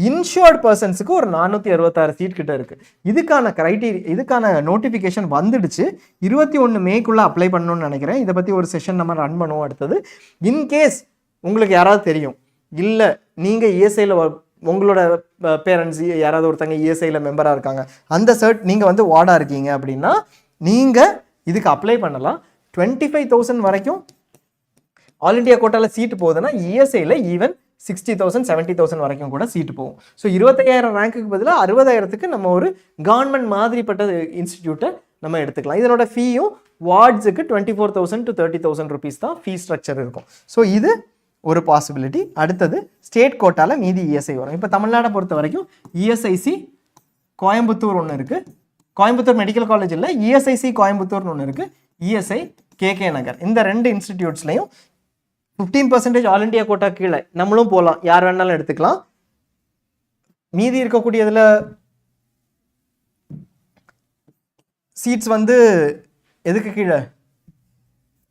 இன்ஷூர்ட் பர்சன்ஸுக்கு ஒரு 466 சீட் கிட்ட இருக்குது. இதுக்கான நோட்டிஃபிகேஷன் வந்துடுச்சு. 21 மேக்குள்ளே அப்ளை பண்ணணும்னு நினைக்கிறேன். இதை பற்றி ஒரு செஷன் நம்ம ரன் பண்ணுவோம் அடுத்தது. இன்கேஸ் உங்களுக்கு யாராவது தெரியும், இல்லை நீங்கள் இஎஸ்ஐயில் உங்களோட பேரண்ட்ஸ் யாராவது ஒருத்தங்க இஎஸ்ஐயில் மெம்பராக இருக்காங்க, அந்த சர்ட் நீங்கள் வந்து வார்டாக இருக்கீங்க அப்படின்னா நீங்கள் இதுக்கு அப்ளை பண்ணலாம். 25,000 வரைக்கும் ஆல் இண்டியா கோட்டாவில் சீட்டு போகுதுன்னா இஎஸ்ஐயில் ஈவன் 60,000 70,000 வரைக்கும் கூட சீட்டு போகும். ஸோ 25,000 ரேங்க்குக்கு பதிலாக 60,000க்கு நம்ம ஒரு கவர்மெண்ட் மாதிரிப்பட்ட இன்ஸ்டிடியூட்டை நம்ம எடுத்துக்கலாம். இதனோட ஃபீயும் வார்ட்ஸுக்கு 24,000 to 30,000 ருபீஸ் தான் ஃபீ ஸ்ட்ரக்சர் இருக்கும். ஸோ இது ஒரு பாசிபிலிட்டி. அடுத்தது ஸ்டேட் கோட்டாவில் மீதி இஎஸ்ஐ வரும். இப்போ தமிழ்நாடை பொறுத்த வரைக்கும் இஎஸ்ஐசி கோயம்புத்தூர் ஒன்று இருக்குது. கோயம்புத்தூர் மெடிக்கல் காலேஜ் இல்லை, இஎஸ்ஐசி கோயம்புத்தூர்னு ஒன்று இருக்குது. இஎஸ்ஐ கேகே நகர். இந்த 2 இன்ஸ்டிடியூட்ஸ்லையும் 15% ஆல் இண்டியா கோட்டா கீழே நம்மளும் போகலாம், யார் வேணாலும் எடுத்துக்கலாம். மீதி இருக்கக்கூடியதில் சீட்ஸ் வந்து எதுக்கு கீழே,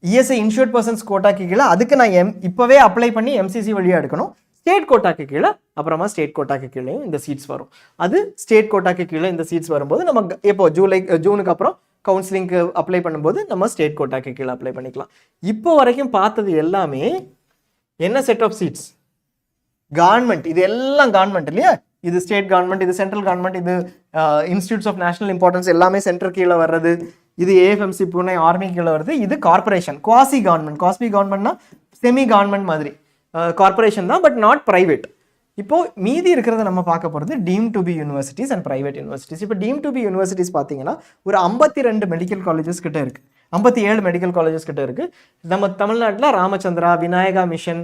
இஎஸ்ஐ இன்சூர்ட் பர்சன்ஸ் கோட்டாக்கு கீழே. அதுக்கு நான் இப்போவே அப்ளை பண்ணி எம்சிசி வழியாக எடுக்கணும். ஸ்டேட் கோட்டாக்கு கீழே அப்புறமா ஸ்டேட் கோட்டாக்கு கீழேயும் இந்த சீட்ஸ் வரும். அது ஸ்டேட் கோட்டாக்கு கீழே இந்த சீட்ஸ் வரும்போது நம்ம இப்போ ஜூனுக்கு அப்புறம் கவுன்சிலிங்க்கு அப்ளை பண்ணும்போது நம்ம ஸ்டேட் கோட்டாக்கு கீழே அப்ளை பண்ணிக்கலாம். இப்போ வரைக்கும் பார்த்தது எல்லாமே என்ன செட் ஆஃப் சீட்ஸ்? கவர்மெண்ட். இது எல்லாம் கவர்மெண்ட் இல்லையா? இது ஸ்டேட் கவர்மெண்ட், இது சென்ட்ரல் கவர்மெண்ட், இது இன்ஸ்டியூட்ஸ் ஆஃப் நேஷனல் இம்பார்ட்டன்ஸ் எல்லாமே சென்டர் கீழே வர்றது, இது ஏஎஃப்எம்சி புனே ஆர்மி கீழே வருது, இது கார்பரேஷன் குவாசி கவர்மெண்ட். குவாசி கவர்மெண்ட்னா செமி கவர்மெண்ட் மாதிரி கார்பரேஷன் தான், பட் நாட் ப்ரைவேட். இப்போ மீதி இருக்கிறத நம்ம பார்க்க போகிறது deemed to be universities and private universities. இப்போ டீம் டு பி யூனிவர்சிட்டிஸ் பார்த்தீங்கன்னா ஒரு 52 மெடிக்கல் காலேஜஸ் கிட்ட இருக்குது, 57 மெடிக்கல் காலேஜஸ் கிட்ட இருக்குது. நம்ம தமிழ்நாட்டில் ராமச்சந்திரா, விநாயகா மிஷன்,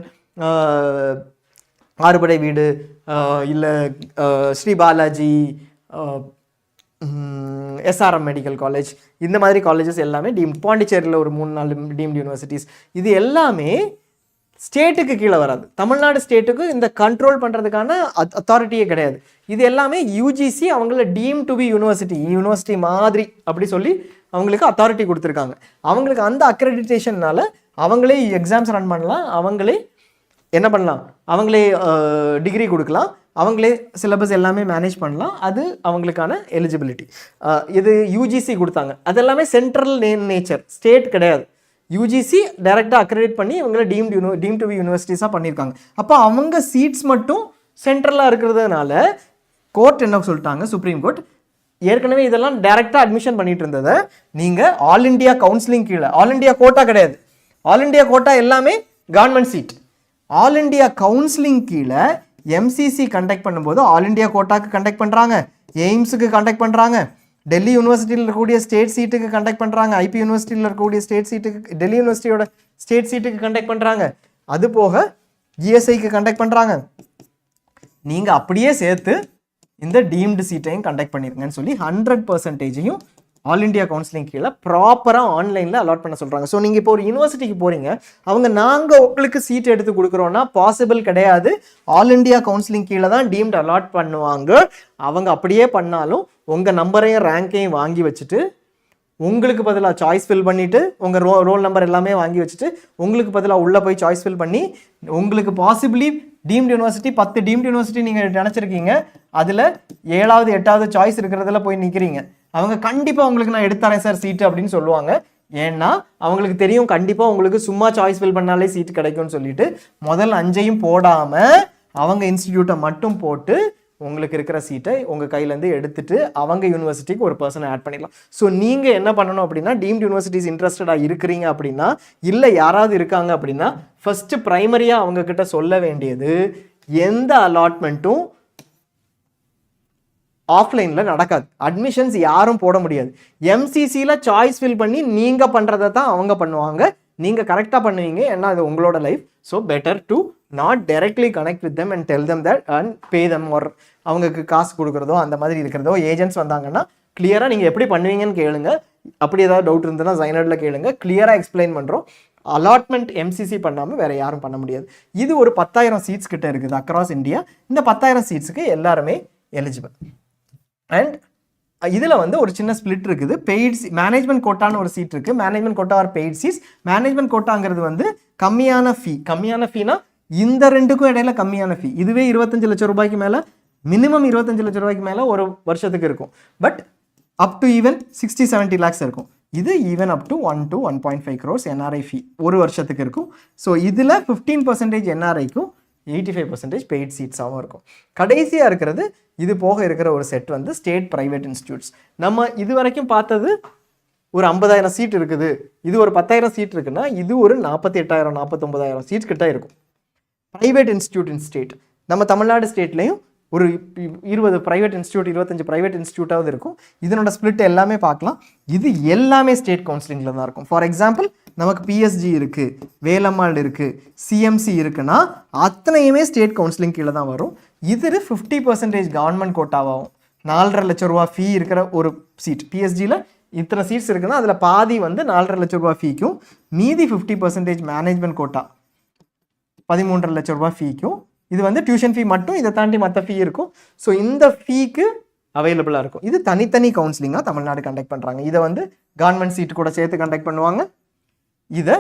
ஆறுபடை வீடு, இல்லை Sri Balaji, SRM medical college, இந்த மாதிரி காலேஜஸ் எல்லாமே டீம். பாண்டிச்சேரியில் ஒரு 3-4 டீம்டு யூனிவர்சிட்டிஸ். இது எல்லாமே ஸ்டேட்டுக்கு கீழே வராது. தமிழ்நாடு ஸ்டேட்டுக்கு இந்த கண்ட்ரோல் பண்ணுறதுக்கான அத்தாரிட்டியே கிடையாது. இது எல்லாமே யூஜிசி அவங்கள டீம் டு பி யூனிவர்சிட்டி மாதிரி அப்படி சொல்லி அவங்களுக்கு அத்தாரிட்டி கொடுத்துருக்காங்க. அவங்களுக்கு அந்த அக்ரெடிட்டேஷன்னால அவங்களே எக்ஸாம்ஸ் ரன் பண்ணலாம், அவங்களே என்ன பண்ணலாம், அவங்களே டிகிரி கொடுக்கலாம், அவங்களே சிலபஸ் எல்லாமே மேனேஜ் பண்ணலாம். அது அவங்களுக்கான எலிஜிபிலிட்டி. இது யூஜிசி கொடுத்தாங்க. அது எல்லாமே சென்ட்ரல் நேச்சர், ஸ்டேட் கிடையாது. யூஜிசி டைரெக்டாக அக்ரெடிட் பண்ணி இவங்களை டீம் டு பி யூனிவர்சிட்டிஸாக பண்ணியிருக்காங்க. அப்போ அவங்க சீட்ஸ் மட்டும் சென்ட்ரலாக இருக்கிறதுனால கோர்ட் என்ன சொல்லிட்டாங்க, சுப்ரீம் கோர்ட், ஏற்கனவே இதெல்லாம் டைரெக்டாக அட்மிஷன் பண்ணிட்டு இருந்ததை நீங்கள் ஆல் இண்டியா கவுன்சிலிங் கீழே, ஆல் இண்டியா கோட்டா கிடையாது, ஆல் இண்டியா கோட்டா எல்லாமே government seat, all India counselling கீழே எம்சிசி கண்டக்ட் பண்ணும்போது ஆல் இண்டியா கோட்டாக்கு கண்டக்ட் பண்ணுறாங்க, எய்ம்ஸுக்கு கண்டக்ட் பண்ணுறாங்க, டெல்லி யூனிவர்சிட்டியில் இருக்கக்கூடிய ஸ்டேட் சீட்டுக்கு கண்டக்ட் பண்ணுறாங்க, ஐபி யூனிவர்சிட்டியில் இருக்கக்கூடிய ஸ்டேட் சீட்டுக்கு, டெல்லி யூனிவர்சிட்டியோட ஸ்டேட் சீட்டுக்கு கண்டக்ட் பண்ணுறாங்க, அது போக ஜிஎஸ்ஐக்கு கண்டக்ட் பண்ணுறாங்க. நீங்கள் அப்படியே சேர்த்து இந்த டீம்டு சீட்டையும் கண்டக்ட் பண்ணிருங்கன்னு சொல்லி 100%ஐயும் ஆல் இண்டியா கவுன்சிலிங் கீழே ப்ராப்பராக ஆன்லைனில் அலாட் பண்ண சொல்கிறாங்க. ஸோ நீங்கள் இப்போ ஒரு யூனிவர்சிட்டிக்கு போகிறீங்க, அவங்க நாங்கள் உங்களுக்கு சீட் எடுத்து கொடுக்குறோன்னா பாசிபிள் கிடையாது. ஆல் இண்டியா கவுன்சிலிங் கீழே தான் டீம்டு அலாட் பண்ணுவாங்க. அவங்க அப்படியே பண்ணாலும் உங்கள் நம்பரையும் ரேங்கையும் வாங்கி வச்சுட்டு உங்களுக்கு பதிலாக சாய்ஸ் ஃபில் பண்ணிவிட்டு உங்கள் ரோல் நம்பர் எல்லாமே வாங்கி வச்சுட்டு உங்களுக்கு பதிலாக உள்ளே போய் சாய்ஸ் ஃபில் பண்ணி உங்களுக்கு possibly deemed university 10 deemed university நீங்கள் நினச்சிருக்கீங்க, அதில் 7வது 8வது சாய்ஸ் இருக்கிறதுல போய் நிற்கிறீங்க. அவங்க கண்டிப்பாக உங்களுக்கு நான் எடுத்துறேன் சார் சீட்டு அப்படின்னு சொல்லுவாங்க. ஏன்னா அவங்களுக்கு தெரியும் கண்டிப்பாக உங்களுக்கு சும்மா சாய்ஸ் ஃபில் பண்ணாலே சீட்டு கிடைக்கும்னு சொல்லிட்டு முதல் 5ஐயும் போடாமல் அவங்க இன்ஸ்டிடியூட்டை மட்டும் போட்டு உங்களுக்கு இருக்கிற சீட்டை உங்கள் கையிலேருந்து எடுத்துட்டு அவங்க யூனிவர்சிட்டிக்கு ஒரு பர்சனை ஆட் பண்ணிடலாம். ஸோ நீங்கள் என்ன பண்ணணும் அப்படின்னா, டீம்டு யூனிவர்சிட்டிஸ் இன்ட்ரெஸ்டடாக இருக்கிறீங்க அப்படின்னா, இல்லை யாராவது இருக்காங்க அப்படின்னா, ஃபஸ்ட்டு ப்ரைமரியாக அவங்கக்கிட்ட சொல்ல வேண்டியது, எந்த அலாட்மெண்ட்டும் ஆஃப்லைனில் நடக்காது. அட்மிஷன்ஸ் யாரும் போட முடியாது. எம்சிசியில் சாய்ஸ் ஃபில் பண்ணி நீங்கள் பண்ணுறதை தான் அவங்க பண்ணுவாங்க. நீங்கள் கரெக்டாக பண்ணுவீங்க, ஏன்னா அது உங்களோட life. So better to not directly connect with them and tell them that and pay them or அவங்களுக்கு காசு கொடுக்குறதோ அந்த மாதிரி இருக்கிறதோ. ஏஜென்ட்ஸ் வந்தாங்கன்னா கிளியராக நீங்கள் எப்படி பண்ணுவீங்கன்னு கேளுங்க. அப்படி ஏதாவது டவுட் இருந்ததுன்னா ஜைனர்டில் கேளுங்க, கிளியராக எக்ஸ்பிளைன் பண்ணுறோம். அலாட்மெண்ட் எம்சிசி பண்ணாமல் வேறு யாரும் பண்ண முடியாது. இது ஒரு 10,000 சீட்ஸ் கிட்ட இருக்குது அக்ராஸ் இந்தியா. இந்த 10,000 சீட்ஸுக்கு எல்லாருமே எலிஜிபிள். அண்ட் இதில் வந்து ஒரு சின்ன ஸ்பிளிட் இருக்குது. பெய்ட் மேனேஜ்மெண்ட் கோட்டான்னு ஒரு சீட் இருக்குது. Management quota or paid seats. Management கோட்டாங்கிறது வந்து கம்மியான ஃபீனா இந்த ரெண்டுக்கும் இடையில கம்மியான ஃபீ. இதுவே 25 லட்சம் ரூபாய்க்கு மேலே, மினிமம் 25 லட்சம் ரூபாய்க்கு மேலே ஒரு வருஷத்துக்கு இருக்கும். But up to even 60-70 lakhs இருக்கும். இது even up to 1 to 1.5 crores NRI fee ஒரு வருஷத்துக்கு இருக்கும். ஸோ இதில் 15% என்ஆர்ஐக்கும் 85% பெய்ட் சீட்ஸாகவும் இருக்கும். கடைசியாக இருக்கிறது இது போக இருக்கிற ஒரு செட் வந்து ஸ்டேட் ப்ரைவேட் இன்ஸ்டியூட்ஸ். நம்ம இது வரைக்கும் பார்த்தது ஒரு 50,000 சீட் இருக்குது, இது ஒரு 10,000 சீட் இருக்குன்னா இது ஒரு 48,000-49,000 சீட்ஸ் கிட்ட இருக்கும். ப்ரைவேட் இன்ஸ்டியூட் இன் ஸ்டேட், நம்ம தமிழ்நாடு ஸ்டேட்லேயும் ஒரு 20 ப்ரைவேட் இன்ஸ்டியூட் 25 ப்ரைவேட் இன்ஸ்டியூட்டாவது இருக்கும். இதனோட ஸ்பிளிட் எல்லாமே பார்க்கலாம். இது எல்லாமே ஸ்டேட் கவுன்சிலிங்கில் தான் இருக்கும். ஃபார் எக்ஸாம்பிள் நமக்கு பிஎஸ்ஜி இருக்குது, வேலம்மாள் இருக்குது, சிஎம்சி இருக்குன்னா அத்தனையுமே ஸ்டேட் கவுன்சிலிங் கீழே தான் வரும். இது 50% கவர்மெண்ட் கோட்டாவாகும். 4.5 லட்சம் ரூபா ஃபீ இருக்கிற ஒரு சீட் பிஎஸ்ஜியில் இத்தனை சீட்ஸ் இருக்குன்னா அதில் பாதி வந்து 4.5 லட்சம் ரூபா ஃபீக்கும், மீதி 50% மேனேஜ்மெண்ட் கோட்டா 13.5 லட்சம் ரூபா ஃபீக்கும். இது வந்து டியூஷன் ஃபீ மட்டும், இதை தாண்டி மற்ற ஃபீ இருக்கும். ஸோ இந்த ஃபீக்கு அவைலபிளாக இருக்கும். இது தனித்தனி கவுன்சிலிங்காக தமிழ்நாடு கண்டக்ட் பண்ணுறாங்க. இதை வந்து கவர்மெண்ட் சீட்டு கூட சேர்த்து கண்டக்ட் பண்ணுவாங்க, இதை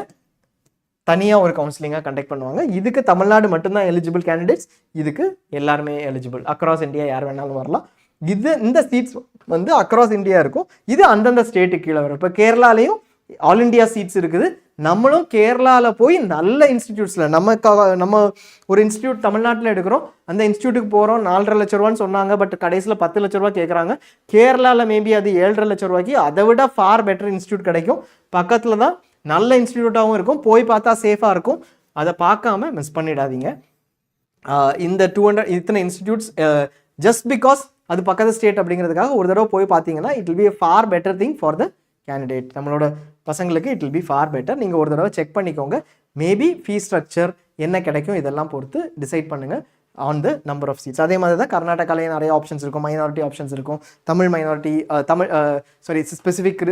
தனியாக ஒரு கவுன்சிலிங்காக கண்டக்ட் பண்ணுவாங்க. இதுக்கு தமிழ்நாடு மட்டும்தான் எலிஜிபிள் கேண்டிடேட்ஸ், இதுக்கு எல்லாருமே எலிஜிபிள். அக்ராஸ் இந்தியா யார் வேணாலும் வரலாம். இந்த சீட்ஸ் வந்து அக்ராஸ் இந்தியா இருக்கும். இது அந்தந்த ஸ்டேட்டுக்கு கீழே வரும். இப்போ கேரளாலையும் ஆல் இண்டியா சீட்ஸ் இருக்குது. நம்மளும் கேரளாவில் போய் நல்ல இன்ஸ்டிடியூட்ஸில் நம்ம ஒரு இன்ஸ்டியூட் தமிழ்நாட்டில் எடுக்கிறோம், அந்த இன்ஸ்டியூட்டுக்கு போகிறோம். 4.5 லட்ச ரூபான்னு சொன்னாங்க, பட் கடைசியில் 10 லட்ச ரூபா கேட்குறாங்க. கேரளாவில் மேபி அது 7.5 லட்ச ரூபாய்க்கு அதை விட ஃபார் பெட்டர் இன்ஸ்டியூட் கிடைக்கும். பக்கத்தில் தான் நல்ல இன்ஸ்டியூட்டாகவும் இருக்கும், போய் பார்த்தா சேஃபாக இருக்கும். அதை பார்க்காம மிஸ் பண்ணிடாதீங்க. இந்த 200 இத்தனை இன்ஸ்டிடியூட்ஸ் ஜஸ்ட் பிகாஸ் அது பக்கத்து ஸ்டேட் அப்படிங்கிறதுக்காக ஒரு தடவை போய் பார்த்தீங்கன்னா it will B a far better thing for the candidate. நம்மளோட பசங்களுக்கு it will B for better. நீங்கள் ஒரு தடவை செக் பண்ணிக்கோங்க. மேபி ஃபீஸ் ஸ்ட்ரக்சர் என்ன கிடைக்கும் இதெல்லாம் பொறுத்து டிசைட் பண்ணுங்கள் on the number of seats. அதே மாதிரி தான் கர்நாடகாலேயே நிறைய ஆப்ஷன்ஸ் இருக்கும், மைனாரிட்டி ஆப்ஷன்ஸ் இருக்கும், Tamil minority, specific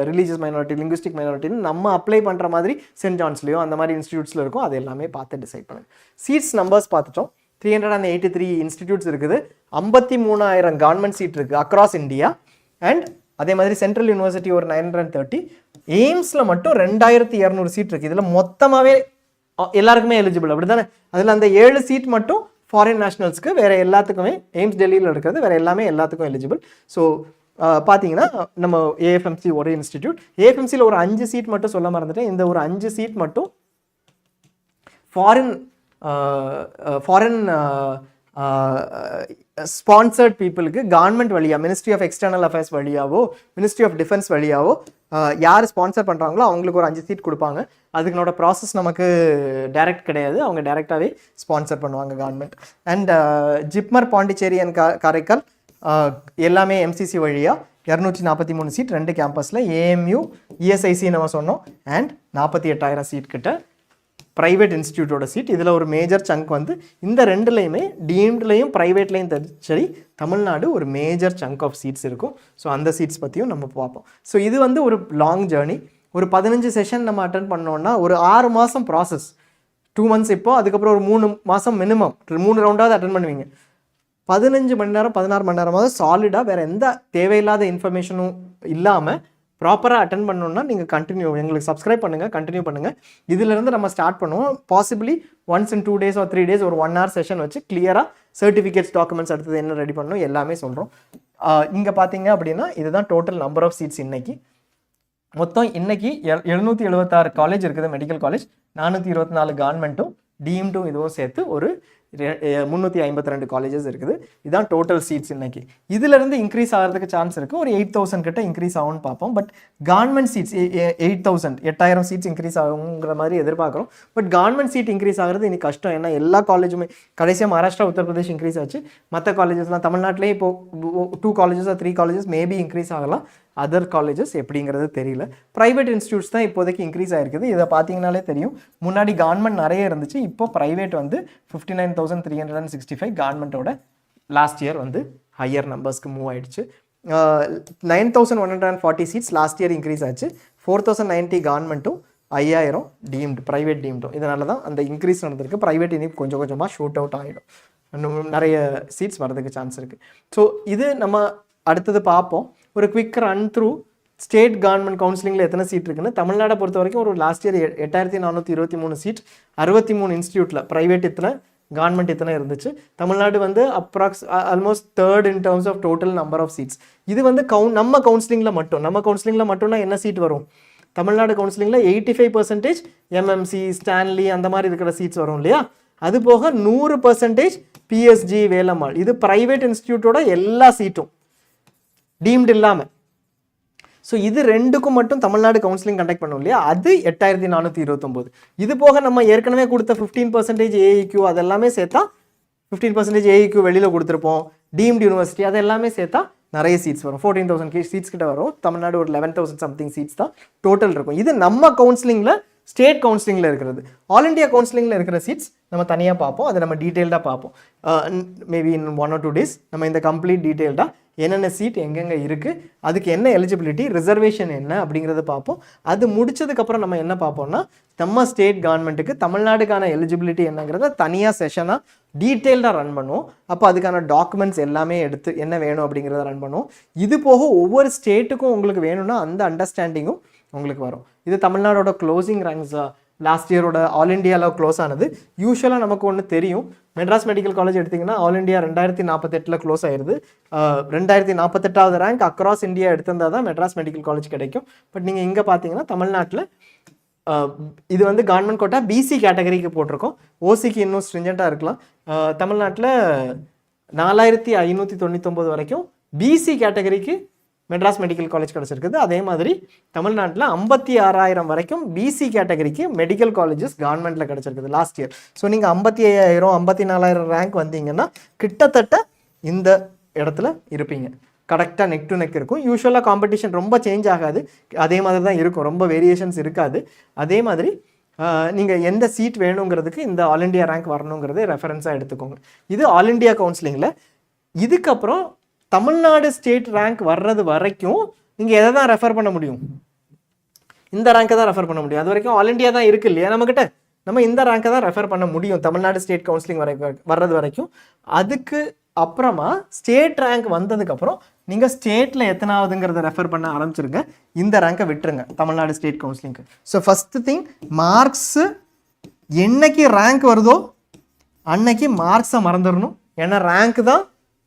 religious minority, linguistic மைனாரிட்டின்னு நம்ம அப்ளை பண்ணுற மாதிரி சென்ட் ஜான்ஸ்லேயோ அந்த மாதிரி இன்ஸ்டியூட்ஸில் இருக்கும். அது எல்லாமே பார்த்து டிசைட் பண்ணுங்கள். சீட்ஸ் நம்பர்ஸ் பார்த்துட்டோம். 383 இன்ஸ்டிடியூட்ஸ் இருக்குது. 53,000 கவர்மெண்ட் சீட் இருக்குது அக்ராஸ் இந்தியா. அண்ட் அதே மாதிரி சென்ட்ரல் யூனிவர்சிட்டி ஒரு 930, எய்ம்ஸில் மட்டும் 2,200 சீட் இருக்குது. இதில் மொத்தமாகவே எல்லாருக்குமே எலிஜிபிள் அப்படி தானே. அதில் அந்த 7 சீட் மட்டும் ஃபாரின் நேஷனல்ஸ்க்கு, வேறு எல்லாத்துக்குமே எய்ம்ஸ் டெல்லியில் இருக்கிறது வேறு எல்லாமே எல்லாத்துக்கும் எலிஜிபிள். ஸோ பார்த்தீங்கன்னா நம்ம ஏஎஃப்எம்சி ஒரு இன்ஸ்டிடியூட், ஏஎஃப்எம்சியில் ஒரு 5 சீட் மட்டும் சொல்ல மறந்துட்டேன். இந்த ஒரு 5 சீட் மட்டும் ஃபாரின் ஸ்பான்சர்ட் பீப்புளுக்கு கவர்மெண்ட் வழியாக, மினிஸ்ட்ரி ஆஃப் எக்ஸ்டர்னல் அஃபேர்ஸ் வழியாவோ, மினிஸ்ட்ரி ஆஃப் டிஃபென்ஸ் வழியாவோ யார் ஸ்பான்சர் பண்ணுறாங்களோ அவங்களுக்கு ஒரு 5 சீட் கொடுப்பாங்க. அதுக்குனோட ப்ராசஸ் நமக்கு டைரக்ட் கிடையாது, அவங்க டைரெக்டாகவே ஸ்பான்சர் பண்ணுவாங்க government. And JIPMER, Pondicherry and Karaikal எல்லாமே எம்சிசி வழியாக 243 சீட் 2 கேம்பஸில். ஏஎம்யூ, இஎஸ்ஐசி நம்ம சொன்னோம். அண்ட் 48,000 சீட் கிட்ட ப்ரைவேட் இன்ஸ்டியூட்டோட சீட். இதில் ஒரு மேஜர் சங்க் வந்து இந்த ரெண்டுலேயுமே டீம்ட்லேயும் ப்ரைவேட்லேயும் சரி தமிழ்நாடு ஒரு மேஜர் சங்க் ஆஃப் சீட்ஸ் இருக்கும். ஸோ அந்த சீட்ஸ் பற்றியும் நம்ம பார்ப்போம். ஸோ இது வந்து ஒரு லாங் ஜேர்னி. ஒரு 15 செஷன் நம்ம அட்டன் பண்ணோன்னா ஒரு 6 மாதம் ப்ராசஸ், 2 months இப்போ, அதுக்கப்புறம் ஒரு 3 மாதம் மினிமம் 3 ரவுண்டாவது அட்டன் பண்ணுவீங்க. 15 மணி நேரம் 16 மணி நேரமாவது சாலிடாக வேறு எந்த தேவையில்லாத இன்ஃபர்மேஷனும் இல்லாமல் ப்ராப்பராக அட்டன் பண்ணணுன்னா நீங்கள் கண்டினியூ எங்களுக்கு சப்ஸ்கிரைப் பண்ணுங்கள், கண்டினியூ பண்ணுங்கள். இதிலேருந்து நம்ம ஸ்டார்ட் பண்ணுவோம். Possibly once in 2 days or 3 days ஒரு 1 hour செஷன் வச்சு கிளியராக சர்டிஃபிகேட்ஸ், டாக்குமெண்ட்ஸ் அடுத்தது என்ன ரெடி பண்ணணும் எல்லாமே சொல்கிறோம். இங்கே பார்த்தீங்க அப்படின்னா இதுதான் டோட்டல் நம்பர் ஆஃப் சீட்ஸ் இன்னைக்கு. மொத்தம் இன்னைக்கு 776 காலேஜ் இருக்குது, மெடிக்கல் காலேஜ். 424 கவர்மெண்ட்டும் டீம்டும் இதுவும் சேர்த்து ஒரு 352 காலேஜஸ் இருக்குது. இதுதான் டோட்டல் சீட்ஸ் இன்னைக்கு. இதிலிருந்து இன்க்ரீஸ் ஆகிறதுக்கு சான்ஸ் இருக்குது. ஒரு 8000 கிட்ட இன்க்ரீஸ் ஆகும்னு பார்ப்போம். But government seats 8000 seats increase ஆகுங்கிற மாதிரி எதிர்பார்க்குறோம். பட் கவர்மெண்ட் சீட் இன்க்ரீஸ் ஆகிறது இன்னைக்கு கஷ்டம். ஏன்னா எல்லா காலேஜுமே கடைசியாக மகாராஷ்டிரா உத்தரப்பிரதேஷ் இன்க்ரீஸ் ஆச்சு. மற்ற காலேஜஸ்லாம் தமிழ்நாட்டிலே இப்போ 2 காலேஜஸ் 3 காலேஜஸ் மேபி இன்க்ரீஸ் ஆகலாம். அதர் காலேஜஸ் எப்படிங்கிறது தெரியல. ப்ரைவேட் இன்ஸ்டியூட்ஸ் தான் இப்போதைக்கு இன்க்ரீஸ் ஆயிருக்குது. இதை பார்த்தீங்கனாலே தெரியும். முன்னாடி கவர்மெண்ட் நிறைய இருந்துச்சு. இப்போ ப்ரைவேட் வந்து 59,365 கவர்மெண்ட்டோட லாஸ்ட் இயர் வந்து ஹையர் நம்பர்ஸ்க்கு மூவ் ஆயிடுச்சு. 9,140 சீட்ஸ் லாஸ்ட் இயர் இன்க்ரீஸ் ஆச்சு. 4,090 கவர்மெண்ட்டும் 5000 டீம்டு ப்ரைவேட் டீம்டும். இதனால தான் அந்த இன்க்ரீஸ் நடந்திருக்கு. ப்ரைவேட் இனி கொஞ்சம் கொஞ்சமாக ஷூட் அவுட் ஆகிடும். இன்னும் நிறைய சீட்ஸ் வரதுக்கு சான்ஸ் இருக்குது. ஸோ இது நம்ம அடுத்தது பார்ப்போம். ஒரு quick run through state government கவுன்சிலிங்கில் எத்தனை சீட் இருக்குன்னு. தமிழ்நாடை பொறுத்த வரைக்கும் ஒரு லாஸ்ட் இயர் 8423 சீட், 63 இன்ஸ்டியூட்டில் ப்ரைவேட் இத்தனை, கவர்மெண்ட் இத்தனை இருந்துச்சு. தமிழ்நாடு வந்து almost third in terms of total number of seats. இது வந்து நம்ம கவுன்சிலிங்கில் மட்டும்னா என்ன சீட் வரும்? தமிழ்நாடு கவுன்சிலிங்கில் 85% எம்எம்சி, ஸ்டான்லி அந்த மாதிரி இருக்கிற சீட்ஸ் வரும் இல்லையா? அது போக 100% பிஎஸ்ஜி, வேலம்மாள். இது ப்ரைவேட் இன்ஸ்டியூட்டோட எல்லா சீட்டும் டீம்டு இல்லாமல். ஸோ இது ரெண்டுக்கும் மட்டும் தமிழ்நாடு கவுன்சிலிங் கண்டக்ட் பண்ணும் இல்லையா? அது 8429. இது போக நம்ம ஏற்கனவே கொடுத்த 15% ஏஇக்யூ அதெல்லாமே சேர்த்தா 15% ஏஇக்யூ வெளியில் கொடுத்துருப்போம். டீம்டு யூனிவர்சிட்டி அது எல்லாமே சேர்த்தா நிறைய சீட்ஸ் வரும். 14,000 சீட்ஸ் கிட்ட வரும். தமிழ்நாடு ஒரு 11,000 சம்திங் சீட்ஸ் தான் டோட்டல் இருக்கும். இது நம்ம கவுன்சிலிங்கில் ஸ்டேட் கவுன்சிலிங்கில் இருக்கிறது. ஆல் இண்டியா கவுன்சிலிங்கில் இருக்கிற சீட்ஸ் நம்ம தனியாக பார்ப்போம். அதை நம்ம டீட்டெயில்டாக பார்ப்போம். மேபி இன் 1 or 2 days நம்ம இந்த கம்ப்ளீட் டீட்டெயில்டாக என்னென்ன சீட் எங்கெங்கே இருக்குது, அதுக்கு என்ன எலிஜிபிலிட்டி, ரிசர்வேஷன் என்ன அப்படிங்கிறத பார்ப்போம். அது முடிச்சதுக்கப்புறம் நம்ம என்ன பார்ப்போம்னா, நம்ம ஸ்டேட் கவர்மெண்ட்டுக்கு தமிழ்நாடுக்கான எலிஜிபிலிட்டி என்னங்கிறத தனியாக செஷனாக டீட்டெயில்டாக ரன் பண்ணுவோம். அப்போ அதுக்கான டாக்குமெண்ட்ஸ் எல்லாமே எடுத்து என்ன வேணும் அப்படிங்கிறத ரன் பண்ணுவோம். இது போக ஒவ்வொரு ஸ்டேட்டுக்கும் உங்களுக்கு வேணும்னா அந்த அண்டர்ஸ்டாண்டிங்கும் உங்களுக்கு வரும். இது தமிழ்நாடோட க்ளோசிங் ரேங்க்ஸ் லாஸ்ட் இயரோட ஆல் இண்டியாவில் க்ளோஸ் ஆனது. யூஸ்வலாக நமக்கு ஒன்று தெரியும், மெட்ராஸ் மெடிக்கல் காலேஜ் எடுத்திங்கன்னா ஆல் இண்டியா 2048 க்ளோஸ் ஆயிடுது. 2048வது ரேங்க் அக்ராஸ் இந்தியா எடுத்திருந்தால் தான் மெட்ராஸ் மெடிக்கல் காலேஜ் கிடைக்கும். பட் நீங்கள் இங்கே பார்த்தீங்கன்னா தமிழ்நாட்டில் இது வந்து கவர்மெண்ட் கோட்டா பிசி கேட்டகரிக்கு போட்டிருக்கோம். ஓசிக்கு இன்னும் ஸ்ட்ரிஞ்சண்ட்டாக இருக்கலாம். தமிழ்நாட்டில் 4599 வரைக்கும் பிசி கேட்டகரிக்கு மெட்ராஸ் மெடிக்கல் காலேஜ் கிடச்சிருக்குது. அதே மாதிரி தமிழ்நாட்டில் 56,000 வரைக்கும் பிசி கேட்டகரிக்கு மெடிக்கல் காலேஜஸ் கவர்மெண்ட்டில் கிடச்சிருக்குது லாஸ்ட் இயர். ஸோ நீங்கள் 55,000 54,000 ரேங்க் வந்தீங்கன்னா கிட்டத்தட்ட இந்த இடத்துல இருப்பீங்க. கரெக்டாக நெக் டு நெக் இருக்கும். யூஸ்வலாக காம்படிஷன் ரொம்ப சேஞ்ச் ஆகாது, அதே மாதிரி தான் இருக்கும், ரொம்ப வேரியேஷன்ஸ் இருக்காது. அதே மாதிரி நீங்கள் எந்த சீட் வேணுங்கிறதுக்கு இந்த ஆல் இண்டியா ரேங்க் வரணுங்கிறத ரெஃபரன்ஸாக எடுத்துக்கோங்க. இது ஆல் இண்டியா கவுன்சிலிங்கில். இதுக்கப்புறம் தமிழ்நாடு ஸ்டேட் ரேங்க் வர்றது வரைக்கும் நீங்கள் எதை தான் ரெஃபர் பண்ண முடியும்? இந்த ரேங்கை தான் ரெஃபர் பண்ண முடியும். அது வரைக்கும் ஆல் இண்டியா தான் இருக்குது இல்லையா நம்மக்கிட்ட. நம்ம இந்த ரேங்கை தான் ரெஃபர் பண்ண முடியும் தமிழ்நாடு ஸ்டேட் கவுன்சிலிங் வர்றது வரைக்கும். அதுக்கு அப்புறமா ஸ்டேட் ரேங்க் வந்ததுக்கப்புறம் நீங்கள் ஸ்டேட்டில் எத்தனாவதுங்கிறத ரெஃபர் பண்ண ஆரம்பிச்சிருங்க. இந்த ரேங்கை விட்டுருங்க தமிழ்நாடு ஸ்டேட் கவுன்சிலிங்க்கு. ஸோ ஃபஸ்ட்டு திங், மார்க்ஸு என்னைக்கு ரேங்க் வருதோ அன்னைக்கு மார்க்ஸை மறந்துடணும். ஏன்னா ரேங்க் தான்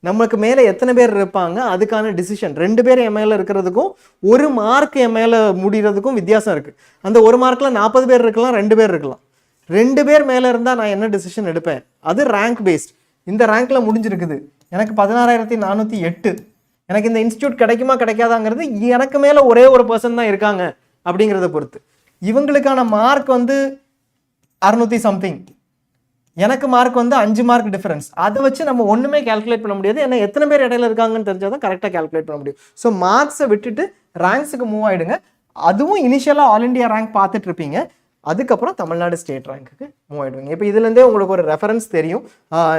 நமக்கு மேலே எத்தனை பேர் இருப்பாங்க அதுக்கான டிசிஷன். 2 பேர் என் மேலே இருக்கிறதுக்கும் 1 மார்க் என் மேலே முடிகிறதுக்கும் வித்தியாசம் இருக்குது. அந்த 1 மார்க்கில் 40 பேர் இருக்கலாம், 2 பேர் இருக்கலாம். 2 பேர் மேலே இருந்தால் நான் என்ன டிசிஷன் எடுப்பேன்? அது ரேங்க் பேஸ்ட். இந்த ரேங்க்கில் முடிஞ்சிருக்குது, எனக்கு 16,408. எனக்கு இந்த இன்ஸ்டியூட் கிடைக்குமா கிடைக்காதாங்கிறது எனக்கு மேலே ஒரே ஒரு பர்சன் தான் இருக்காங்க அப்படிங்கிறத பொறுத்து. இவங்களுக்கான மார்க் வந்து 600 சம்திங், எனக்கு மார்க் வந்து 5 மார்க் டிஃபரன்ஸ். அதை வச்சு நம்ம ஒன்றுமே கால்குலேட் பண்ண முடியாது. ஏன்னா எத்தனை பேர் இடையில இருக்காங்கன்னு தெரிஞ்சால் தான் கரெக்டாக கால்குலேட் பண்ண முடியும். ஸோ மார்க்ஸை விட்டுட்டு ரேங்க்ஸுக்கு மூவ் ஆகிடுங்க. அதுவும் இனிஷியலாக ஆல் இண்டியா ரேங்க் பார்த்துட்டு இருப்பீங்க. அதுக்கப்புறம் தமிழ்நாடு ஸ்டேட் ரேங்க்குக்கு மூவ் ஆகிடுவீங்க. இப்போ இதுலேருந்தே உங்களுக்கு ஒரு ரெஃபரன்ஸ் தெரியும்.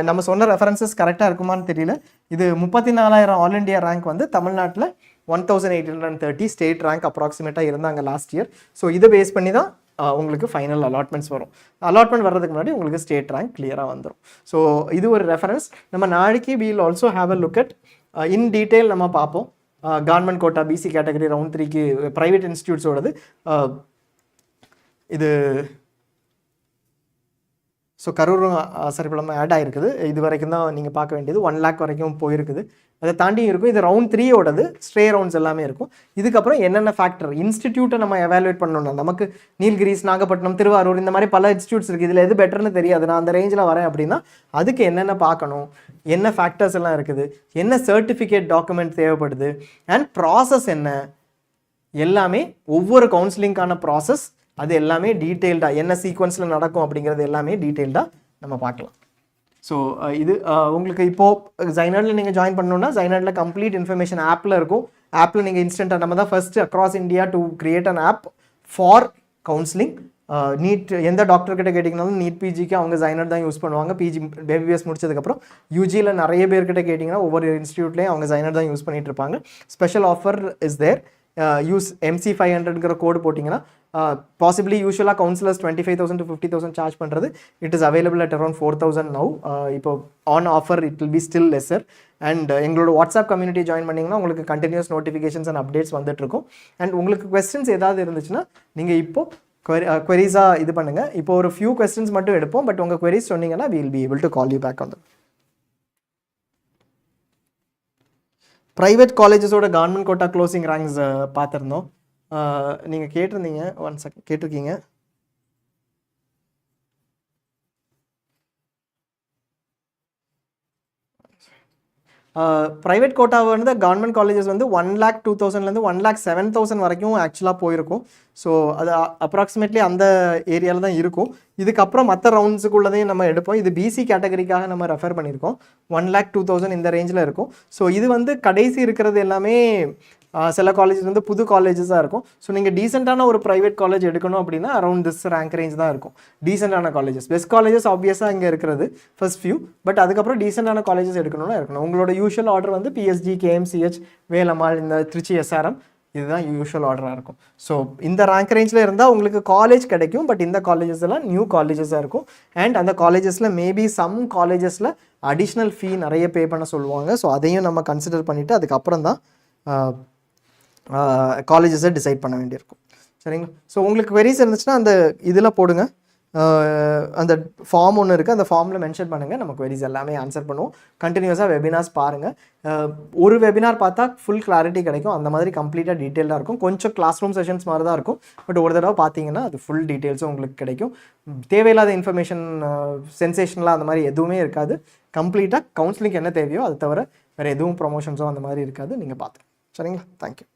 நம்ம சொன்ன ரெஃபரன்சஸ் கரெக்டாக இருக்குமான்னு தெரியல. இது 34,000 ஆல் இண்டியா ரேங்க் வந்து தமிழ்நாட்டில் 1830 ஸ்டேட் ரேங்க் அப்ராக்சிமேட்டாக இருந்தாங்க லாஸ்ட் இயர். ஸோ இதை பேஸ் பண்ணி தான் உங்களுக்கு ஃபைனல் அலாட்மெண்ட்ஸ் வரும். அலாட்மெண்ட் வர்றதுக்கு முன்னாடி உங்களுக்கு ஸ்டேட் ரேங்க் கிளியராக வந்துடும். ஸோ இது ஒரு ரெஃபரன்ஸ். நம்ம நாளைக்கு we'll also have a look at in detail நம்ம பார்ப்போம். Government quota BC category round 3க்கு ப்ரைவேட் இன்ஸ்டியூட்ஸோடது இது. ஸோ கரூர் சரிப்பளமாக ஆட் ஆகிருக்குது. இது வரைக்கும் தான் நீங்கள் பார்க்க வேண்டியது. 1 lakh வரைக்கும் போயிருக்குது. அதை தாண்டி இருக்கும். இது ரவுண்ட் 3யோடது ஸ்ட்ரே ரவுண்ட்ஸ் எல்லாமே இருக்கும். இதுக்கப்புறம் என்னென்ன ஃபேக்டர் இன்ஸ்டிடியூட்டை நம்ம எவாலுவேட் பண்ணணும்னா, நமக்கு நீல்கிரிஸ், நாகப்பட்டினம், திருவாரூர் இந்த மாதிரி பல இன்ஸ்டியூட்ஸ் இருக்குது. இதில் எது பெட்டர்னு தெரியாது. நான் அந்த ரேஞ்சில் வரேன் அப்படின்னா அதுக்கு என்னென்ன பார்க்கணும், என்ன ஃபேக்டர்ஸ் எல்லாம் இருக்குது, என்ன சர்டிஃபிகேட் டாக்குமெண்ட் தேவைப்படுது, அண்ட் ப்ராசஸ் என்ன, எல்லாமே ஒவ்வொரு கவுன்சிலிங்கான ப்ராசஸ் அது எல்லாமே டீட்டெயில்டாக என்ன சீக்வன்ஸில் நடக்கும் அப்படிங்கிறது எல்லாமே டீட்டெயில்டாக நம்ம பார்க்கலாம். ஸோ இது உங்களுக்கு இப்போது ஜைனர்டில் நீங்கள் ஜாயின் பண்ணணுன்னா ஜைனர்டில் கம்ப்ளீட் இன்ஃபர்மேஷன் ஆப்பில் இருக்கும். ஆப்பில் நீங்கள் இன்ஸ்டண்ட்டாக நம்ம தான் first across India to create an app for counselling. NEET எந்த டாக்டர்கிட்ட கேட்டிங்கனாலும் நீட் பிஜிக்கு அவங்க ஜைனர் தான் யூஸ் பண்ணுவாங்க. பிஜி பிபிஎஸ் முடிச்சதுக்கப்புறம் யூஜியில் நிறைய பேர்கிட்ட கேட்டிங்கன்னா ஒவ்வொரு இன்ஸ்டியூட்லேயும் அவங்க ஜைனர் தான் யூஸ் பண்ணிகிட்டு இருப்பாங்க. Special offer is there. Use MC500ங்கிற கோடு போட்டிங்கன்னா பாசிபிளி யூஸ்வலாக கவுன்சிலர்ஸ் 25,000 to 50,000 சார்ஜ் பண்ணுறது it is available at around 4,000 now. இப்போ on offer it will be still lesser. And எங்களோட வாட்ஸ்அப் கம்யூனிட்டி ஜாயின் பண்ணிங்கன்னா உங்களுக்கு கண்டினியூஸ் நோட்டிஃபிகேஷன்ஸ் அண்ட் அப்டேட்ஸ் வந்துட்டுருக்கும். And உங்களுக்கு கொஸ்டின்ஸ் ஏதாவது இருந்துச்சுன்னா நீங்கள் இப்போது queries-ஆக இது பண்ணுங்கள். இப்போ ஒரு ஃபியூ கொஸ்டின்ஸ் மட்டும் எடுப்போம். பட் உங்கள் queries சொன்னீங்கன்னா we will be able to call you back on them. Private காலேஜஸோட கவர்மெண்ட் கோட்டா க்ளோசிங் ரேங்க்ஸ் பார்த்துருந்தோம். நீங்கள் கேட்டிருந்தீங்க, 1 second கேட்டிருக்கீங்க. ப்ரைவேட் கோட்டாவை வந்து கவர்மெண்ட் காலேஜஸ் வந்து 1,02,000லேருந்து 1,07,000 வரைக்கும் ஆக்சுவலாக போயிருக்கும். ஸோ அது அப்ராக்சிமேட்லி அந்த ஏரியாவில் தான் இருக்கும். இதுக்கப்புறம் மற்ற ரவுண்ட்ஸுக்குள்ளதையும் நம்ம எடுப்போம். இது பிசி கேட்டகரிக்காக நம்ம ரெஃபர் பண்ணியிருக்கோம். 1,02,000 இந்த ரேஞ்சில் இருக்கும். ஸோ இது வந்து கடைசி இருக்கிறது எல்லாமே சில காலேஜஸ் வந்து புது காலேஜஸாக இருக்கும். ஸோ நீங்கள் டீசெண்டான ஒரு ப்ரைவேட் காலேஜ் எடுக்கணும் அப்படின்னா அரௌண்ட் திஸ் ரேங்க் ரேஞ்ச் தான் இருக்கும். டீசெண்டான காலேஜஸ், பெஸ்ட் காலேஜஸ் ஆப்வியஸாக இங்கே இருக்கிறது ஃபர்ஸ்ட் ஃபியூ. பட் அதுக்கப்புறம் டீசெண்டான காலேஜஸ் எடுக்கணும்னா இருக்கணும். உங்களோட யூஷுவல் ஆர்டர் வந்து PSG, KMCH, வேலம்மாள், இந்த திருச்சி SRM, இதுதான் யூஷுவல் ஆர்டராக இருக்கும். ஸோ இந்த ரேங்க் ரேஞ்சில் இருந்தால் உங்களுக்கு காலேஜ் கிடைக்கும். பட் இந்த காலேஜஸ் எல்லாம் நியூ காலேஜஸாக இருக்கும். அண்ட் அந்த காலேஜஸில் மேபி சம் காலேஜஸில் அடிஷ்னல் ஃபீ நிறைய பே பண்ண சொல்லுவாங்க. ஸோ அதையும் நம்ம கன்சிடர் பண்ணிவிட்டு அதுக்கப்புறம் தான் காலேஜஸை டிசைட் பண்ண வேண்டியிருக்கும். சரிங்களா? ஸோ உங்களுக்கு queries இருந்துச்சுன்னா அந்த இதில் போடுங்க. அந்த ஃபார்ம் ஒன்று இருக்குது, அந்த ஃபார்மில் மென்ஷன் பண்ணுங்கள். நம்ம queries எல்லாமே ஆன்சர் பண்ணுவோம். கண்டினியூஸாக வெபினார்ஸ் பாருங்கள். ஒரு வெபினார் பார்த்தா ஃபுல் கிளாரிட்டி கிடைக்கும். அந்த மாதிரி கம்ப்ளீட்டாக டீட்டெயிலாக இருக்கும். கொஞ்சம் கிளாஸ் ரூம் செஷன்ஸ் மாதிரி தான் இருக்கும். பட் ஒரு தடவை பார்த்தீங்கன்னா அது ஃபுல் டீட்டெயில்ஸும் உங்களுக்கு கிடைக்கும். தேவையில்லாத இன்ஃபர்மேஷன், சென்சேஷனலாக அந்த மாதிரி எதுவுமே இருக்காது. கம்ப்ளீட்டாக கவுன்சிலிங் என்ன தேவையோ அது தவிர வேறு எதுவும் ப்ரொமோஷன்ஸோ அந்த மாதிரி இருக்காது. நீங்கள் பார்த்துருங்க. சரிங்களா? தேங்க்யூ.